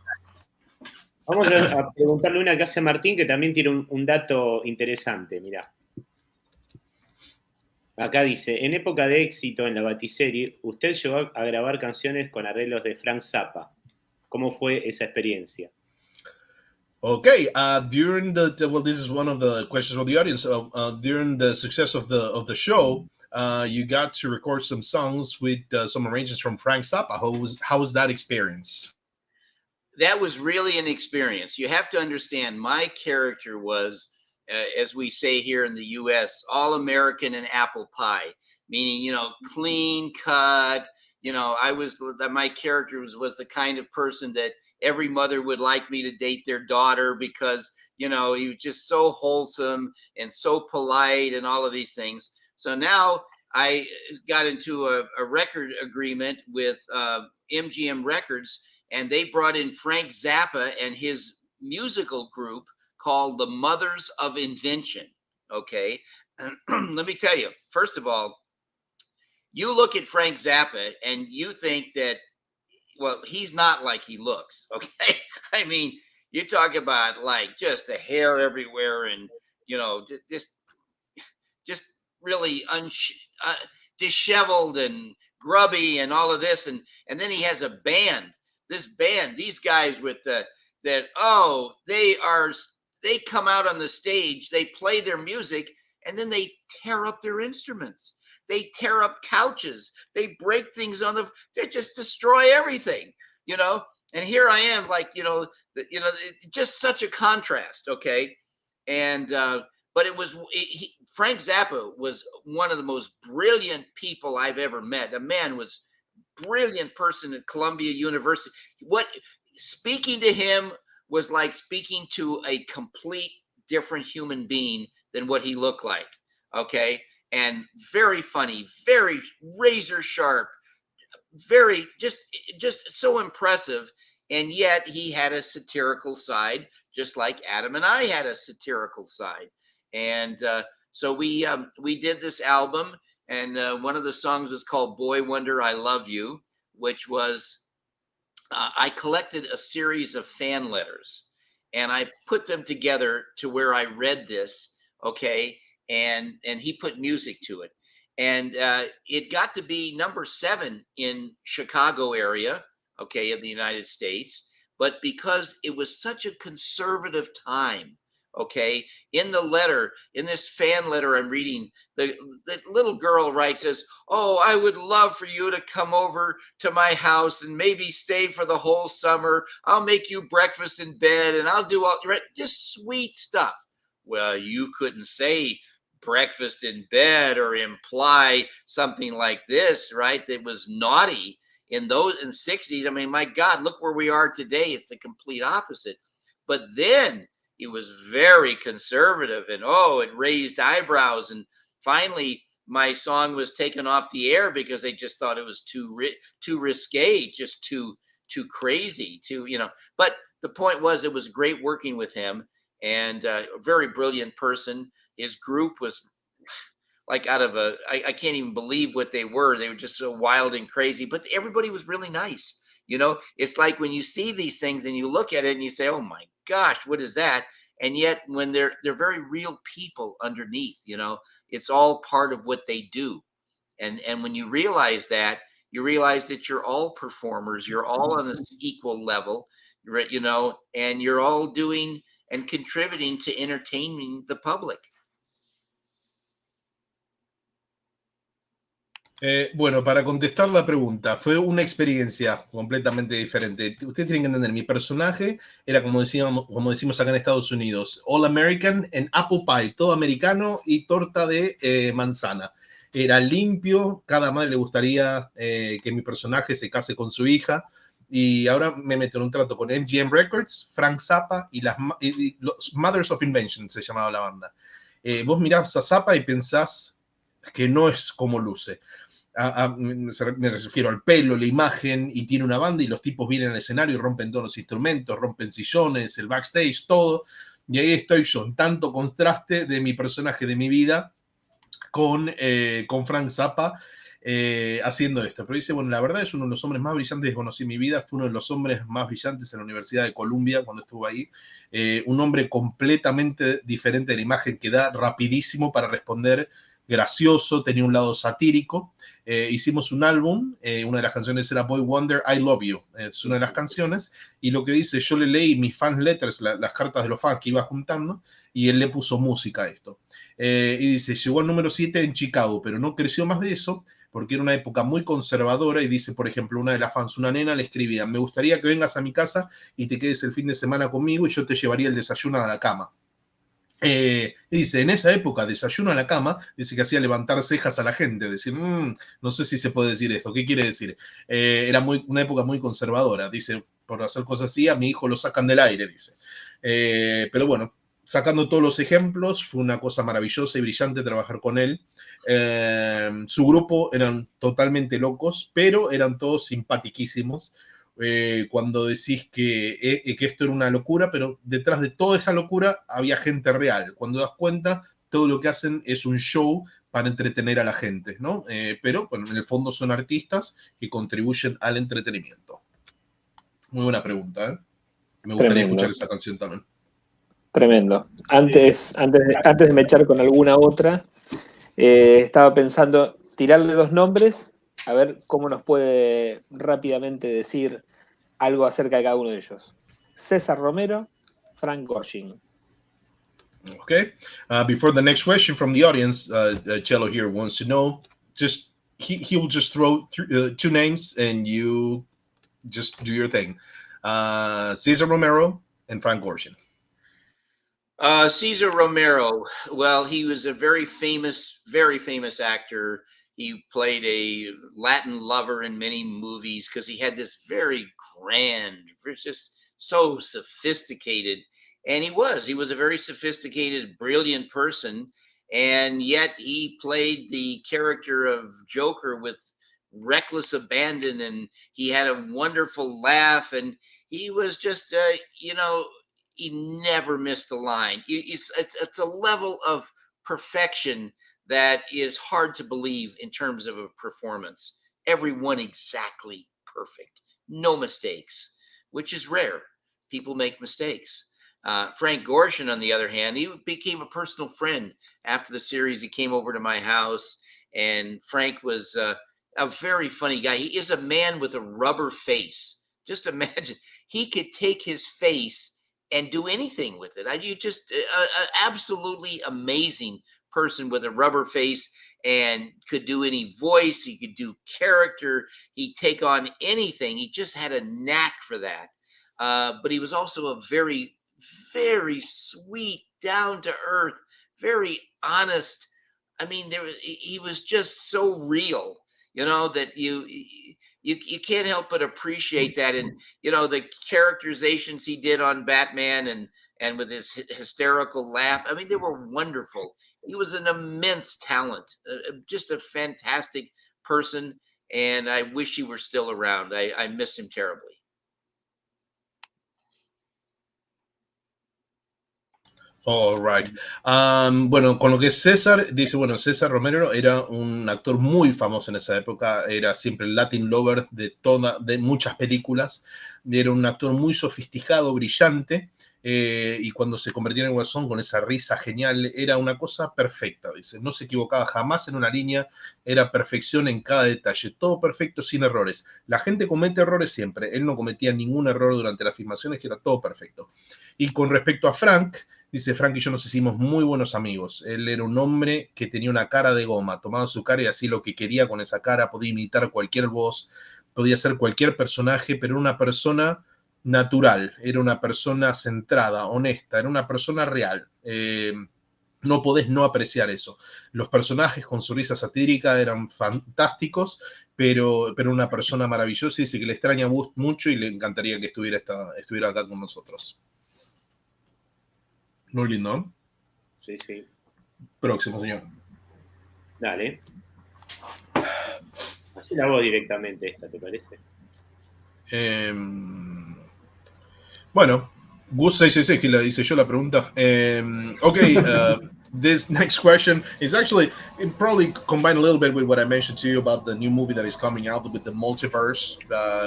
Vamos a preguntarle una que hace Martín, que también tiene un dato interesante, mirá. Acá dice, en época de éxito en la Batiserie, usted llegó a grabar canciones con arreglos de Frank Zappa. ¿Cómo fue esa experiencia? Okay, during well, this is one of the questions from the audience. During the success of the show, you got to record some songs with some arrangements from Frank Zappa. How was that experience? That was really an experience. You have to understand, my character was, as we say here in the U.S., all American and apple pie, meaning, clean cut. My character was the kind of person that every mother would like me to date their daughter because, he was just so wholesome and so polite and all of these things. So now I got into a record agreement with MGM Records, and they brought in Frank Zappa and his musical group called the Mothers of Invention. Okay. Let me tell you, first of all, you look at Frank Zappa and you think that, well, he's not like he looks. Okay. I mean, you talk about like just the hair everywhere and, just really disheveled and grubby and all of this. And then he has a band. These guys with they come out on the stage, they play their music, and then they tear up their instruments. They tear up couches. They break things they just destroy everything, you know? And here I am, like, just such a contrast, okay? And, but Frank Zappa was one of the most brilliant people I've ever met. The man was a brilliant person at Columbia University. Speaking to him was like speaking to a complete different human being than what he looked like, okay? And very funny, very razor sharp, very just so impressive. And yet he had a satirical side, just like Adam and I had a satirical side. And so we did this album, and one of the songs was called Boy Wonder I Love You, which was, I collected a series of fan letters, and I put them together to where I read this, okay, and he put music to it. And it got to be number 7 in Chicago area, okay, of the United States. But because it was such a conservative time, okay, in this fan letter I'm reading, the little girl writes, says, "Oh, I would love for you to come over to my house and maybe stay for the whole summer. I'll make you breakfast in bed, and I'll do all," right, just sweet stuff. Well, you couldn't say breakfast in bed or imply something like this, right? That was naughty in the 60s. I mean, my God, look where we are today. It's the complete opposite. But then it was very conservative, and it raised eyebrows. And finally, my song was taken off the air because they just thought it was too risque, just too crazy, But the point was, it was great working with him, and a very brilliant person. His group was like I can't even believe what they were. They were just so wild and crazy, but everybody was really nice. It's like when you see these things and you look at it and you say, oh my gosh, what is that? And yet when they're very real people underneath, it's all part of what they do. And when you realize that, you're all performers, you're all on this equal level, and you're all doing and contributing to entertaining the public. Bueno, para contestar la pregunta, fue una experiencia completamente diferente. Ustedes tienen que entender, mi personaje era, como decimos acá en Estados Unidos, All American en Apple Pie, todo americano y torta de manzana. Era limpio, cada madre le gustaría que mi personaje se case con su hija, y ahora me meto en un trato con MGM Records, Frank Zappa y los Mothers of Invention, se llamaba la banda. Vos mirás a Zappa y pensás que no es como luce. Me refiero al pelo, la imagen, y tiene una banda y los tipos vienen al escenario y rompen todos los instrumentos, rompen sillones, el backstage, todo, y ahí estoy yo, en tanto contraste de mi personaje de mi vida con Frank Zappa haciendo esto. Pero dice, bueno, la verdad es uno de los hombres más brillantes que conocí en mi vida, fue uno de los hombres más brillantes en la Universidad de Columbia cuando estuvo ahí, un hombre completamente diferente de la imagen que da, rapidísimo para responder, gracioso, tenía un lado satírico. Hicimos un álbum, una de las canciones era Boy Wonder, I Love You, es una de las canciones, y lo que dice, yo le leí mis fan letters, las cartas de los fans que iba juntando, y él le puso música a esto. Y dice, llegó al número 7 en Chicago, pero no creció más de eso, porque era una época muy conservadora, y dice, por ejemplo, una de las fans, una nena, le escribía, me gustaría que vengas a mi casa y te quedes el fin de semana conmigo y yo te llevaría el desayuno a la cama. Y dice, en esa época, desayuno a la cama, dice que hacía levantar cejas a la gente, decir, no sé si se puede decir esto, ¿qué quiere decir? Era una época muy conservadora, dice, por hacer cosas así, a mi hijo lo sacan del aire, dice. Pero bueno, sacando todos los ejemplos, fue una cosa maravillosa y brillante trabajar con él. Su grupo eran totalmente locos, pero eran todos simpatiquísimos. Cuando decís que esto era una locura, pero detrás de toda esa locura había gente real. Cuando das cuenta, todo lo que hacen es un show para entretener a la gente, ¿no? Pero bueno, en el fondo son artistas que contribuyen al entretenimiento. Muy buena pregunta, ¿eh? Me gustaría escuchar esa canción también. Tremendo. Antes de me echar con alguna otra, estaba pensando tirarle 2 nombres, a ver cómo nos puede rápidamente decir algo acerca de cada uno de ellos. César Romero, Frank Gorshin. Okay. Before the next question from the audience, Cello here wants to know, just he will just throw two names and you just do your thing. Cesar Romero and Frank Gorshin. Cesar Romero. Well, he was a very famous actor. He played a Latin lover in many movies because he had this very grand, just so sophisticated. And he was a very sophisticated, brilliant person. And yet he played the character of Joker with reckless abandon. And he had a wonderful laugh. And he was just, he never missed a line. It's a level of perfection that is hard to believe in terms of a performance. Everyone exactly perfect, no mistakes, which is rare. People make mistakes. Frank Gorshin, on the other hand, he became a personal friend after the series. He came over to my house, and Frank was a very funny guy. He is a man with a rubber face. Just imagine, he could take his face and do anything with it. You just absolutely amazing person with a rubber face, and could do any voice. He could do character. He'd take on anything. He just had a knack for that. But he was also a very, very sweet, down to earth, very honest. I mean, he was just so real, that you can't help but appreciate that. And the characterizations he did on Batman and with his hysterical laugh, I mean, they were wonderful. He was an immense talent, just a fantastic person, and I wish he were still around. I miss him terribly. All right. Bueno, con lo que es César, dice, bueno, César Romero era un actor muy famoso en esa época, era siempre el Latin lover de muchas películas, era un actor muy sofisticado, brillante, y cuando se convertía en Guasón con esa risa genial, era una cosa perfecta, dice, no se equivocaba jamás en una línea, era perfección en cada detalle, todo perfecto, sin errores. La gente comete errores siempre, él no cometía ningún error durante las filmaciones, que era todo perfecto. Y con respecto a Frank, dice, Frank y yo nos hicimos muy buenos amigos. Él era un hombre que tenía una cara de goma, tomaba su cara y hacía lo que quería con esa cara, podía imitar cualquier voz, podía ser cualquier personaje, pero era una persona natural, era una persona centrada, honesta, era una persona real. No podés no apreciar eso. Los personajes con su risa satírica eran fantásticos, pero una persona maravillosa, y dice que le extraña mucho y le encantaría que estuviera acá con nosotros. Muy lindo, ¿no? Sí, sí. Próximo, señor. Dale. Así la voz directamente esta, ¿te parece? Bueno, Gus 666 que le dice yo la pregunta. Okay, this next question is actually, it probably combined a little bit with what I mentioned to you about the new movie that is coming out with the multiverse,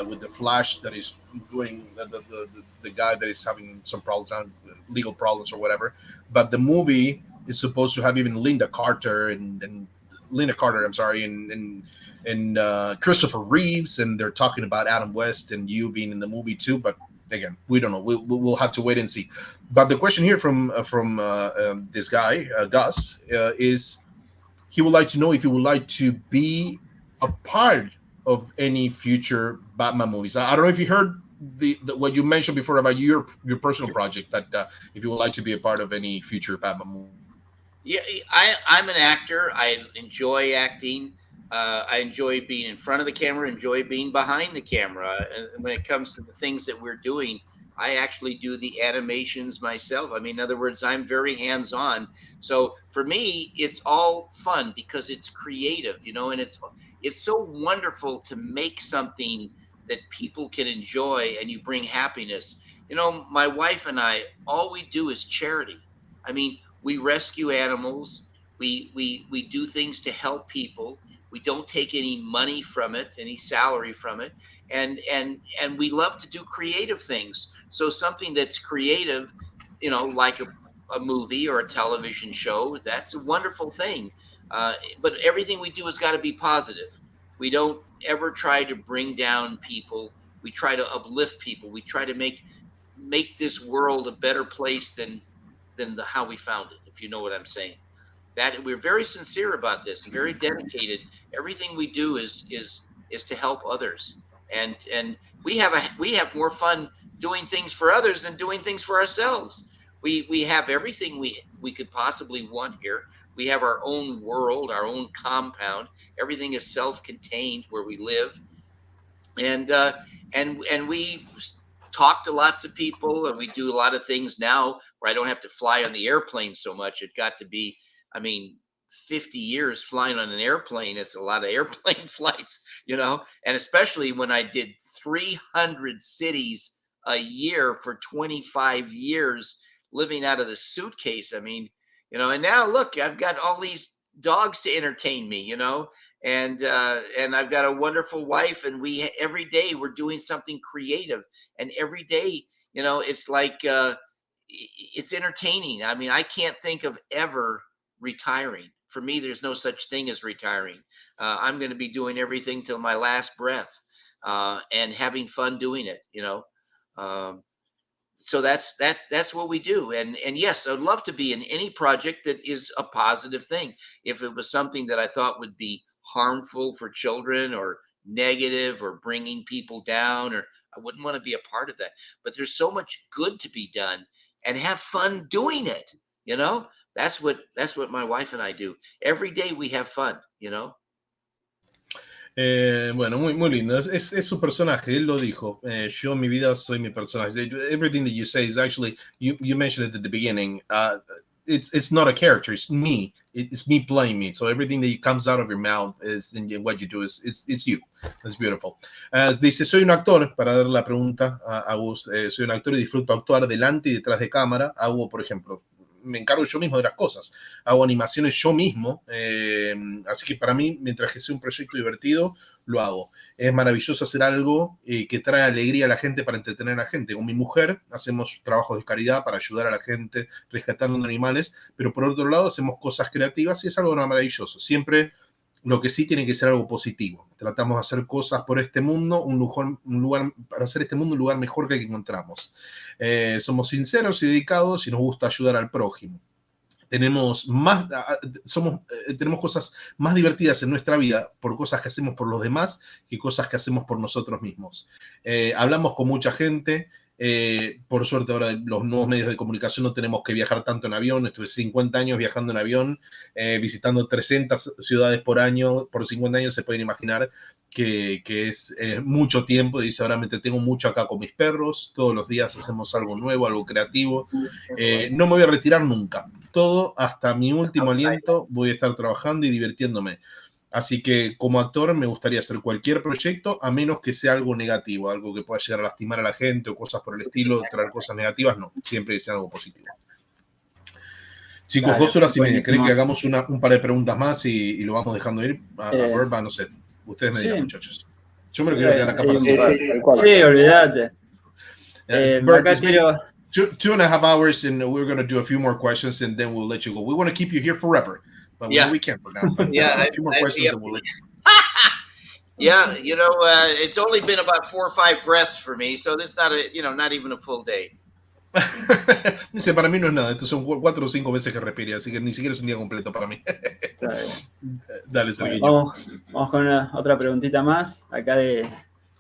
with the Flash that is doing the guy that is having some problems, legal problems or whatever. But the movie is supposed to have even Linda Carter and Christopher Reeves, and they're talking about Adam West and you being in the movie too. But again, we don't know. We'll have to wait and see. But the question here from this guy, Gus, is he would like to know if you would like to be a part of any future Batman movies. I don't know if you heard the what you mentioned before about your personal project, that if you would like to be a part of any future Batman movie. Yeah, I'm an actor. I enjoy acting. I enjoy being in front of the camera, enjoy being behind the camera. And when it comes to the things that we're doing, I actually do the animations myself. I mean, in other words, I'm very hands-on. So for me, it's all fun because it's creative, and it's so wonderful to make something that people can enjoy and you bring happiness. My wife and I, all we do is charity. I mean, we rescue animals. We do things to help people. We don't take any money from it, any salary from it. And we love to do creative things. So something that's creative, like a movie or a television show, that's a wonderful thing. But everything we do has got to be positive. We don't ever try to bring down people. We try to uplift people. We try to make this world a better place than how we found it, if you know what I'm saying. That we're very sincere about this and very dedicated. Everything we do is to help others, and we have more fun doing things for others than doing things for ourselves. We have everything we could possibly want here. We have our own world, our own compound. Everything is self-contained where we live, and we talk to lots of people, and we do a lot of things now where I don't have to fly on the airplane so much. It got to be, 50 years flying on an airplane. It's a lot of airplane flights, and especially when I did 300 cities a year for 25 years living out of the suitcase. And now look, I've got all these dogs to entertain me, and I've got a wonderful wife, and every day we're doing something creative, and every day, it's like, it's entertaining. I can't think of ever retiring. For me, there's no such thing as retiring. I'm going to be doing everything till my last breath, and having fun doing it, so that's what we do. And yes, I'd love to be in any project that is a positive thing. If it was something that I thought would be harmful for children or negative or bringing people down, or I wouldn't want to be a part of that. But there's so much good to be done, and have fun doing it. That's what my wife and I do. Every day we have fun, Bueno, muy lindo. Es su personaje, él lo dijo. Yo en mi vida soy mi personaje. Everything that you say is actually, you mentioned it at the beginning. It's not a character, it's me. It's me playing me. So everything that comes out of your mouth is what you do is you. It's beautiful. Dice, soy un actor, para dar la pregunta a vos, soy un actor y disfruto actuar delante y detrás de cámara. Hago, por ejemplo, me encargo yo mismo de las cosas, hago animaciones yo mismo, así que para mí, mientras que sea un proyecto divertido, lo hago. Es maravilloso hacer algo que trae alegría a la gente para entretener a la gente. Con mi mujer hacemos trabajos de caridad para ayudar a la gente rescatando animales, pero por otro lado hacemos cosas creativas y es algo maravilloso. Siempre lo que sí tiene que ser algo positivo. Tratamos de hacer cosas por este mundo, un lugar para hacer este mundo un lugar mejor que el que encontramos. Somos sinceros y dedicados y nos gusta ayudar al prójimo. Tenemos cosas más divertidas en nuestra vida por cosas que hacemos por los demás que cosas que hacemos por nosotros mismos. Hablamos con mucha gente. Por suerte ahora los nuevos medios de comunicación no tenemos que viajar tanto en avión. Estuve 50 años viajando en avión, visitando 300 ciudades por año. Por 50 años se pueden imaginar que es mucho tiempo. Dice, ahora me entretengo mucho acá con mis perros. Todos los días hacemos algo nuevo, algo creativo. No me voy a retirar nunca. Todo hasta mi último aliento voy a estar trabajando y divirtiéndome. Así que como actor me gustaría hacer cualquier proyecto, a menos que sea algo negativo, algo que pueda llegar a lastimar a la gente o cosas por el estilo, traer cosas negativas, no, siempre que sea algo positivo. Chicos, Dale, 2 horas y media, ¿creen buenísimo. que hagamos un par de preguntas más y lo vamos dejando ir? A ver, no sé, ustedes me dirán, sí. muchachos. Yo me lo quiero quedar acá para Sí, siempre. sí, olvídate. Burt, Acá it's been quiero... 2.5 hours and we're going to do a few more questions and then we'll let you go. We want to keep you here forever. But we can for now. But a few more questions and we'll let you go. Yeah, it's only been about 4 or 5 breaths for me, so that's not not even a full day. Dice, para mí no es nada, estos son 4 o 5 veces que respire, así que ni siquiera es un día completo para mí. Dale, Sergio. Bueno, vamos con otra preguntita más, acá de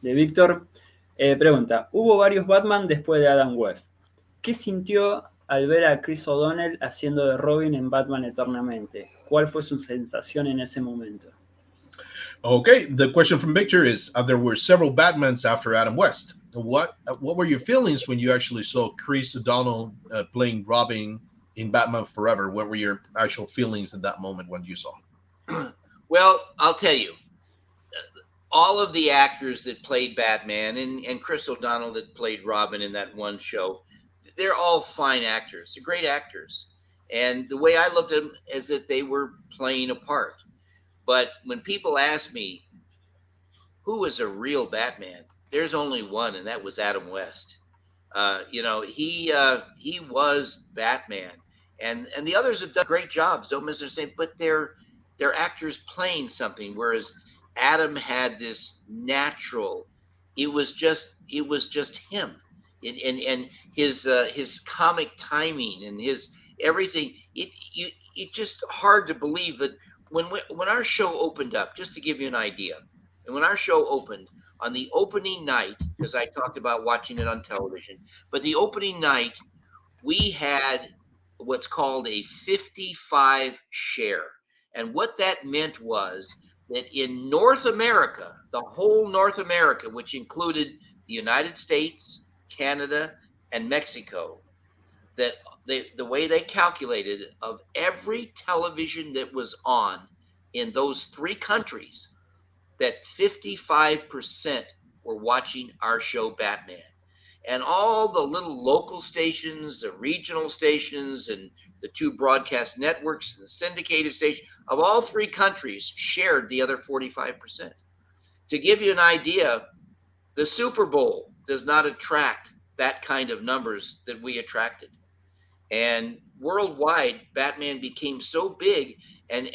Víctor. Pregunta, hubo varios Batman después de Adam West. ¿Qué sintió al ver a Chris O'Donnell haciendo de Robin en Batman Eternamente? ¿Cuál fue su sensación en ese momento? Okay, the question from Victor is, there were several Batmans after Adam West. What were your feelings when you actually saw Chris O'Donnell playing Robin in Batman Forever? What were your actual feelings at that moment when you saw him? Well, I'll tell you, all of the actors that played Batman and Chris O'Donnell that played Robin in that one show, they're all fine actors. They're great actors. And the way I looked at them is that they were playing a part. But when people ask me, who was a real Batman? There's only one, and that was Adam West. He was Batman. And the others have done great jobs, don't miss their same, but they're actors playing something, whereas Adam had this natural, it was just him. And his comic timing and everything. It's just hard to believe that when our show opened up, just to give you an idea, and when our show opened on the opening night, because I talked about watching it on television, but the opening night, we had what's called a 55 share. And what that meant was that in North America, the whole North America, which included the United States, Canada, and Mexico, that the way they calculated it, of every television that was on in those three countries, that 55% were watching our show Batman. And all the little local stations, the regional stations, and the two broadcast networks, and the syndicated station of all three countries shared the other 45%. To give you an idea, the Super Bowl does not attract that kind of numbers that we attracted. And worldwide, Batman became so big. And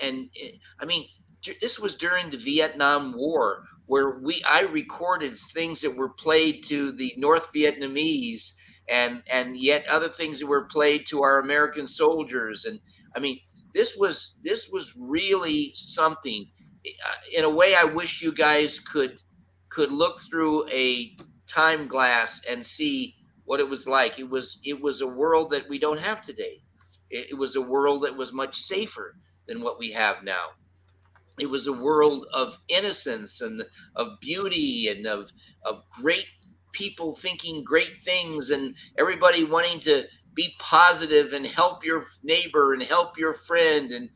I mean, this was during the Vietnam War, where I recorded things that were played to the North Vietnamese and yet other things that were played to our American soldiers. And I mean, this was really something. In a way, I wish you guys could look through a time glass and see what it was like. It was a world that we don't have today. It was a world that was much safer than what we have now. It was a world of innocence and of beauty and of great people thinking great things and everybody wanting to be positive and help your neighbor and help your friend and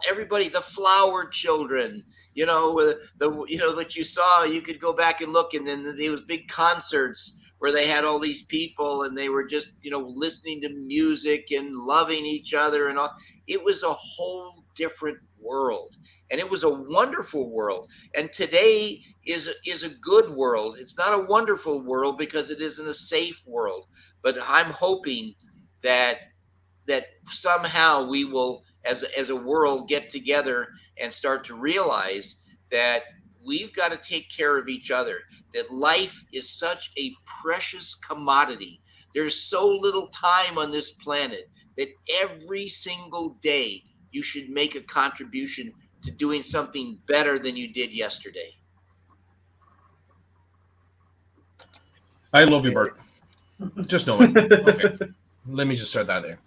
everybody, the flower children, what you saw, you could go back and look, and then there was big concerts where they had all these people and they were just, listening to music and loving each other and all. It was a whole different world, and it was a wonderful world. And today is a good world. It's not a wonderful world because it isn't a safe world. But I'm hoping that somehow we will, as a world, get together and start to realize that we've got to take care of each other, that life is such a precious commodity. There's so little time on this planet that every single day you should make a contribution to doing something better than you did yesterday. I love you, Burt. Just know it. Okay. Let me just start that there.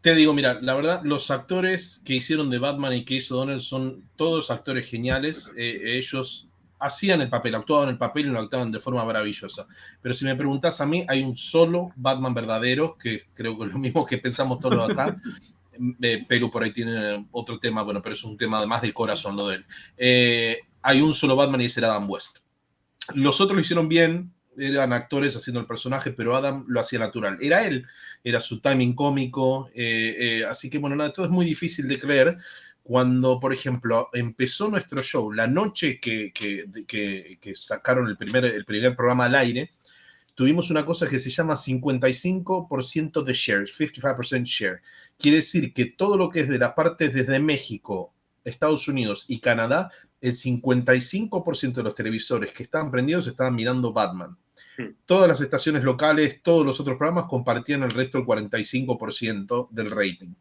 Te digo, mira, la verdad, los actores que hicieron de Batman y que hizo Donald son todos actores geniales. Ellos hacían el papel, actuaban el papel y lo actuaban de forma maravillosa. Pero si me preguntas a mí, hay un solo Batman verdadero, que creo que es lo mismo que pensamos todos acá. Pero por ahí tiene otro tema, bueno, pero es un tema más del corazón lo de él. Hay un solo Batman y ese era Adam West. Los otros lo hicieron bien, eran actores haciendo el personaje, pero Adam lo hacía natural. Era él, era su timing cómico, así que bueno, nada, todo es muy difícil de creer. Cuando, por ejemplo, empezó nuestro show, la noche que sacaron el primer programa al aire, tuvimos una cosa que se llama 55% de share, 55% share. Quiere decir que todo lo que es de la parte desde México, Estados Unidos y Canadá, el 55% de los televisores que estaban prendidos estaban mirando Batman. Todas las estaciones locales, todos los otros programas compartían el resto del 45% del rating.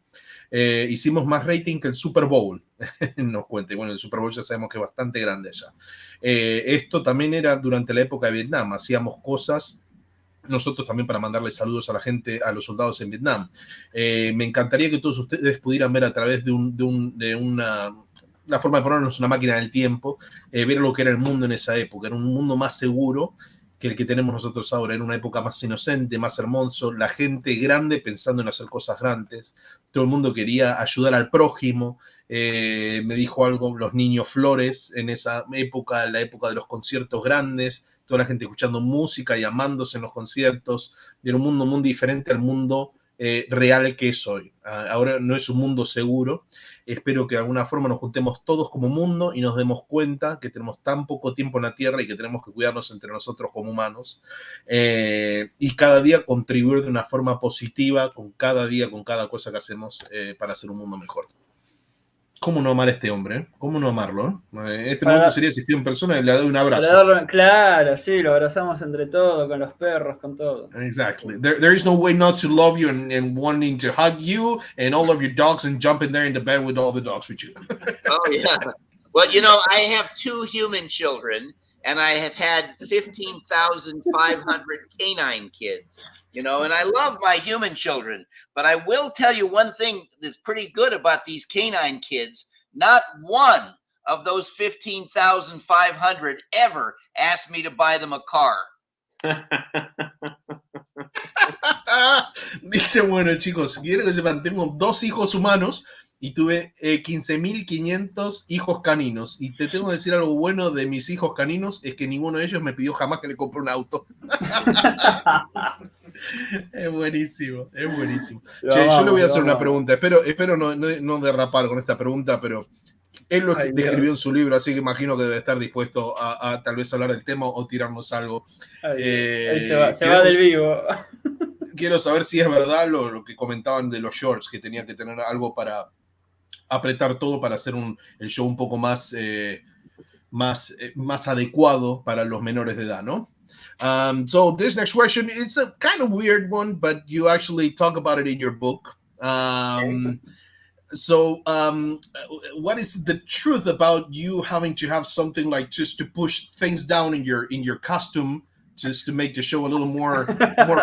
Hicimos más rating que el Super Bowl, nos cuente. Bueno, el Super Bowl ya sabemos que es bastante grande allá. Esto también era durante la época de Vietnam. Hacíamos cosas nosotros también para mandarle saludos a la gente, a los soldados en Vietnam. Me encantaría que todos ustedes pudieran ver a través de la forma de ponernos una máquina del tiempo, ver lo que era el mundo en esa época. Era un mundo más seguro que el que tenemos nosotros ahora. Era una época más inocente, más hermoso, la gente grande pensando en hacer cosas grandes, todo el mundo quería ayudar al prójimo. Me dijo algo, los niños flores en esa época, la época de los conciertos grandes, toda la gente escuchando música y amándose en los conciertos. Era un mundo muy diferente al mundo real que es hoy. Ahora no es un mundo seguro. Espero que de alguna forma nos juntemos todos como mundo y nos demos cuenta que tenemos tan poco tiempo en la Tierra y que tenemos que cuidarnos entre nosotros como humanos, y cada día contribuir de una forma positiva con cada día, con cada cosa que hacemos para hacer un mundo mejor. ¿Cómo no amar a este hombre? ¿Cómo no amarlo? Este momento sería existir en persona y le doy un abrazo. Claro, sí, lo abrazamos entre todos, con los perros, con todo. Exactly. There is no way not to love you and wanting to hug you and all of your dogs and jump in there in the bed with all the dogs with you. Oh, yeah. Well, you know, I have 2 human children, and I have had 15,500 canine kids, you know, and I love my human children. But I will tell you one thing that's pretty good about these canine kids. Not one of those 15,500 ever asked me to buy them a car. Dice, bueno, chicos, quiero que sepan, tengo 2 hijos humanos y tuve 15.500 hijos caninos. Y te tengo que decir algo bueno de mis hijos caninos, es que ninguno de ellos me pidió jamás que le compre un auto. Es buenísimo, es buenísimo. Che, yo le voy a hacer una pregunta, espero no derrapar con esta pregunta, pero él lo describió en su libro, así que imagino que debe estar dispuesto a tal vez hablar del tema o tirarnos algo. Ahí se va del vivo. Quiero saber si es verdad lo que comentaban de los shorts, que tenían que tener algo para apretar todo para hacer el show un poco más adecuado para los menores de edad, ¿no? So this next question is a kind of weird one, but you actually talk about it in your book. So what is the truth about you having to have something like just to push things down in your costume just to make the show a little more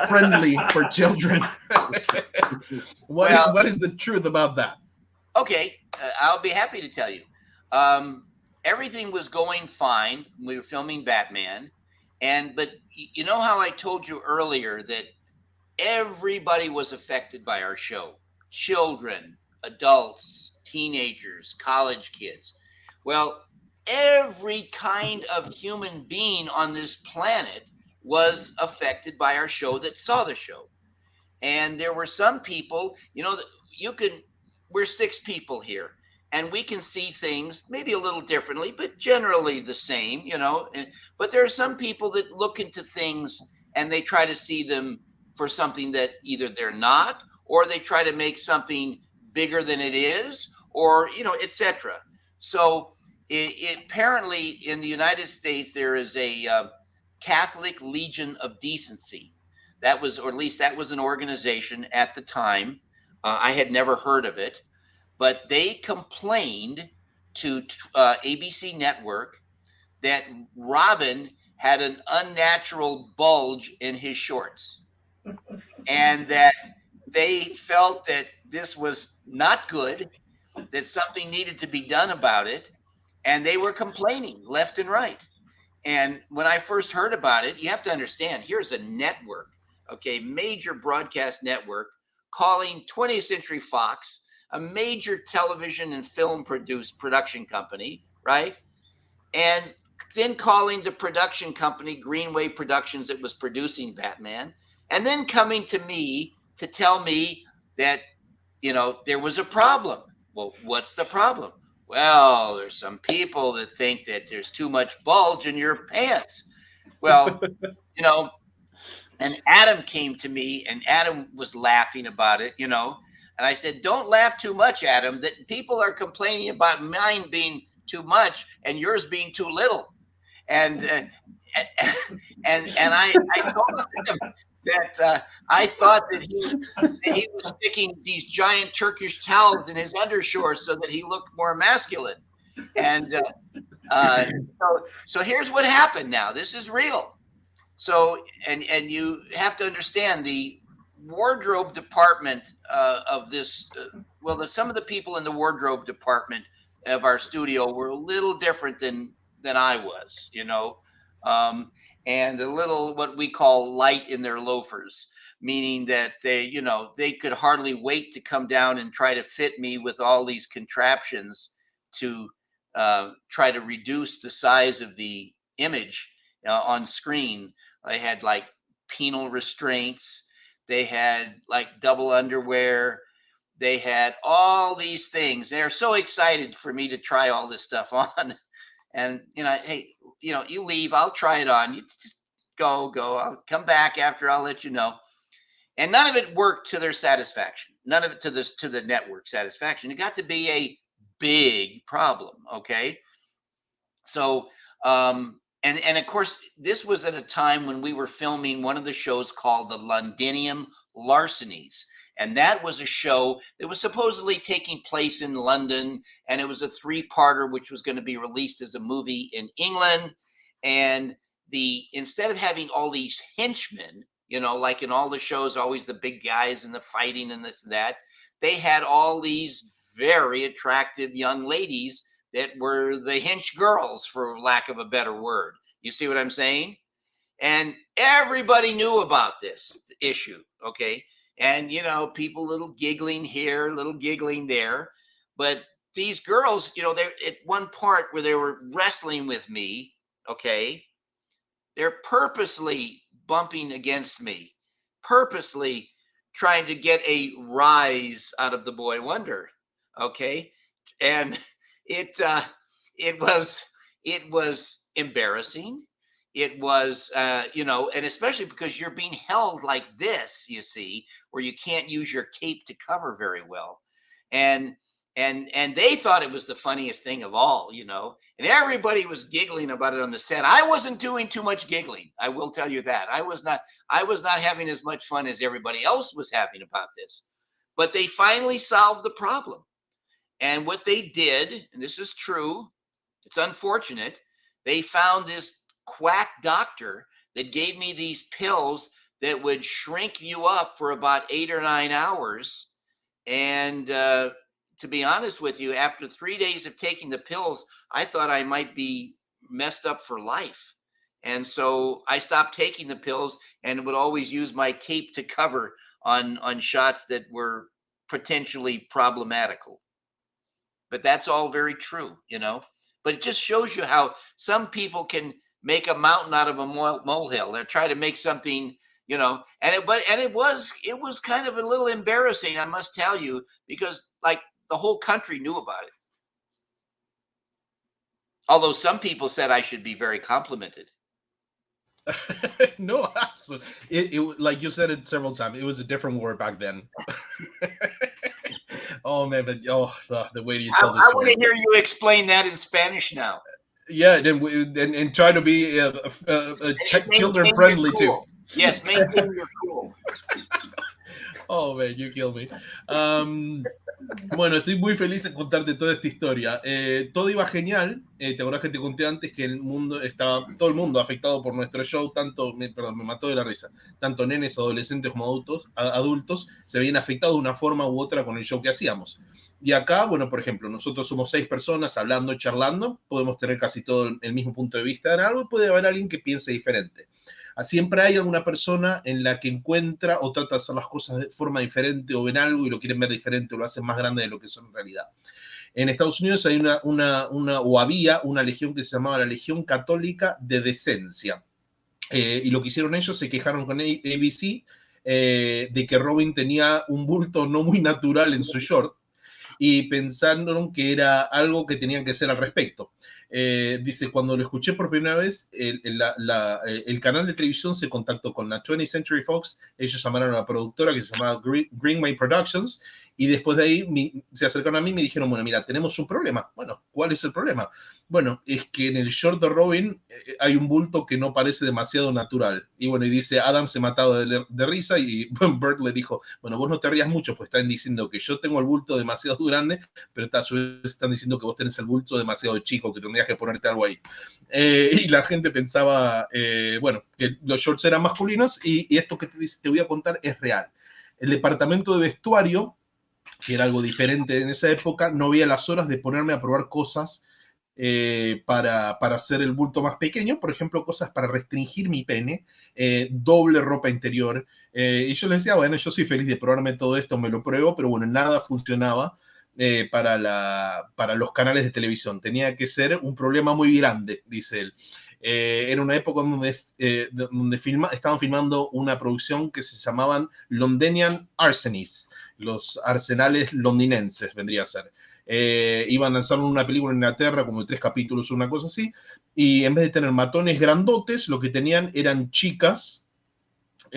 friendly for children? What is the truth about that? Okay, I'll be happy to tell you. Everything was going fine. We were filming Batman. But you know how I told you earlier that everybody was affected by our show? Children, adults, teenagers, college kids. Well, every kind of human being on this planet was affected by our show that saw the show. And there were some people, you know, we're 6 people here, and we can see things maybe a little differently, but generally the same, you know. But there are some people that look into things and they try to see them for something that either they're not, or they try to make something bigger than it is, or, you know, etc. So apparently in the United States, there is a Catholic Legion of Decency. That was, or at least that was an organization at the time. I had never heard of it, but they complained to ABC Network that Robin had an unnatural bulge in his shorts, and that they felt that this was not good, that something needed to be done about it, and they were complaining left and right. And when I first heard about it, you have to understand, here's a network, okay, major broadcast network, calling 20th Century Fox, a major television and film production company, right? And then calling the production company, Greenway Productions, that was producing Batman, and then coming to me to tell me that, you know, there was a problem. Well, what's the problem? Well, there's some people that think that there's too much bulge in your pants. Well, you know, and Adam came to me, and Adam was laughing about it, you know. And I said, don't laugh too much, Adam, that people are complaining about mine being too much and yours being too little. And I told him that I thought that he was sticking these giant Turkish towels in his undershorts so that he looked more masculine. And so here's what happened now. This is real. So, and you have to understand the wardrobe department of this, some of the people in the wardrobe department of our studio were a little different than I was, you know, and a little what we call light in their loafers, meaning that they, you know, they could hardly wait to come down and try to fit me with all these contraptions to try to reduce the size of the image on screen. They had like penal restraints. They had like double underwear. They had all these things. They're so excited for me to try all this stuff on. And, you know, hey, you know, you leave, I'll try it on. You just go. I'll come back after, I'll let you know. And none of it worked to their satisfaction. None of it to the network satisfaction. It got to be a big problem. Okay. So, and of course, this was at a time when we were filming one of the shows called the Londinium Larcenies. And that was a show that was supposedly taking place in London. And it was a 3-parter, which was going to be released as a movie in England. And instead of having all these henchmen, like in all the shows, always the big guys and the fighting and this and that, they had all these very attractive young ladies that were the hench girls, for lack of a better word. You see what I'm saying? And everybody knew about this issue, okay? And, people little giggling here, little giggling there. But these girls, they're at one part where they were wrestling with me, okay? They're purposely bumping against me, purposely trying to get a rise out of the boy wonder, okay? And it was embarrassing. It was, and especially because you're being held like this, you see, where you can't use your cape to cover very well. And they thought it was the funniest thing of all, and everybody was giggling about it on the set. I wasn't doing too much giggling. I will tell you that. I was not having as much fun as everybody else was having about this, but they finally solved the problem. And what they did, and this is true, it's unfortunate, they found this quack doctor that gave me these pills that would shrink you up for about 8 or 9 hours. And to be honest with you, after 3 days of taking the pills, I thought I might be messed up for life. And so I stopped taking the pills and would always use my cape to cover on shots that were potentially problematical. But that's all very true, But it just shows you how some people can make a mountain out of a molehill. They're trying to make something, and it was kind of a little embarrassing, I must tell you, because like the whole country knew about it. Although some people said I should be very complimented. No, absolutely. It like you said it several times. It was a different word back then. Oh man, but the way you tell this story. I want to hear you explain that in Spanish now. Yeah, and try to be children friendly cool. too. Yes, maintain your cool. Oh man, you kill me. Bueno, estoy muy feliz de contarte toda esta historia. Todo iba genial. ¿Te acordás que te conté antes que todo el mundo afectado por nuestro show? Me mató de la risa. Tanto nenes, adolescentes como adultos se veían afectados de una forma u otra con el show que hacíamos. Y acá, bueno, por ejemplo, nosotros somos 6 personas hablando, charlando. Podemos tener casi todo el mismo punto de vista en algo y puede haber alguien que piense diferente. Siempre hay alguna persona en la que encuentra o trata de hacer las cosas de forma diferente o ven algo y lo quieren ver diferente o lo hacen más grande de lo que son en realidad. En Estados Unidos hay había una legión que se llamaba la Legión Católica de Decencia. Y lo que hicieron ellos, se quejaron con ABC de que Robin tenía un bulto no muy natural en su short y pensaron que era algo que tenían que hacer al respecto. Dice, cuando lo escuché por primera vez, el canal de televisión se contactó con la 20th Century Fox. Ellos llamaron a la productora que se llamaba Greenway Productions y después de ahí se acercaron a mí y me dijeron, bueno, mira, tenemos un problema. Bueno, ¿cuál es el problema? Bueno, es que en el short de Robin hay un bulto que no parece demasiado natural. Y bueno, y dice, Adam se mataba de risa y Burt le dijo, bueno, vos no te rías mucho, pues están diciendo que yo tengo el bulto demasiado grande, pero a su vez están diciendo que vos tenés el bulto demasiado chico, que tendrías que ponerte algo ahí. Y la gente pensaba, bueno, que los shorts eran masculinos y esto que te voy a contar es real. El departamento de vestuario, que era algo diferente en esa época, no veía las horas de ponerme a probar cosas para hacer el bulto más pequeño, por ejemplo, cosas para restringir mi pene, doble ropa interior. Y yo les decía, bueno, yo soy feliz de probarme todo esto, me lo pruebo, pero bueno, nada funcionaba para los canales de televisión. Tenía que ser un problema muy grande, dice él. Era una época donde estaban filmando una producción que se llamaban Londinian Arsenies, los arsenales londinenses, vendría a ser. Iban a lanzar una película en Inglaterra, como de 3 capítulos o una cosa así, y en vez de tener matones grandotes, lo que tenían eran chicas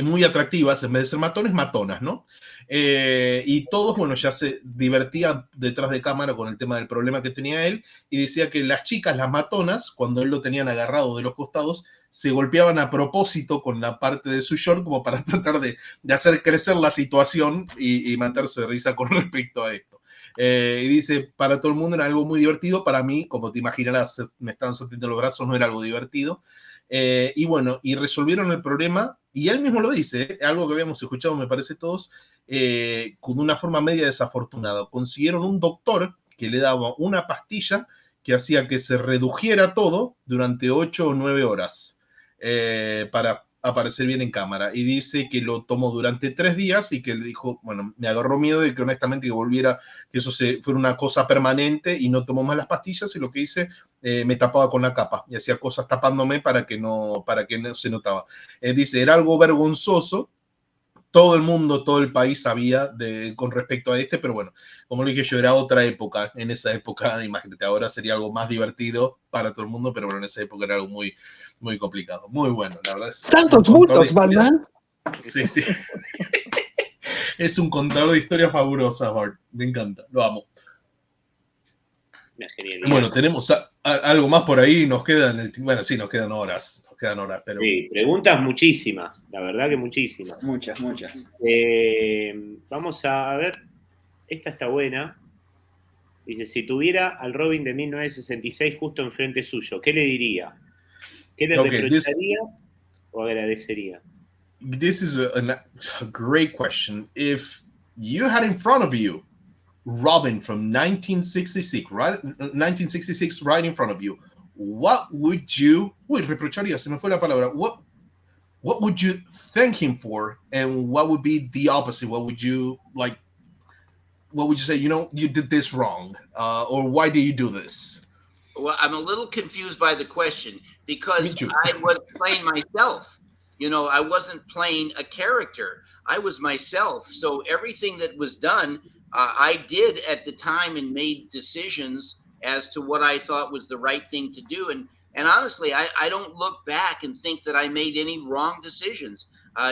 muy atractivas, en vez de ser matones, matonas, ¿no? Y todos, bueno, ya se divertían detrás de cámara con el tema del problema que tenía él, y decía que las chicas, las matonas, cuando él lo tenían agarrado de los costados, se golpeaban a propósito con la parte de su short como para tratar de hacer crecer la situación y matarse de risa con respecto a esto. Y dice, para todo el mundo era algo muy divertido, para mí, como te imaginarás, me estaban soltando los brazos, no era algo divertido. Y bueno, y resolvieron el problema, y él mismo lo dice, algo que habíamos escuchado, me parece todos, con una forma media desafortunada. Consiguieron un doctor que le daba una pastilla que hacía que se redujera todo durante 8 o 9 horas para aparecer bien en cámara. Y dice que lo tomó durante 3 días y que le dijo, bueno, me agarró miedo de que honestamente que volviera, que eso fuera una cosa permanente, y no tomó más las pastillas, y lo que hice, me tapaba con la capa y hacía cosas tapándome para que no se notaba. Dice, era algo vergonzoso. Todo el mundo, todo el país sabía con respecto a pero bueno, como lo dije yo, era otra época. En esa época, imagínate, ahora sería algo más divertido para todo el mundo, pero bueno, en esa época era algo muy, muy complicado. Muy bueno, la verdad. ¡Santos multos, Batman! Sí, sí. Es un contador de historias fabulosa, Bart. Me encanta, lo amo. Bueno, tenemos algo más por ahí, nos quedan, bueno, sí, nos quedan horas, pero... Sí, preguntas muchísimas, la verdad que muchísimas. Muchas. Vamos a ver, esta está buena. Dice, si tuviera al Robin de 1966 justo enfrente suyo, ¿qué le diría? ¿Qué le reprocharía o agradecería? This is a great question. If you had in front of you Robin from 1966, right? 1966 right in front of you, what would you... Uy, reprocharía, se me fue la palabra. What would you thank him for, and what would be the opposite? What would you like? What would you say? You know, you did this wrong, or why did you do this? Well, I'm a little confused by the question because I was playing myself. You know, I wasn't playing a character. I was myself. So everything that was done, I did at the time and made decisions as to what I thought was the right thing to do. And honestly, I don't look back and think that I made any wrong decisions.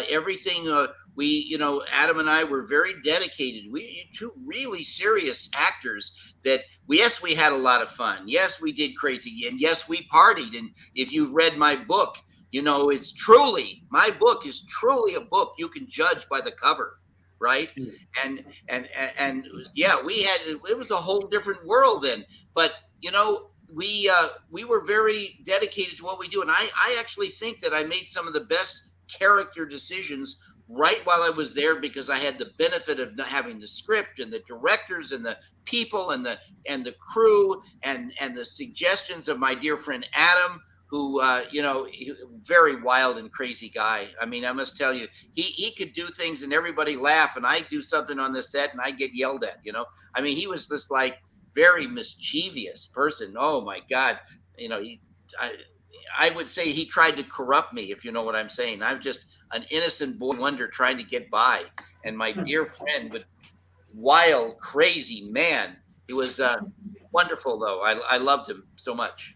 Everything Adam and I were very dedicated. We two really serious actors that we had a lot of fun. Yes, we did crazy. And yes, we partied. And if you've read my book, you know, my book is truly a book you can judge by the cover. Right. And yeah, it was a whole different world then. But, you know, we were very dedicated to what we do. And I actually think that I made some of the best character decisions right while I was there, because I had the benefit of having the script and the directors and the people and the crew and the suggestions of my dear friend Adam, who, very wild and crazy guy. I mean, I must tell you, he could do things and everybody laugh, and I do something on the set and I get yelled at, you know. I mean, he was this like very mischievous person. Oh my God. You know, I would say he tried to corrupt me, if you know what I'm saying. I'm just an innocent boy wonder trying to get by. And my dear friend, but wild, crazy man. He was wonderful though. I loved him so much.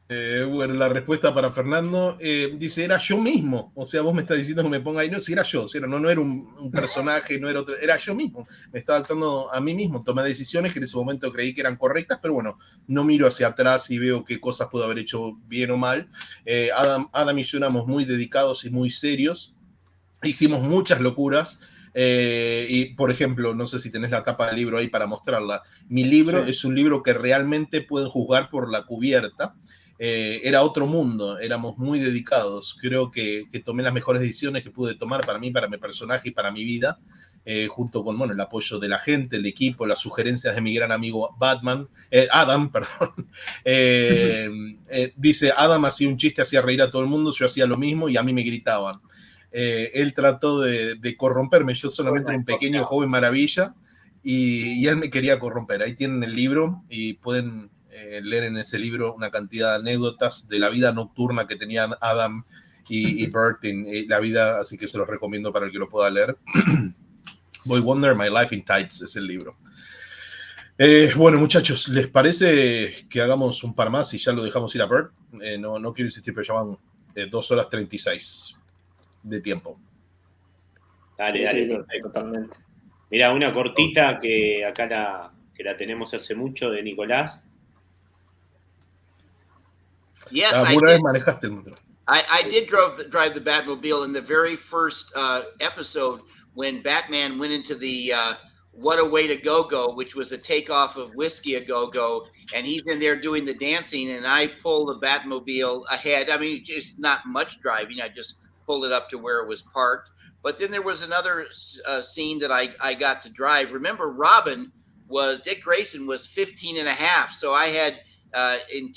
Bueno, la respuesta para Fernando dice, era yo mismo. O sea, vos me estás diciendo que me ponga ahí. No, si era yo, no era un personaje, no era otro, era yo mismo. Me estaba actuando a mí mismo. Tomé decisiones que en ese momento creí que eran correctas, pero bueno, no miro hacia atrás y veo qué cosas puedo haber hecho bien o mal. Adam y yo éramos muy dedicados y muy serios. Hicimos muchas locuras. Y por ejemplo, no sé si tenés la tapa del libro ahí para mostrarla. Mi libro es un libro que realmente pueden juzgar por la cubierta. Era otro mundo, éramos muy dedicados. Creo que tomé las mejores decisiones que pude tomar para mí, para mi personaje y para mi vida, junto con el apoyo de la gente, el equipo, las sugerencias de mi gran amigo Adam. Dice, Adam hacía un chiste, hacía reír a todo el mundo, yo hacía lo mismo y a mí me gritaban. Él trató de corromperme, yo solamente era un pequeño joven maravilla y él me quería corromper. Ahí tienen el libro y pueden leer en ese libro una cantidad de anécdotas de la vida nocturna que tenían Adam y Burt en la vida, así que se los recomiendo para el que lo pueda leer. Boy Wonder, My Life in Tights es el libro. Bueno, muchachos, ¿les parece que hagamos un par más y ya lo dejamos ir a Burt? No quiero insistir, pero ya van 2 horas 36 de tiempo. Dale, perfecto. Totalmente. Mirá, una cortita que acá la tenemos hace mucho, de Nicolás. Yes, ¿Alguna vez manejaste el metro? I did drive the Batmobile in the very first episode when Batman went into the What a Way to Go-Go, which was a takeoff of Whiskey a Go-Go, and he's in there doing the dancing, and I pull the Batmobile ahead. I mean, just not much driving. I just pulled it up to where it was parked. But then there was another scene that I got to drive. Remember, Dick Grayson was 15 and a half, so I had in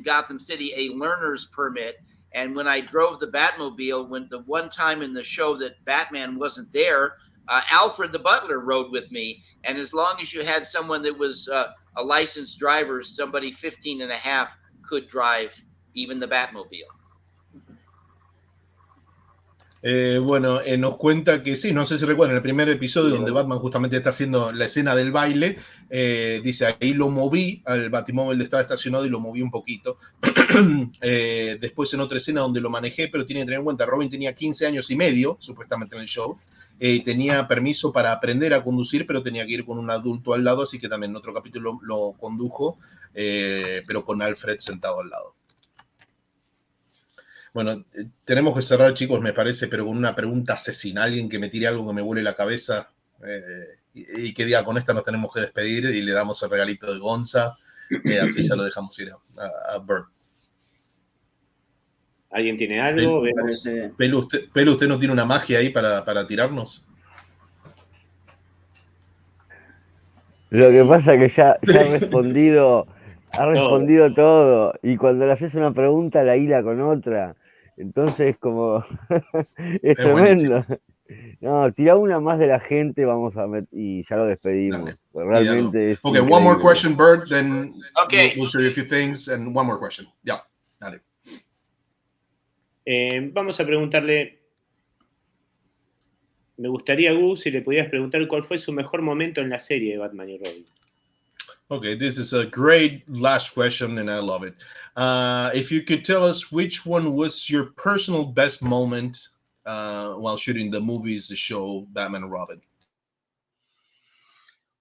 Gotham City a learner's permit. And when I drove the Batmobile, when the one time in the show that Batman wasn't there, Alfred the butler rode with me. And as long as you had someone that was a licensed driver, somebody 15 and a half could drive even the Batmobile. Bueno, nos cuenta que sí, no sé si recuerdan el primer episodio donde Batman justamente está haciendo la escena del baile, dice, ahí lo moví, al Batimóvil estaba estacionado y lo moví un poquito. Después en otra escena donde lo manejé, pero tienen que tener en cuenta, Robin tenía 15 años y medio, supuestamente en el show, tenía permiso para aprender a conducir, pero tenía que ir con un adulto al lado, así que también en otro capítulo lo condujo, pero con Alfred sentado al lado. Bueno, tenemos que cerrar, chicos, me parece, pero con una pregunta asesina. Alguien que me tire algo que me vuele la cabeza y que diga, con esta nos tenemos que despedir y le damos el regalito de Gonza. Así ya lo dejamos ir a Burt. ¿Alguien tiene algo? Pelu, ¿usted no tiene una magia ahí para tirarnos? Lo que pasa es que ya ha respondido todo. Y cuando le haces una pregunta, la hila con otra. Entonces, como es tremendo. No, tira una más de la gente, vamos a ver, y ya lo despedimos. Pues realmente es okay, increíble. One more question, Burt, then okay. we'll show you a few things, and one more question. Yeah, dale. Vamos a preguntarle, me gustaría, Gus, si le pudieras preguntar cuál fue su mejor momento en la serie de Batman y Robin. Okay, this is a great last question, and I love it. If you could tell us which one was your personal best moment while shooting the movies, the show, Batman and Robin?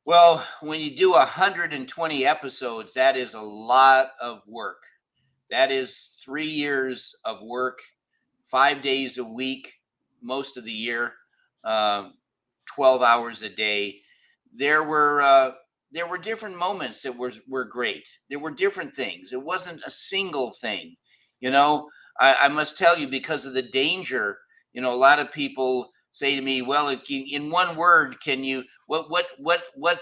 Well, when you do 120 episodes, that is a lot of work. That is 3 years of work, 5 days a week, most of the year, 12 hours a day. There were different moments that were great. There were different things. It wasn't a single thing. You know, I must tell you, because of the danger, you know, a lot of people say to me, well, in one word, can you, what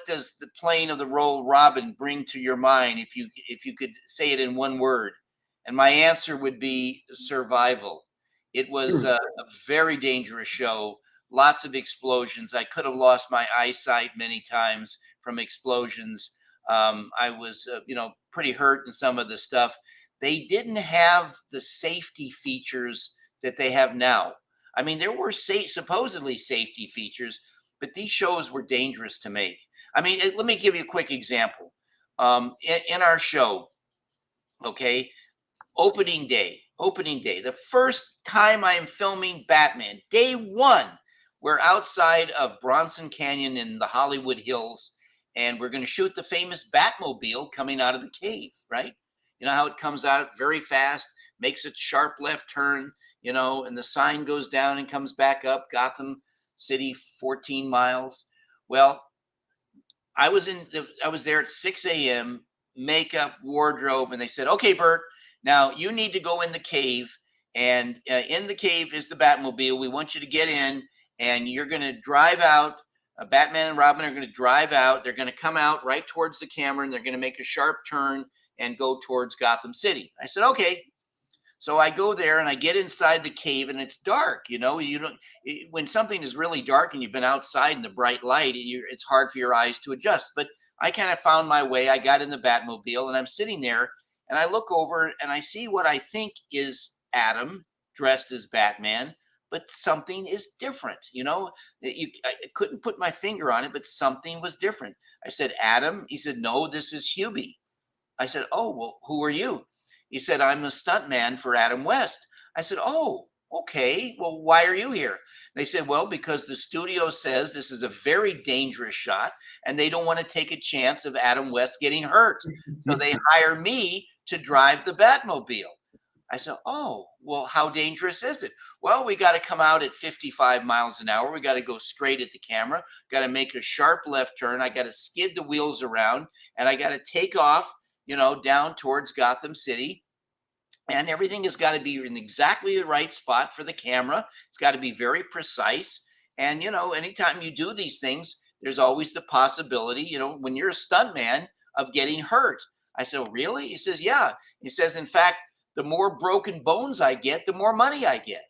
does the playing of the role Robin bring to your mind if you could say it in one word? And my answer would be survival. It was a very dangerous show. Lots of explosions. I could have lost my eyesight many times from explosions. I was, pretty hurt in some of the stuff. They didn't have the safety features that they have now. I mean, there were supposedly safety features, but these shows were dangerous to make. I mean, let me give you a quick example. In our show, okay, opening day, the first time I am filming Batman, day one, we're outside of Bronson Canyon in the Hollywood Hills, and we're going to shoot the famous Batmobile coming out of the cave, right? You know how it comes out very fast, makes a sharp left turn, you know, and the sign goes down and comes back up, Gotham City, 14 miles. Well, I was there at 6 a.m., makeup, wardrobe, and they said, okay, Burt, now you need to go in the cave, and in the cave is the Batmobile. We want you to get in, and you're going to drive out. Batman and Robin are going to drive out. They're going to come out right towards the camera, and they're going to make a sharp turn and go towards Gotham City. I said, okay. So I go there and I get inside the cave, and it's dark. You know, when something is really dark and you've been outside in the bright light, it's hard for your eyes to adjust. But I kind of found my way. I got in the Batmobile, and I'm sitting there, and I look over and I see what I think is Adam dressed as Batman, but something is different. You know, I couldn't put my finger on it, but something was different. I said, Adam? He said, no, this is Hubie. I said, oh, well, who are you? He said, I'm a stuntman for Adam West. I said, oh, okay. Well, why are you here? They said, well, because the studio says this is a very dangerous shot and they don't want to take a chance of Adam West getting hurt. So they hire me to drive the Batmobile. I said, oh, well, how dangerous is it? Well, we got to come out at 55 miles an hour. We got to go straight at the camera. Got to make a sharp left turn. I got to skid the wheels around and I got to take off, down towards Gotham City. And everything has got to be in exactly the right spot for the camera. It's got to be very precise. And, anytime you do these things, there's always the possibility, when you're a stuntman, of getting hurt. I said, oh, really? He says, yeah. He says, in fact, the more broken bones I get, the more money I get.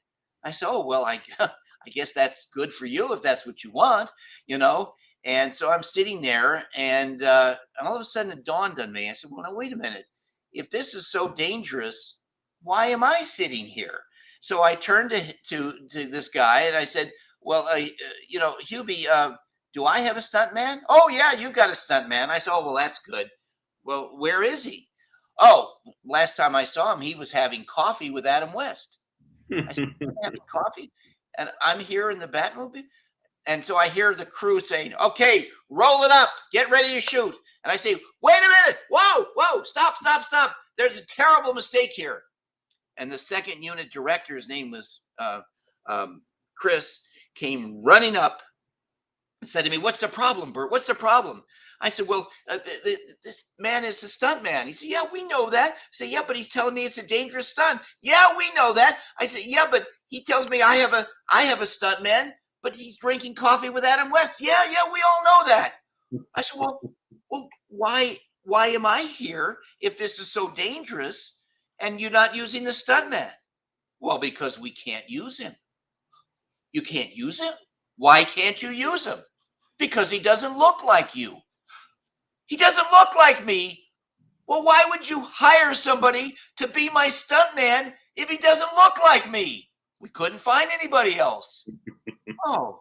I said, oh, well, I guess that's good for you if that's what you want, And so I'm sitting there and all of a sudden it dawned on me. I said, well, now, wait a minute. If this is so dangerous, why am I sitting here? So I turned to this guy and I said, well, Hubie, do I have a stuntman? Oh, yeah, you've got a stuntman. I said, oh, well, that's good. Well, where is he? Oh, last time I saw him, he was having coffee with Adam West. I said, having coffee? And I'm here in the Batmobile? And so I hear the crew saying, okay, roll it up. Get ready to shoot. And I say, wait a minute. Whoa, stop. There's a terrible mistake here. And the second unit director, his name was Chris, came running up and said to me, what's the problem, Burt? What's the problem? I said, well, this man is a stuntman. He said, yeah, we know that. I said, yeah, but he's telling me it's a dangerous stunt. Yeah, we know that. I said, yeah, but he tells me I have a stuntman, but he's drinking coffee with Adam West. Yeah, we all know that. I said, well, why am I here if this is so dangerous and you're not using the stuntman? Well, because we can't use him. You can't use him? Why can't you use him? Because he doesn't look like you. He doesn't look like me. Well, why would you hire somebody to be my stuntman if he doesn't look like me? We couldn't find anybody else. Oh,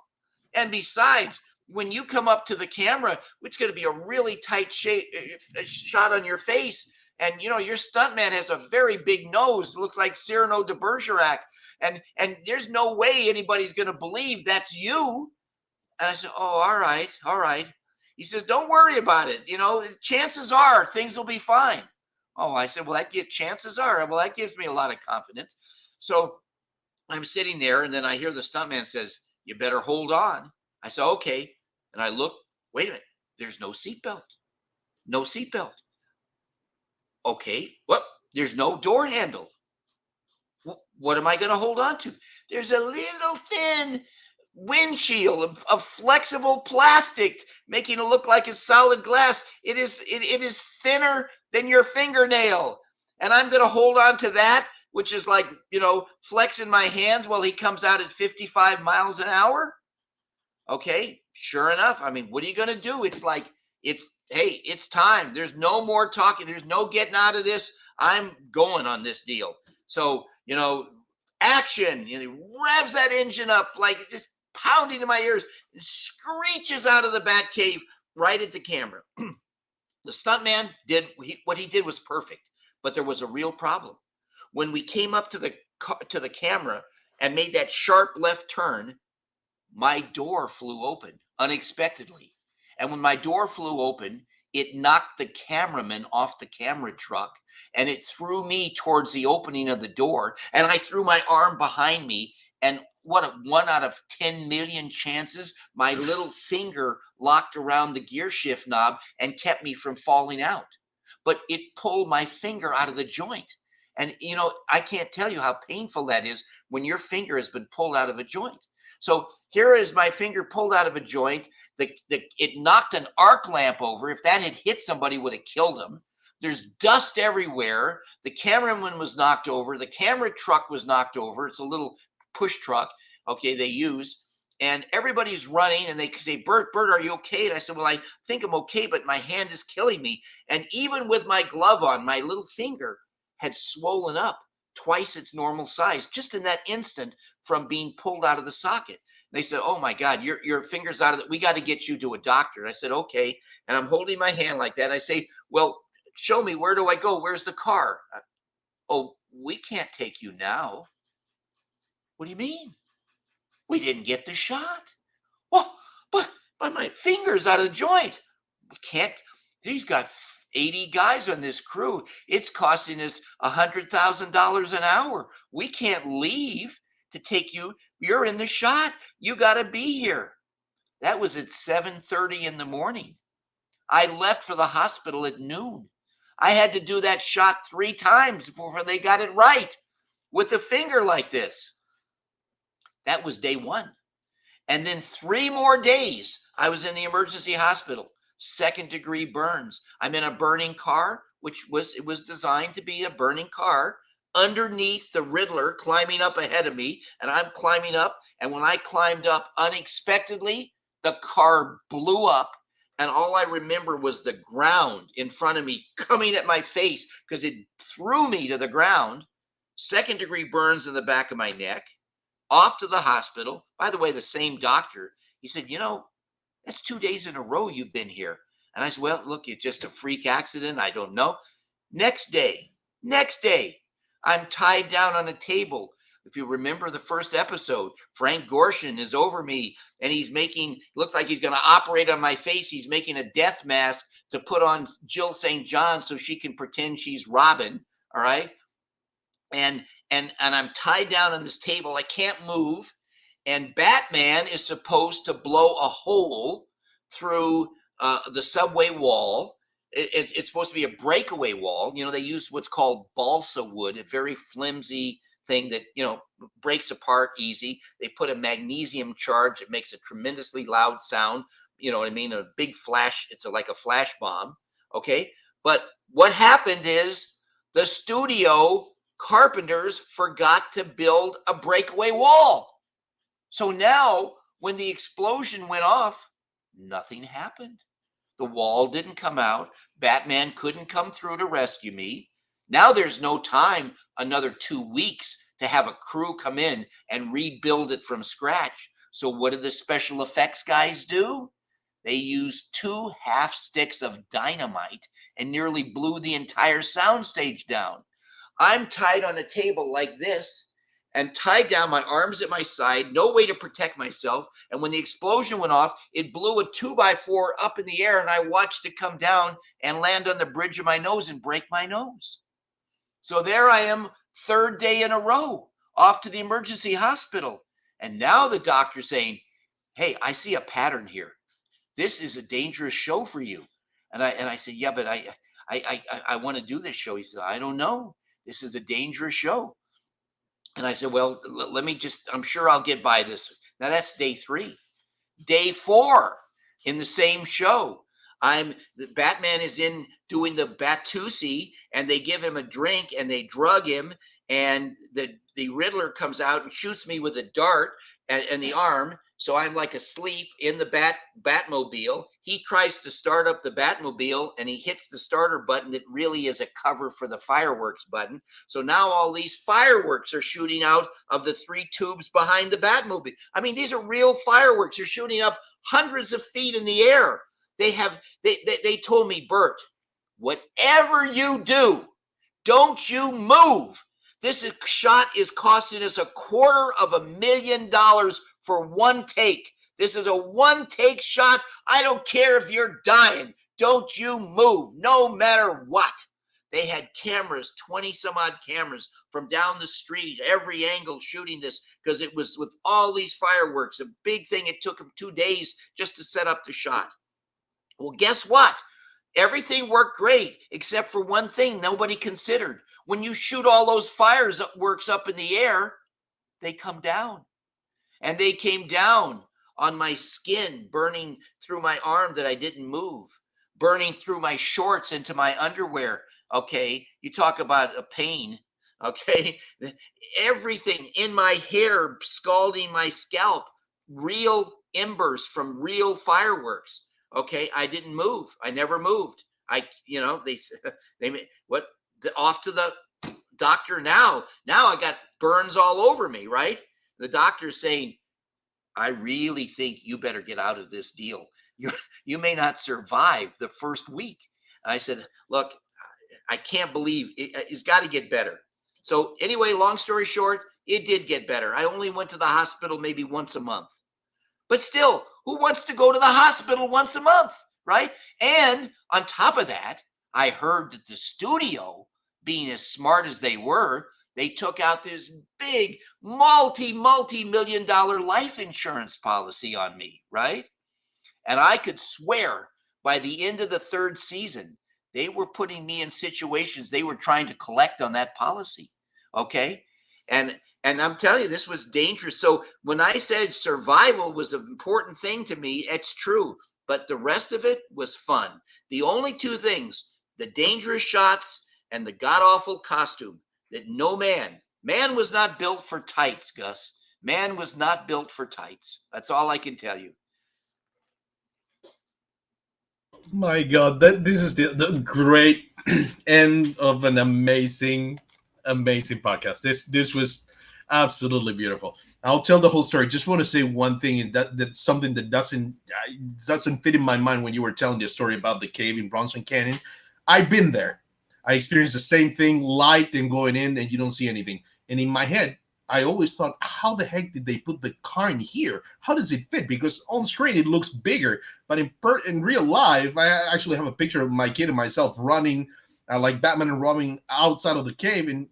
and besides, when you come up to the camera, it's going to be a really tight shot on your face. And, your stuntman has a very big nose. It looks like Cyrano de Bergerac. And there's no way anybody's going to believe that's you. And I said, oh, all right. He says, don't worry about it. Chances are things will be fine. Oh, I said, well, chances are. Well, that gives me a lot of confidence. So I'm sitting there and then I hear the stuntman says, you better hold on. I said, okay. And I look, wait a minute. There's no seatbelt. No seatbelt. Okay. Well, there's no door handle. What am I going to hold on to? There's a little thin windshield of flexible plastic, making it look like it's solid glass. It is thinner than your fingernail. And I'm going to hold on to that, which is like, flexing my hands while he comes out at 55 miles an hour. Okay, sure enough. I mean, what are you going to do? Hey, it's time. There's no more talking. There's no getting out of this. I'm going on this deal. So, action. He revs that engine up like just pounding in my ears and screeches out of the Batcave right at the camera. The stuntman what he did was perfect, but there was a real problem. When we came up to the camera and made that sharp left turn, my door flew open unexpectedly. And when my door flew open, it knocked the cameraman off the camera truck and it threw me towards the opening of the door. And I threw my arm behind me. And what a 1 out of 10 million chances, my little finger locked around the gear shift knob and kept me from falling out. But it pulled my finger out of the joint. And, I can't tell you how painful that is when your finger has been pulled out of a joint. So here is my finger pulled out of a joint. It knocked an arc lamp over. If that had hit somebody, it would have killed them. There's dust everywhere. The cameraman was knocked over. The camera truck was knocked over. It's a little push truck, okay, they use. And everybody's running and they say, Burt, are you okay? And I said, well, I think I'm okay, but my hand is killing me. And even with my glove on, my little finger had swollen up twice its normal size, just in that instant from being pulled out of the socket. They said, oh my God, your finger's out of it. We got to get you to a doctor. And I said, okay. And I'm holding my hand like that. I say, well, show me, where do I go? Where's the car? "Oh, we can't take you now." "What do you mean?" "We didn't get the shot." "Well, but my finger's out of the joint." "We can't. He's got 80 guys on this crew. It's costing us $100,000 an hour. We can't leave to take you. You're in the shot. You got to be here." That was at 7:30 in the morning. I left for the hospital at noon. I had to do that shot 3 times before they got it right with the finger like this. That was day 1. And then 3 more days, I was in the emergency hospital, 2nd-degree burns. I'm in a burning car, it was designed to be a burning car, underneath the Riddler climbing up ahead of me, and I'm climbing up. And when I climbed up unexpectedly, the car blew up. And all I remember was the ground in front of me coming at my face because it threw me to the ground. 2nd-degree burns in the back of my neck. Off to the hospital. By the way, the same doctor, he said, "That's 2 days in a row you've been here." And I said, "Well, look, it's just a freak accident. I don't know." Next day, I'm tied down on a table. If you remember the first episode, Frank Gorshin is over me and looks like he's going to operate on my face. He's making a death mask to put on Jill St. John so she can pretend she's Robin. All right. And I'm tied down on this table. I can't move. And Batman is supposed to blow a hole through the subway wall. It's supposed to be a breakaway wall. They use what's called balsa wood, a very flimsy thing that, breaks apart easy. They put a magnesium charge. It makes a tremendously loud sound. You know what I mean? A big flash. It's like a flash bomb. Okay. But what happened is the studio carpenters forgot to build a breakaway wall. So now when the explosion went off, nothing happened. The wall didn't come out. Batman couldn't come through to rescue me. Now there's no time, another 2 weeks, to have a crew come in and rebuild it from scratch. So what did the special effects guys do? They used 2 half sticks of dynamite and nearly blew the entire soundstage down. I'm tied on a table like this and tied down, my arms at my side, no way to protect myself. And when the explosion went off, it blew a 2x4 up in the air, and I watched it come down and land on the bridge of my nose and break my nose. So there I am, 3rd day in a row, off to the emergency hospital. And now the doctor's saying, "Hey, I see a pattern here. This is a dangerous show for you." And I said, "Yeah, but I want to do this show." He said, "I don't know. This is a dangerous show." And I said, "Well, let me I'm sure I'll get by this." Now that's day 3. Day 4 in the same show. Batman is in doing the Batusi, and they give him a drink and they drug him, and the Riddler comes out and shoots me with a dart and the arm. So I'm like asleep in the Batmobile. He tries to start up the Batmobile and he hits the starter button. It really is a cover for the fireworks button. So now all these fireworks are shooting out of the 3 tubes behind the Batmobile. I mean, these are real fireworks. They're shooting up hundreds of feet in the air. They told me, "Burt, whatever you do, don't you move. This shot is costing us $250,000 for 1 take. This is a 1-take shot. I don't care if you're dying. Don't you move, no matter what." They had cameras, 20 some odd cameras from down the street, every angle shooting this, because it was with all these fireworks, a big thing. It took them 2 days just to set up the shot. Well, guess what? Everything worked great, except for one thing nobody considered. When you shoot all those fireworks up in the air, they come down. And they came down on my skin, burning through my arm that I didn't move, burning through my shorts into my underwear. Okay, you talk about a pain. Okay, everything in my hair, scalding my scalp, real embers from real fireworks. Okay, I didn't move. I never moved. Off to the doctor now. Now I got burns all over me, right? The doctor's saying, "I really think you better get out of this deal. You may not survive the first week." And I said, "Look, I can't believe it's got to get better." So anyway, long story short, it did get better. I only went to the hospital maybe once a month. But still, who wants to go to the hospital once a month, right? And on top of that, I heard that the studio, being as smart as they were, they took out this big multi-million-dollar life insurance policy on me, right? And I could swear by the end of the third season, they were putting me in situations they were trying to collect on that policy, okay? And I'm telling you, this was dangerous. So when I said survival was an important thing to me, it's true. But the rest of it was fun. The only two things, the dangerous shots and the god-awful costume, that man was not built for tights, Gus. Man was not built for tights. That's all I can tell you. My God, this is the great end of an amazing podcast. This was absolutely beautiful. I'll tell the whole story. Just want to say one thing, that's something that doesn't fit in my mind when you were telling the story about the cave in Bronson Canyon. I've been there. I experienced the same thing, light and going in and you don't see anything. And in my head, I always thought, how the heck did they put the car in here? How does it fit? Because on screen, it looks bigger. But in real life, I actually have a picture of my kid and myself running like Batman and Robin outside of the cave. And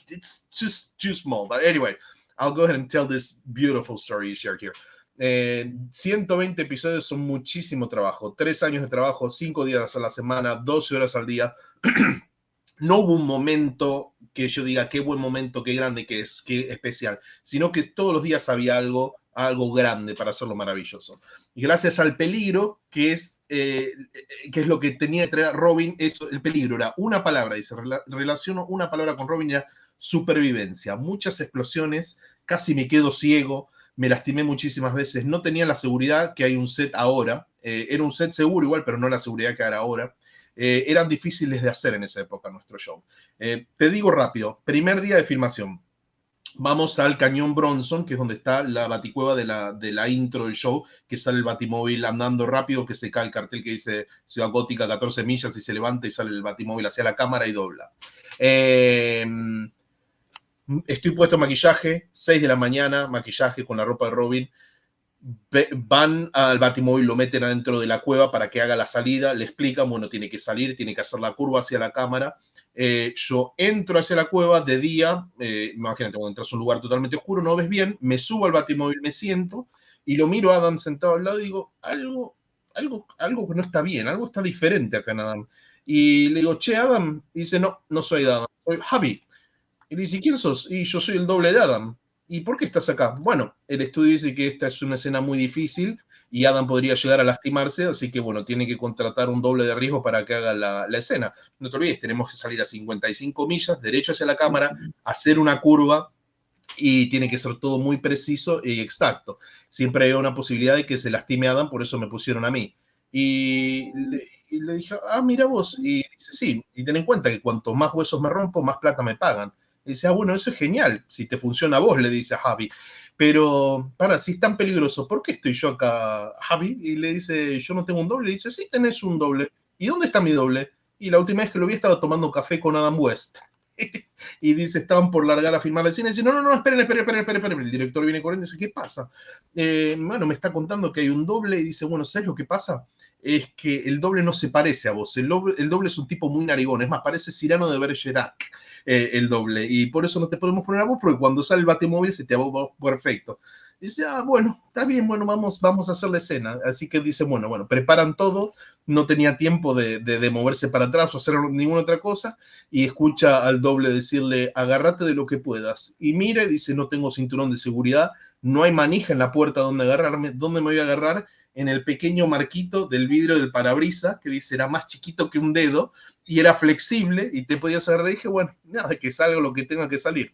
it's just too small. But anyway, I'll go ahead and tell this beautiful story you shared here. 120 episodios son muchísimo trabajo. 3 años de trabajo, 5 días a la semana, 12 horas al día. No hubo un momento que yo diga qué buen momento, qué grande que es, qué especial, sino que todos los días había algo grande para hacerlo maravilloso. Y gracias al peligro, que es lo que tenía que traer Robin, el peligro era una palabra, y se relacionó una palabra con Robin, era supervivencia. Muchas explosiones, casi me quedo ciego, me lastimé muchísimas veces, no tenía la seguridad que hay un set ahora, era un set seguro igual, pero no la seguridad que hay ahora. Eran difíciles de hacer en esa época nuestro show. Te digo rápido, primer día de filmación. Vamos al Cañón Bronson, que es donde está la baticueva de la intro del show, que sale el batimóvil andando rápido, que se cae el cartel que dice Ciudad Gótica 14 millas y se levanta y sale el batimóvil hacia la cámara y dobla. Estoy puesto maquillaje, 6 de la mañana, maquillaje con la ropa de Robin. Van al batimóvil, lo meten adentro de la cueva para que haga la salida, le explican, bueno, tiene que salir, tiene que hacer la curva hacia la cámara. Yo entro hacia la cueva de día, imagínate, cuando entras a un lugar totalmente oscuro, no ves bien, me subo al batimóvil, me siento y lo miro a Adam sentado al lado y digo, algo que no está bien, algo está diferente acá en Adam. Y le digo, che, Adam, y dice, no soy Adam, soy Javi. Y le dice, ¿quién sos? Y yo soy el doble de Adam. ¿Y por qué estás acá? Bueno, el estudio dice que esta es una escena muy difícil y Adam podría llegar a lastimarse, así que, bueno, tiene que contratar un doble de riesgo para que haga la escena. No te olvides, tenemos que salir a 55 millas, derecho hacia la cámara, hacer una curva y tiene que ser todo muy preciso y exacto. Siempre hay una posibilidad de que se lastime Adam, por eso me pusieron a mí. Y le dije, mira vos, y dice, sí, y ten en cuenta que cuanto más huesos me rompo, más plata me pagan. Y dice, bueno, eso es genial, si te funciona a vos, le dice a Javi. Pero, si es tan peligroso, ¿por qué estoy yo acá, Javi? Y le dice, yo no tengo un doble. Le dice, sí, tenés un doble. ¿Y dónde está mi doble? Y la última vez que lo vi estaba tomando café con Adam West. Y dice, estaban por largar a filmar la escena. Y dice, no, esperen. El director viene corriendo y dice, ¿qué pasa? Bueno, me está contando que hay un doble. Y dice, bueno, ¿sabes lo que pasa? Es que el doble no se parece a vos. El doble es un tipo muy narigón. Es más, parece Cyrano de Bergerac. El doble, y por eso no te podemos poner a vos, porque cuando sale el batimóvil se te va perfecto. Dice, bueno, está bien, bueno, vamos a hacer la escena. Así que dice, bueno, preparan todo, no tenía tiempo de moverse para atrás o hacer ninguna otra cosa, y escucha al doble decirle, agárrate de lo que puedas. Y mira, dice, no tengo cinturón de seguridad, no hay manija en la puerta donde agarrarme, ¿dónde me voy a agarrar? En el pequeño marquito del vidrio del parabrisas, que dice, era más chiquito que un dedo, y era flexible, y te podías agarrar. Y dije, bueno, nada, que salga lo que tenga que salir.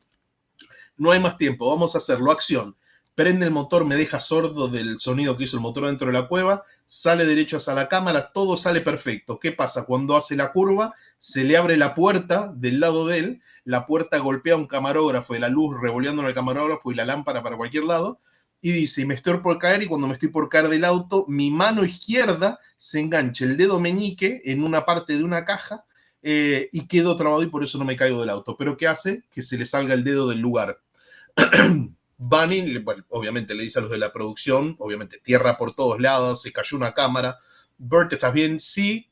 No hay más tiempo, vamos a hacerlo, acción. Prende el motor, me deja sordo del sonido que hizo el motor dentro de la cueva, sale derecho hacia la cámara, todo sale perfecto. ¿Qué pasa? Cuando hace la curva, se le abre la puerta del lado de él, la puerta golpea a un camarógrafo, y la luz revoleando en el camarógrafo y la lámpara para cualquier lado, y dice, me estoy por caer, y cuando me estoy por caer del auto, mi mano izquierda se engancha el dedo meñique en una parte de una caja, y quedo trabado y por eso no me caigo del auto. Pero ¿qué hace? Que se le salga el dedo del lugar. Bunny, bueno, obviamente le dice a los de la producción, obviamente tierra por todos lados, se cayó una cámara. Burt, ¿estás bien? Sí,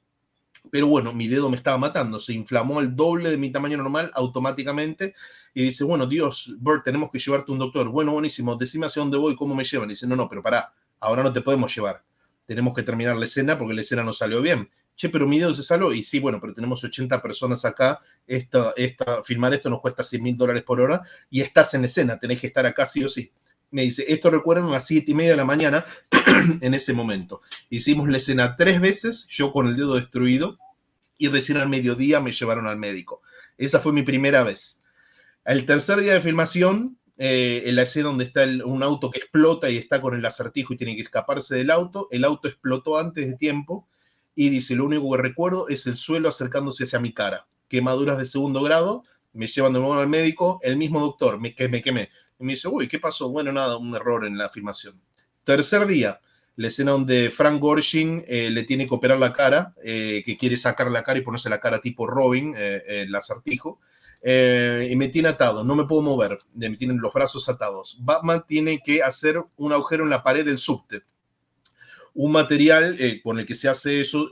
pero bueno, mi dedo me estaba matando, se inflamó al doble de mi tamaño normal automáticamente y dice, bueno, Dios, Burt, tenemos que llevarte a un doctor. Bueno, buenísimo, decime hacia dónde voy, cómo me llevan. Y dice, no, pero pará, ahora no te podemos llevar. Tenemos que terminar la escena porque la escena no salió bien. Che, pero mi dedo se saló. Y sí, bueno, pero tenemos 80 personas acá. Filmar esto nos cuesta $100,000 por hora y estás en escena, tenés que estar acá sí o sí. Me dice, esto recuerdan a las 7:30 de la mañana en ese momento. Hicimos la escena 3 veces, yo con el dedo destruido, y recién al mediodía me llevaron al médico. Esa fue mi primera vez. El tercer día de filmación, en la escena donde está un auto que explota y está con el acertijo y tiene que escaparse del auto, el auto explotó antes de tiempo y dice, lo único que recuerdo es el suelo acercándose hacia mi cara. Quemaduras de 2º grado, me llevan de nuevo al médico, el mismo doctor, me quemé. Y me dice, uy, ¿qué pasó? Bueno, nada, un error en la filmación. Tercer día, la escena donde Frank Gorshin le tiene que operar la cara, que quiere sacar la cara y ponerse la cara tipo Robin, el acertijo, y me tiene atado, no me puedo mover, me tienen los brazos atados. Batman tiene que hacer un agujero en la pared del subte. Un material con el que se hace eso,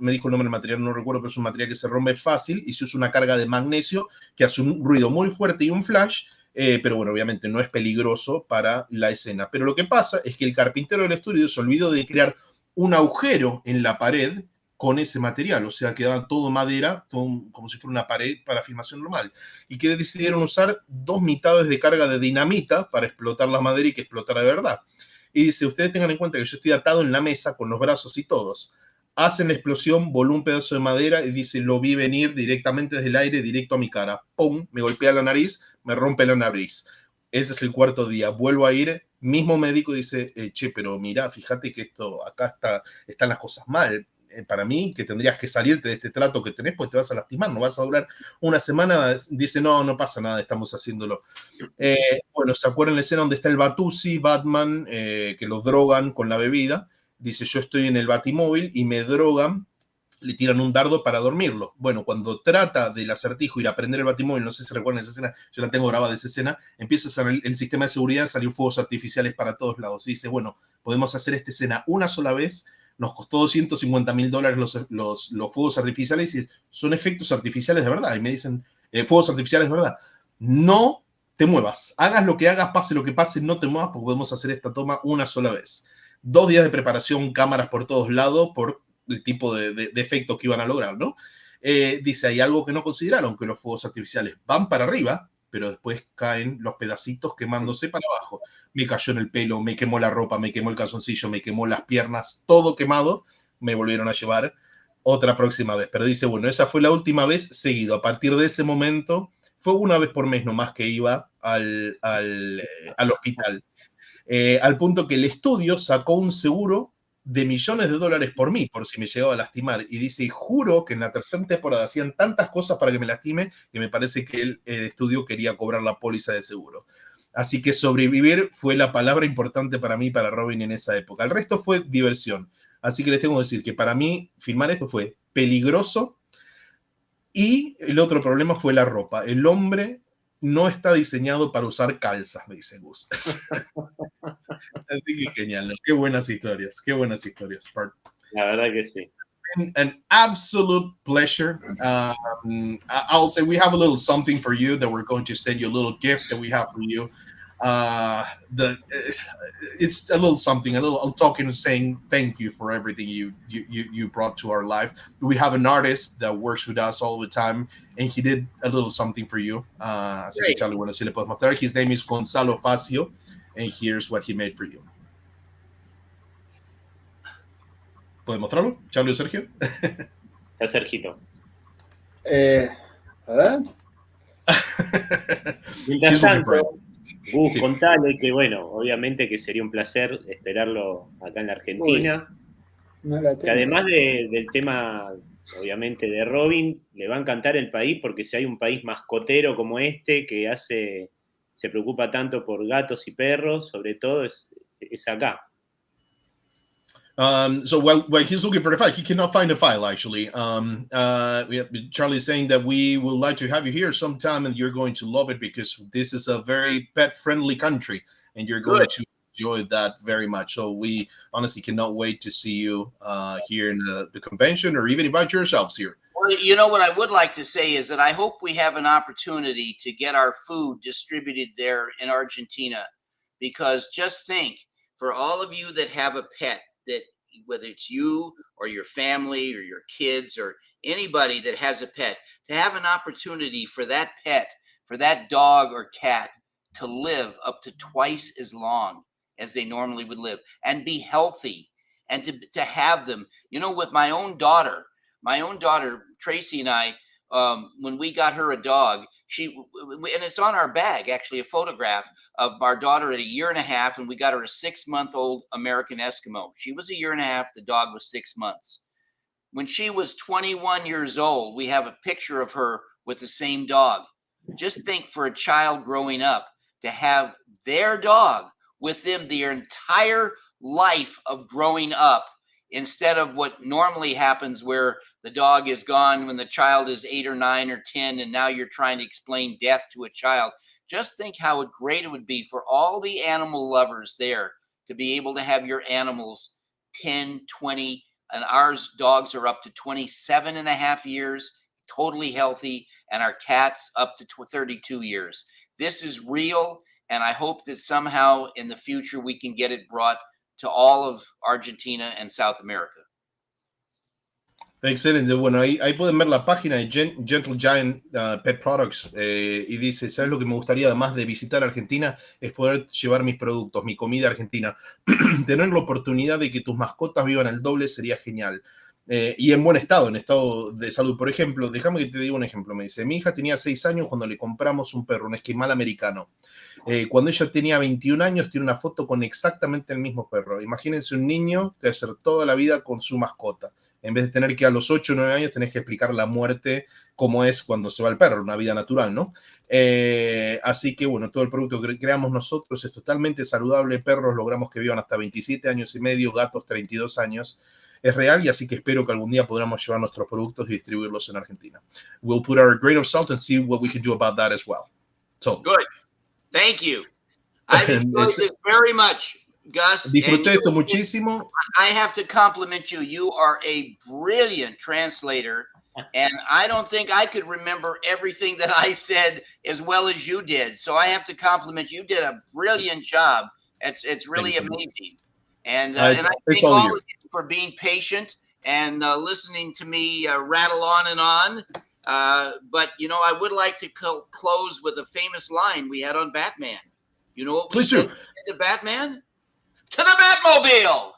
me dijo el nombre del material, no recuerdo, pero es un material que se rompe fácil y se usa una carga de magnesio que hace un ruido muy fuerte y un flash, pero bueno, obviamente no es peligroso para la escena. Pero lo que pasa es que el carpintero del estudio se olvidó de crear un agujero en la pared con ese material, o sea, quedaba todo madera, como si fuera una pared para filmación normal. Y que decidieron usar 2 mitades de carga de dinamita para explotar la madera y que explotara de verdad. Y dice, ustedes tengan en cuenta que yo estoy atado en la mesa con los brazos y todos. Hacen la explosión, voló un pedazo de madera y dice, lo vi venir directamente desde el aire, directo a mi cara. ¡Pum! Me golpea la nariz, me rompe la nariz. Ese es el 4º día. Vuelvo a ir, mismo médico dice, che, pero mira, fíjate que acá están las cosas mal. Para mí, que tendrías que salirte de este trato que tenés, pues te vas a lastimar, no vas a durar una semana. Dice, no pasa nada, estamos haciéndolo. Bueno, ¿se acuerdan la escena donde está el Batusi, Batman, que lo drogan con la bebida? Dice, yo estoy en el batimóvil y me drogan, le tiran un dardo para dormirlo. Bueno, cuando trata del acertijo ir a prender el batimóvil, no sé si recuerdan esa escena, yo la tengo grabada esa escena, empieza a salir el sistema de seguridad, salir fuegos artificiales para todos lados. Y dice, bueno, podemos hacer esta escena una sola vez, nos costó $250,000 los fuegos artificiales y son efectos artificiales de verdad. Y me dicen, fuegos artificiales de verdad. No te muevas, hagas lo que hagas, pase lo que pase, no te muevas porque podemos hacer esta toma una sola vez. 2 días de preparación, cámaras por todos lados por el tipo de efectos que iban a lograr, ¿no? Dice, hay algo que no consideraron, que los fuegos artificiales van para arriba, pero después caen los pedacitos quemándose para abajo. Me cayó en el pelo, me quemó la ropa, me quemó el calzoncillo, me quemó las piernas, todo quemado, me volvieron a llevar otra próxima vez. Pero dice, bueno, esa fue la última vez seguido. A partir de ese momento, fue una vez por mes nomás que iba al hospital. Al punto que el estudio sacó un seguro de $millones por mí, por si me llegaba a lastimar. Y dice, juro que en la tercera temporada hacían tantas cosas para que me lastime que me parece que el estudio quería cobrar la póliza de seguro. Así que sobrevivir fue la palabra importante para mí, para Robin en esa época. El resto fue diversión. Así que les tengo que decir que para mí filmar esto fue peligroso. Y el otro problema fue la ropa. El hombre no está diseñado para usar calzas, me dice Gus. Así que genial, ¿no? Qué buenas historias, Burt. La verdad que sí. An absolute pleasure. I'll say we have a little something for you that we're going to send you, a little gift that we have for you. It's a little something, a little talking and saying thank you for everything you brought to our life. We have an artist that works with us all the time, and he did a little something for you. Así que Charlie, bueno, si le puedes mostrar. His name is Gonzalo Facio, and here's what he made for you. ¿Puedes mostrarlo, Charlie o Sergio? Está Sergito. A ver. Mientras tanto, Gus, contale que, bueno, obviamente que sería un placer esperarlo acá en la Argentina. Que además del tema, obviamente, de Robin, le va a encantar el país, porque si hay un país mascotero como este, que se preocupa tanto por gatos y perros, sobre todo, es acá. So while he's looking for the file, he cannot find the file actually. Charlie's saying that we would like to have you here sometime, and you're going to love it because this is a very pet-friendly country, and you're going to enjoy that very much. So we honestly cannot wait to see you here in the convention, or even invite yourselves here. Well, you know what I would like to say is that I hope we have an opportunity to get our food distributed there in Argentina, because just think, for all of you that have a pet, that whether it's you or your family or your kids or anybody that has a pet, to have an opportunity for that pet, for that dog or cat to live up to twice as long as they normally would live and be healthy, and to have them, you know, with my own daughter, Tracy, and I, when we got her a dog, and it's on our bag, actually, a photograph of our daughter at 1.5 years, and we got her a 6-month-old American Eskimo. She was 1.5 years, the dog was 6 months. When she was 21 years old, we have a picture of her with the same dog. Just think, for a child growing up, to have their dog with them their entire life of growing up, instead of what normally happens where the dog is gone when the child is 8 or 9 or 10, and now you're trying to explain death to a child. Just think how great it would be for all the animal lovers there to be able to have your animals 10, 20, and ours dogs are up to 27.5 years, totally healthy, and our cats up to 32 years. This is real, and I hope that somehow in the future we can get it brought to all of Argentina and South America. Excelente. Bueno, ahí pueden ver la página de Gentle Giant Pet Products y dice, ¿sabes lo que me gustaría además de visitar Argentina? Es poder llevar mis productos, mi comida argentina. Tener la oportunidad de que tus mascotas vivan el doble sería genial. Y en buen estado, en estado de salud. Por ejemplo, déjame que te diga un ejemplo. Me dice, mi hija tenía 6 años cuando le compramos un perro, un esquimal americano. Cuando ella tenía 21 años, tiene una foto con exactamente el mismo perro. Imagínense un niño que hacer toda la vida con su mascota. En vez de tener que a los 8 o 9 años tenés que explicar la muerte, cómo es cuando se va el perro, una vida natural, ¿no? Así que, bueno, todo el producto que creamos nosotros es totalmente saludable. Perros logramos que vivan hasta 27 años y medio, gatos 32 años. Es real, y así que espero que algún día podamos llevar nuestros productos y distribuirlos en Argentina. We'll put our grain of salt and see what we can do about that as well. So, good. Thank you. I've enjoyed this very much, Gus. Disfruté esto muchísimo. I have to compliment you. You are a brilliant translator, and I don't think I could remember everything that I said as well as you did. So I have to compliment you. You did a brilliant job. It's really amazing. And I thank all of you for being patient and listening to me rattle on and on. But, you know, I would like to close with a famous line we had on Batman. You know what we said to Batman? To the Batmobile!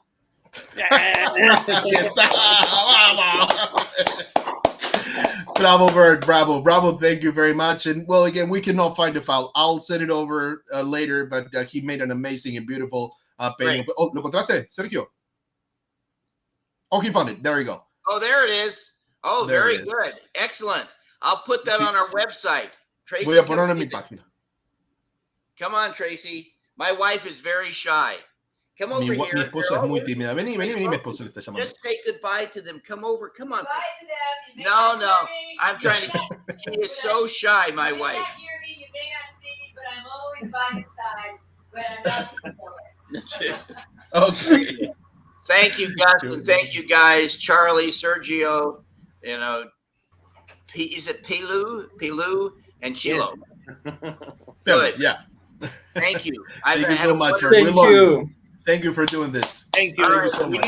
Bravo, Burt. Bravo. Thank you very much. And, well, again, we cannot find the file. I'll send it over later, but he made an amazing and beautiful painting. Right. Oh, ¿lo encontraste, Sergio? Oh, he found it. There you go. Oh, there it is. Oh, there very good. Excellent. I'll put that on our website. Tracy, voy a ponerlo en mi página. Come on, Tracy. My wife is very shy. Come over here. Mi esposa es muy tímida. Vení, mi esposa le está llamando. Just say goodbye to them. Come over. Come on. Goodbye to them. No. I'm trying to. She is so shy, my wife. You may not hear me, you may not see me, but I'm always by your side. But I'm not. Okay. Thank you, Gus, and thank you guys, Charlie, Sergio. You know, is it Pilu, and Chilo? Good. Yeah. Thank you. Thank you so much. Thank you. Thank you for doing this. Thank you. Thank you so much.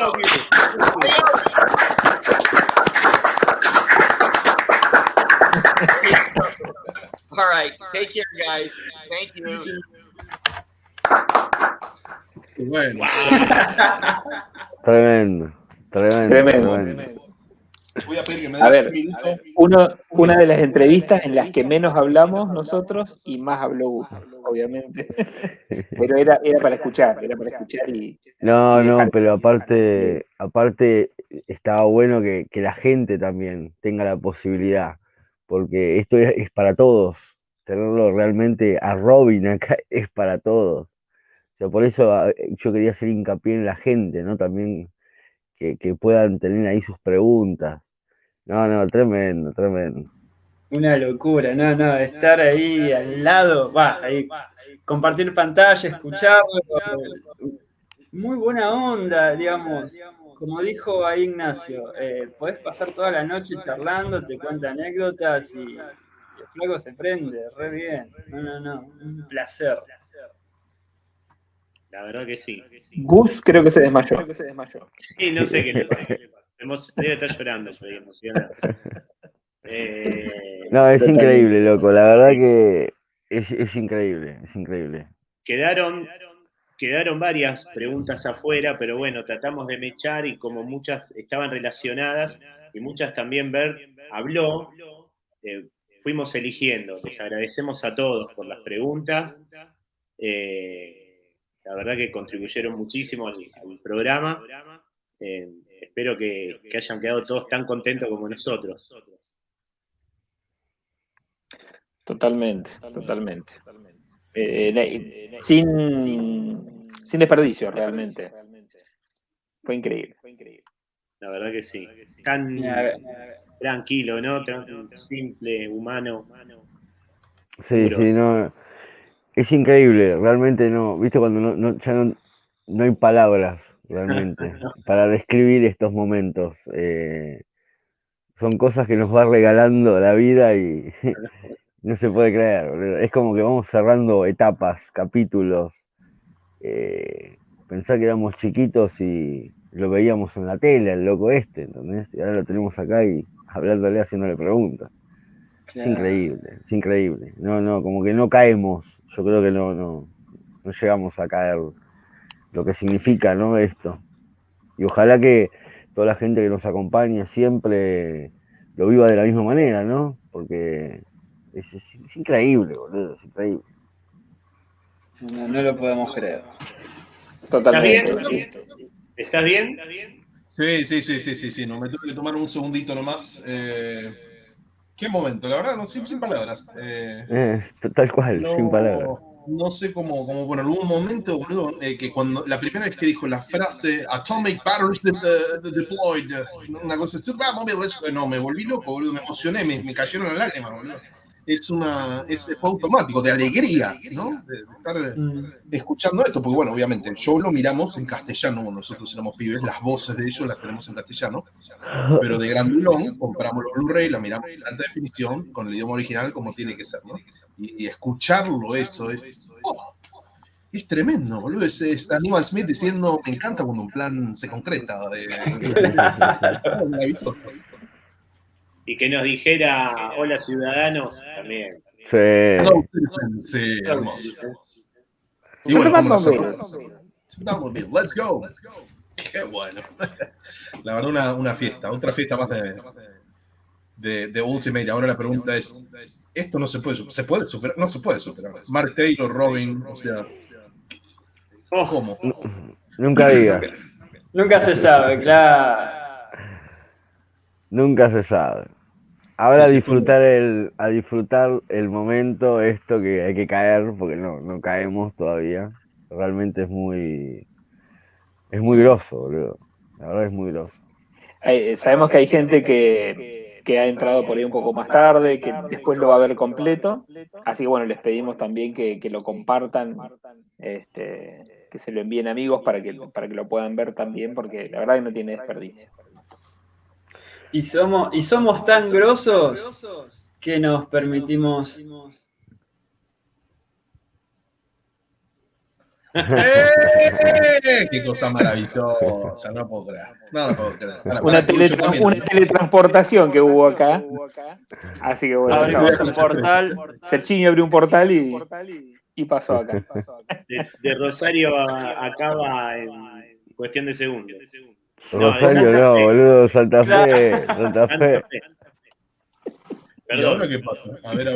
All right. Take care, guys. Thank you. Bueno. Tremendo. Voy a pedir que me A den ver, un minuto. una de las entrevistas en las que menos hablamos nosotros y más habló Gus, obviamente. Pero era para escuchar y... No, dejar. pero aparte estaba bueno que la gente también tenga la posibilidad, porque esto es para todos. Tenerlo realmente a Robin acá es para todos. O sea, por eso yo quería hacer hincapié en la gente, ¿no? También que puedan tener ahí sus preguntas. No, tremendo, tremendo. Una locura, no, estar ahí al lado, ahí, compartir pantalla, escucharlo, muy buena onda, digamos. Como dijo ahí Ignacio, podés pasar toda la noche charlando, te cuenta anécdotas y el flaco se prende, re bien. No, un placer. La verdad que sí. Gus creo que se desmayó. Sí, no sé qué le pasa. Debe estar llorando, estoy emocionado. No, es increíble, loco. La verdad que es increíble, es increíble. Quedaron varias preguntas afuera, pero bueno, tratamos de mechar y como muchas estaban relacionadas y muchas también Bert habló, fuimos eligiendo. Les agradecemos a todos por las preguntas. La verdad que contribuyeron muchísimo al programa. Espero que hayan quedado todos tan contentos como nosotros. Totalmente. Sin desperdicio, realmente. Fue increíble. La verdad que sí. Tan tranquilo, ¿no? Simple, humano. Sí, no. Es increíble, realmente no. ¿Viste cuando ya no hay palabras realmente para describir estos momentos? Son cosas que nos va regalando la vida y no se puede creer, boludo. Es como que vamos cerrando etapas, capítulos. Pensá que éramos chiquitos y lo veíamos en la tele, el loco este, ¿entendés? Y ahora lo tenemos acá y hablándole, haciéndole preguntas. Claro. Es increíble. No, como que no caemos. Yo creo que no llegamos a caer lo que significa, ¿no? Esto. Y ojalá que toda la gente que nos acompaña siempre lo viva de la misma manera, ¿no? Porque es increíble, boludo, es increíble. No lo podemos creer. Totalmente. ¿Estás bien? Sí. No, me tengo que tomar un segundito nomás. Qué momento, la verdad, no, sin palabras. Tal cual, sin palabras. No sé cómo, bueno, hubo un momento, boludo, que cuando la primera vez que dijo la frase Atomic Batteries Deployed, una cosa así, no, me volví loco, boludo, me emocioné, me cayeron las lágrimas, boludo. Fue automático, de alegría, ¿no? De estar escuchando esto, porque bueno, obviamente, yo lo miramos en castellano, nosotros éramos pibes, las voces de ellos las tenemos en castellano, pero de grandulón compramos los Blu-ray, la miramos en alta definición, con el idioma original como tiene que ser, ¿no? Y escucharlo, eso es tremendo, boludo. Es Aníbal Smith diciendo, me encanta cuando un plan se concreta. Y que nos dijera, hola ciudadanos, también. Sí, hermoso. Y bueno, vamos a hacer. Let's go. Qué bueno. La verdad, una fiesta, otra fiesta más de Ultimate. Ahora la pregunta es, esto no se puede superar, no se puede superar. Mark Taylor, Robin, o sea, ¿cómo? Nunca diga. Nunca se sabe, claro. Nunca se sabe. Ahora a disfrutar el momento, esto que hay que caer, porque no caemos todavía. Realmente es muy groso, boludo. La verdad es muy groso. Sabemos que hay gente que ha entrado por ahí un poco más tarde, que después lo va a ver completo. Así que bueno, les pedimos también que lo compartan, que se lo envíen amigos para que lo puedan ver también, porque la verdad que no tiene desperdicio. Y somos tan grosos que nos permitimos. ¡Qué cosa maravillosa! No puedo creer. Una teletransportación que hubo acá. Así que bueno, abrimos un portal. Serginho abrió un portal y pasó acá. De Rosario acaba en cuestión de segundos. Rosario no, boludo, Santa Fe. ¿Y ahora qué pasa? A ver.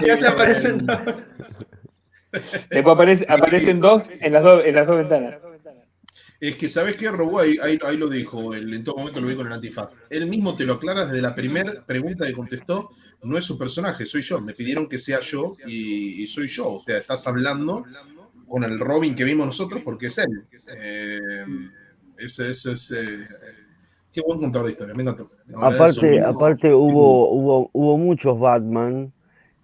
Ya se aparecen dos. Después aparecen dos en las dos ventanas. Es que, ¿sabes qué, Robo? Ahí lo dijo, en todo momento lo vi con el antifaz. Él mismo te lo aclara desde la primera pregunta que contestó. No es su personaje, soy yo. Me pidieron que sea yo y soy yo. O sea, estás hablando con el Robin que vimos nosotros porque es él. Qué buen contador de historia, me encantó. Aparte hubo muchos Batman,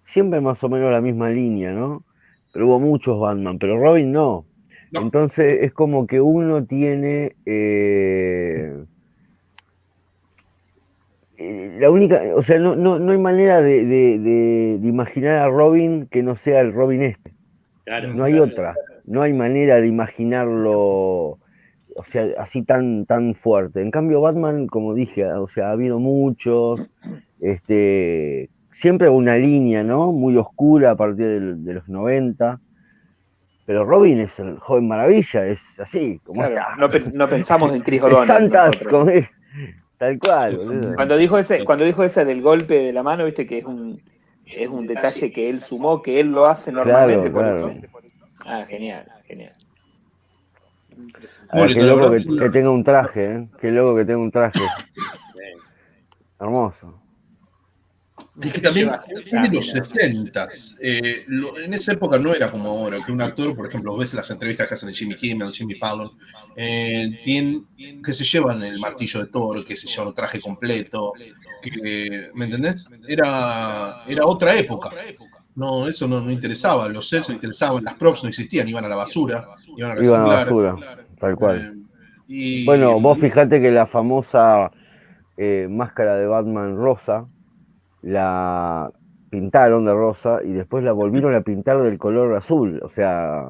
siempre más o menos la misma línea, ¿no? Pero hubo muchos Batman, pero Robin no. No. Entonces es como que uno tiene la única, o sea, no hay manera de imaginar a Robin que no sea el Robin este. Claro, No hay otra, no hay manera de imaginarlo, o sea, así tan fuerte. En cambio, Batman, como dije, o sea, ha habido muchos, siempre una línea, ¿no? Muy oscura a partir de los 90. Pero Robin es el joven maravilla, es así, como está. No pensamos en Chris O'Donnell. Santas, como es, tal cual, boludo. Cuando dijo ese del golpe de la mano, viste que es un detalle que él sumó, que él lo hace normalmente. Claro. Por eso. Ah, genial. Qué loco que tenga un traje, ¿eh? Qué loco que tenga un traje. Hermoso. Es que también es de los 60s. En esa época no era como ahora, que un actor, por ejemplo, ves las entrevistas que hacen de Jimmy Kimmel, Jimmy Fallon, que se llevan el martillo de Thor, que se llevan el traje completo, ¿me entendés? Era otra época. No, eso no interesaba, los sets no interesaban, las props no existían, iban a la basura, iban a reciclar. Tal cual. Bueno, vos fijate que la famosa máscara de Batman rosa, la pintaron de rosa y después la volvieron a pintar del color azul, o sea,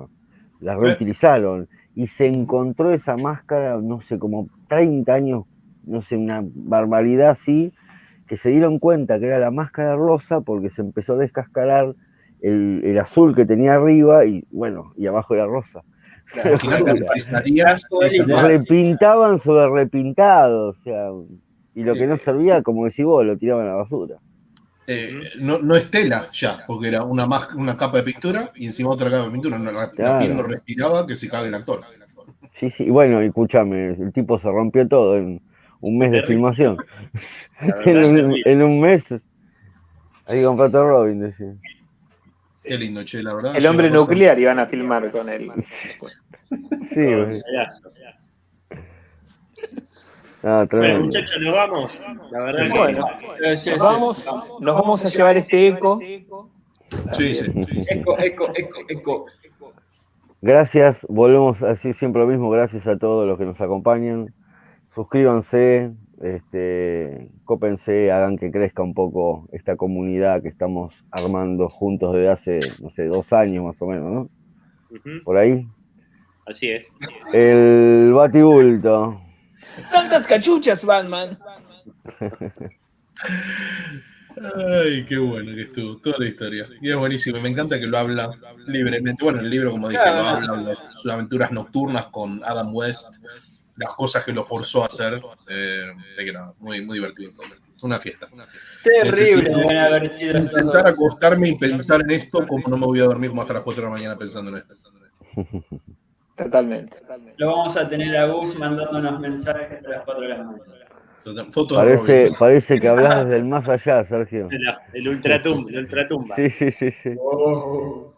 la reutilizaron y se encontró esa máscara, no sé, como 30 años, no sé, una barbaridad así, que se dieron cuenta que era la máscara rosa porque se empezó a descascarar el azul que tenía arriba y bueno, y abajo era rosa. Repintaban sobre repintado, o sea, y lo que no servía, como decís vos, lo tiraban a la basura. No es tela ya, porque era una capa de pintura y encima otra capa de pintura. La piel no respiraba, que se cague el actor. Sí, y bueno, escúchame, el tipo se rompió todo en un mes de filmación. en un mes hay que comprar todo Robin, decía. Qué lindo, che, la verdad. El hombre nuclear iban a filmar con él. Sí, güey. Bueno, muchachos, nos vamos. La verdad que bueno, nos vamos a llevar este eco. Sí. Eco. Gracias, volvemos a decir siempre lo mismo, gracias a todos los que nos acompañan. Suscríbanse, cópense, hagan que crezca un poco esta comunidad que estamos armando juntos desde hace, no sé, 2 años más o menos, ¿no? Por ahí. Así es. El batibulto. Santas cachuchas, Batman. Ay, qué bueno que estuvo, toda la historia. Y es buenísimo, y me encanta que lo habla libremente. Bueno, el libro, como dije, lo habla, sus aventuras nocturnas con Adam West, las cosas que lo forzó a hacer. Que nada, muy, muy divertido todo. Una fiesta. Terrible deben haber sido. Intentar acostarme y pensar en esto, como no me voy a dormir como hasta las 4 de la mañana pensando en esto. Totalmente. Lo vamos a tener a Gus mandándonos mensajes hasta las 4 de la mañana. Parece que hablas desde el más allá, Sergio. El ultratumba. Sí. Oh.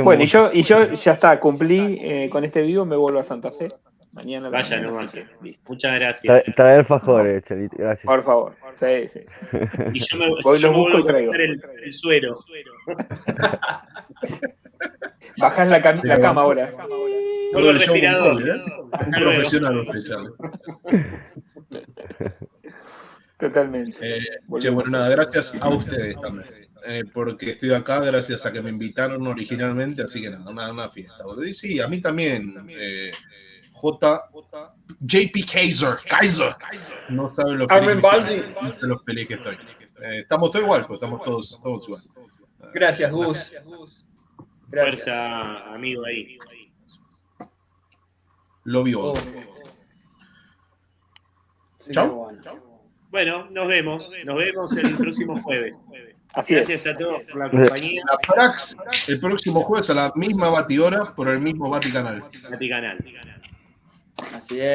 Bueno, y yo ya está, cumplí con este vivo, me vuelvo a Santa Fe. Mañana. Vaya nomás. Muchas gracias. Traer fajores, Chelito, gracias. Por favor. Sí. Y yo me voy a traigo el suero. Bajás la cama ahora. Todo el respirador. Un profesional usted, Charlie. Totalmente. Bueno, nada, gracias a ustedes también. Porque estoy acá gracias a que me invitaron originalmente, así que nada, una fiesta. Y sí, a mí también. JP Kaiser. No saben lo feliz que estoy. Estamos todos igual, pues estamos todos igual. Gracias, Gus. Fuerza, amigo ahí. Lo vio. Chao. Bueno, nos vemos el próximo jueves. Gracias a todos por la compañía. La Prax, el próximo jueves a la misma batidora por el mismo Vaticanal. Así es.